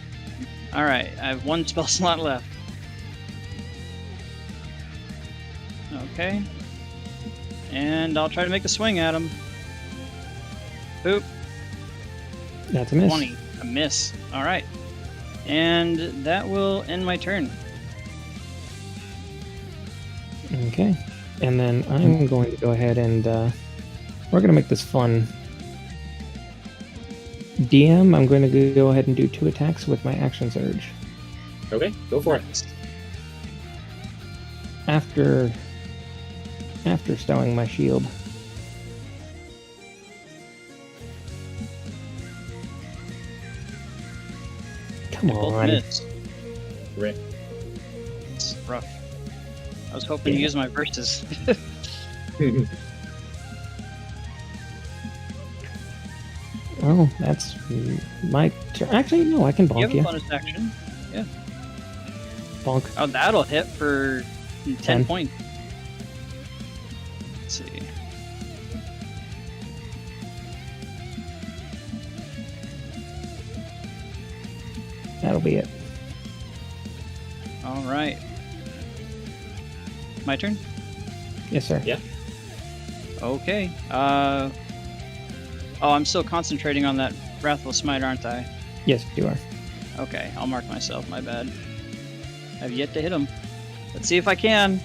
Alright, I have 1 spell slot left. Okay. And I'll try to make a swing at him. Boop. That's a miss. 20. A miss. Alright. And that will end my turn. Okay. And then I'm going to go ahead and we're going to make this fun. DM, I'm going to go ahead and do 2 attacks with my action surge. Okay, go for it. After stowing my shield. Come They both on. missed. Rick. It's rough. I was hoping to use my verses. Oh, that's my turn. Actually, no, I can You have bonk a you. bonus action. Bonk. Oh, that'll hit for 10 10. points. Let's see. That'll be it. All right. My turn? Yes, sir. Yeah. Okay. Oh, I'm still concentrating on that Wrathful Smite, aren't I? Yes, you are. Okay, I'll mark myself, my bad. I've yet to hit him. Let's see if I can.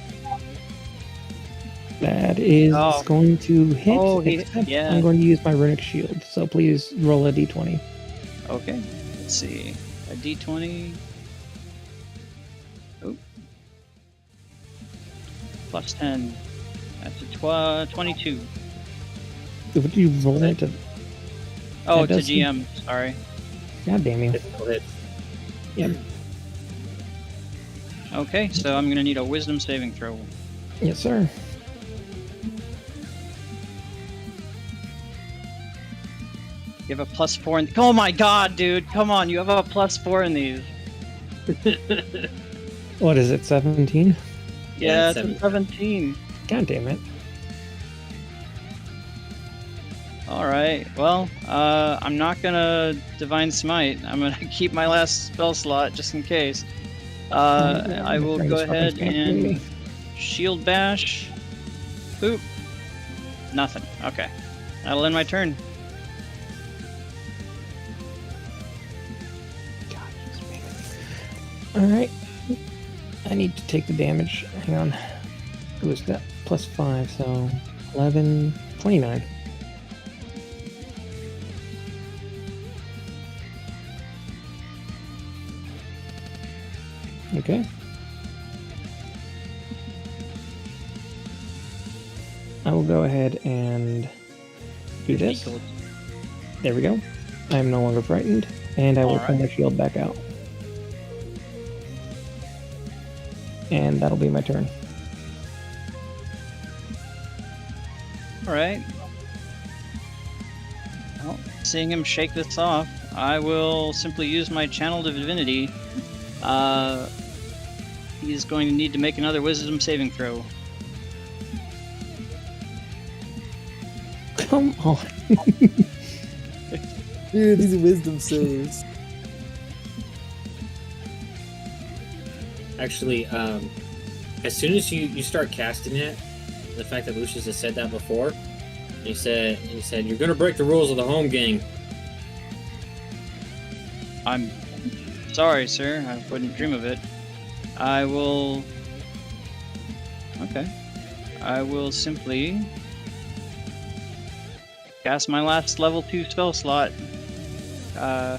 That is Oh. going to hit. Oh, except yeah. I'm going to use my runic shield. So please roll a d20. Okay, let's see. A d20. Oh. Plus 10. That's a 22. Would you roll that to? Oh, That to does seem- GM. Sorry. God damn you! It still hits. Yep. Okay, so I'm gonna need a Wisdom saving throw. Yes, sir. You have a +4 in. Oh my god, dude! Come on, you have a +4 in these. What is it? 17. Yeah, it's it's a 17. God damn it! Alright, well, I'm not gonna Divine Smite. I'm gonna keep my last spell slot just in case. I will Bring go this fucking ahead scamp to and me. Shield Bash. Boop. Nothing. Okay. That'll end my turn. All right. I need to take the damage. Hang on. It was that +5, so 11, 29. Okay. I will go ahead and do this. There we go. I am no longer frightened, and I will pull my shield back out. And that'll be my turn. Alright. Well, seeing him shake this off, I will simply use my Channel Divinity. He's going to need to make another Wisdom saving throw. Come on. Dude, these wisdom saves. Actually, as soon as you start casting it, the fact that Lucius has said that before, he said you're gonna break the rules of the home gang. I'm sorry, sir. I wouldn't dream of it. I will... Okay. I will simply cast my last level 2 spell slot. My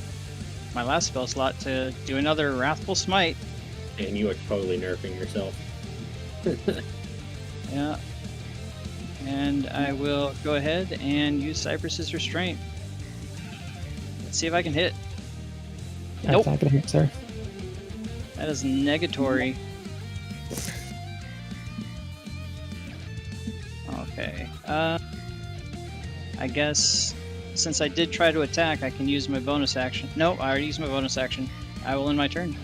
last spell slot to do another Wrathful Smite. And you are totally nerfing yourself. Yeah. And I will go ahead and use Cypress's Restraint. Let's see if I can hit. That's Nope. not gonna hit, sir. That is negatory. Okay. I guess since I did try to attack, I can use my bonus action. Nope, I already used my bonus action. I will end my turn.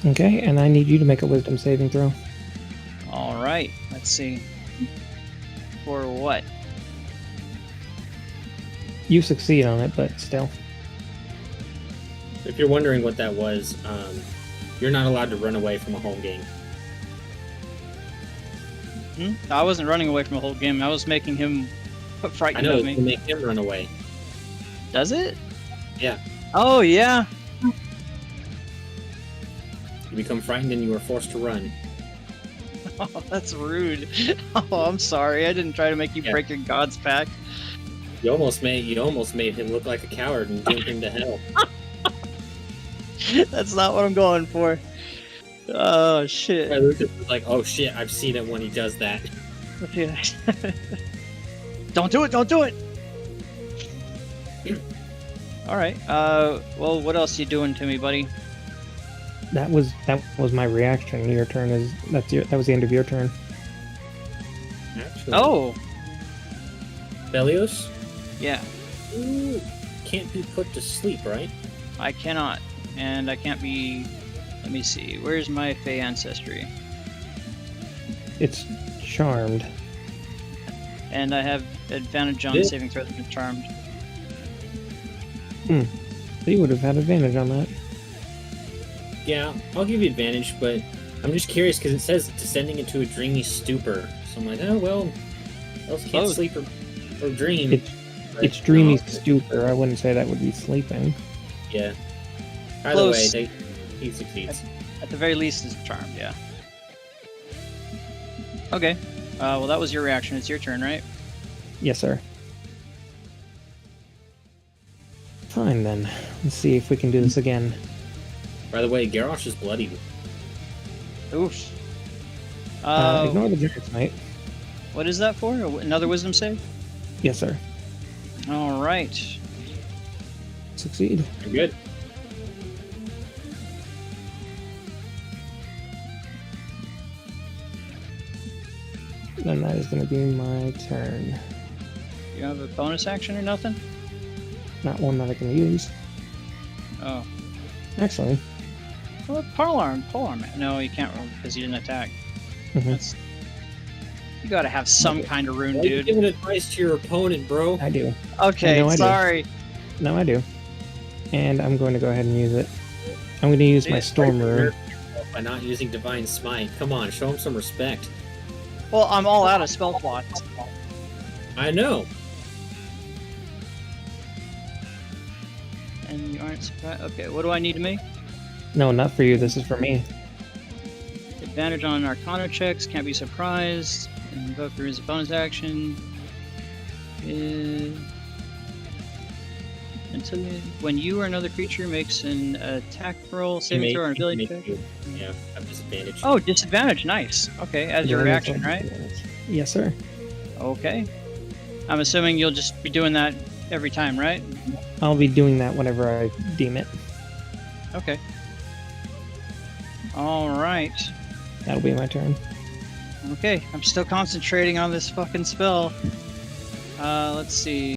Okay, and I need you to make a wisdom saving throw. Alright, let's see. For what? You succeed on it, but still. If you're wondering what that was, you're not allowed to run away from a home gang. I wasn't running away from a whole game. I was making him I frightened know of it me. can make him run away. Does it? Yeah. Oh, yeah. You become frightened and you are forced to run. Oh, that's rude. Oh, I'm sorry. I didn't try to make you Yeah. break your god's pact. You almost made him look like a coward and doomed him to hell. That's not what I'm going for. Oh shit. Yeah, Lucas was like, oh shit, I've seen it when he does that. Yeah. Don't do it! Don't do it! Alright, well, what else you doing to me, buddy? That was my reaction. Your turn is that was the end of your turn. Actually, Oh! Belios, Yeah, you can't be put to sleep, right? I cannot. And I can't be... Let me see, where's my Fey ancestry? It's charmed. And I have advantage on Yeah. saving throws with charmed. So you would have had advantage on that. Yeah, I'll give you advantage, but I'm just curious because it says descending into a dreamy stupor. So I'm like, oh well, else can't Oh. sleep or dream. It's dreamy stupor. I wouldn't say that would be sleeping. Yeah. Either Close. way, he succeeds. At the very least, it's charmed, yeah. Okay. Well, that was your reaction. It's your turn, right? Yes, sir. Fine then. Let's see if we can do this again. By the way, Garrosh is bloody. Oof. Ignore the Giant's Might. What is that for? Another wisdom save? Yes, sir. All right. Succeed. You're good. Then that is going to be my turn. You have a bonus action or nothing? Not one that I can use. Oh. Actually, Well, polearm. No, you can't roll because you didn't attack. Mhm. That's. You gotta have some kind of rune, Why are you dude. giving advice to your opponent, bro? I do. Okay, I know I do. sorry. No, I do. And I'm going to go ahead and use it. I'm going to use my Yeah, Storm you're Rune. hurting yourself by not using Divine Smite. Come on, show him some respect. Well, I'm all out of spell slots. I know. And you aren't surprised. Okay, what do I need to make? No, not for you. This is for me. Advantage on Arcana checks, can't be surprised. Invoker is a bonus action. When you or another creature makes an attack roll, saving throw, or ability check. Yeah, have disadvantage. Oh, disadvantage, nice. Okay, as your reaction, right? Yes, sir. Okay. I'm assuming you'll just be doing that every time, right? I'll be doing that whenever I deem it. Okay. Alright. That'll be my turn. Okay, I'm still concentrating on this fucking spell. Let's see.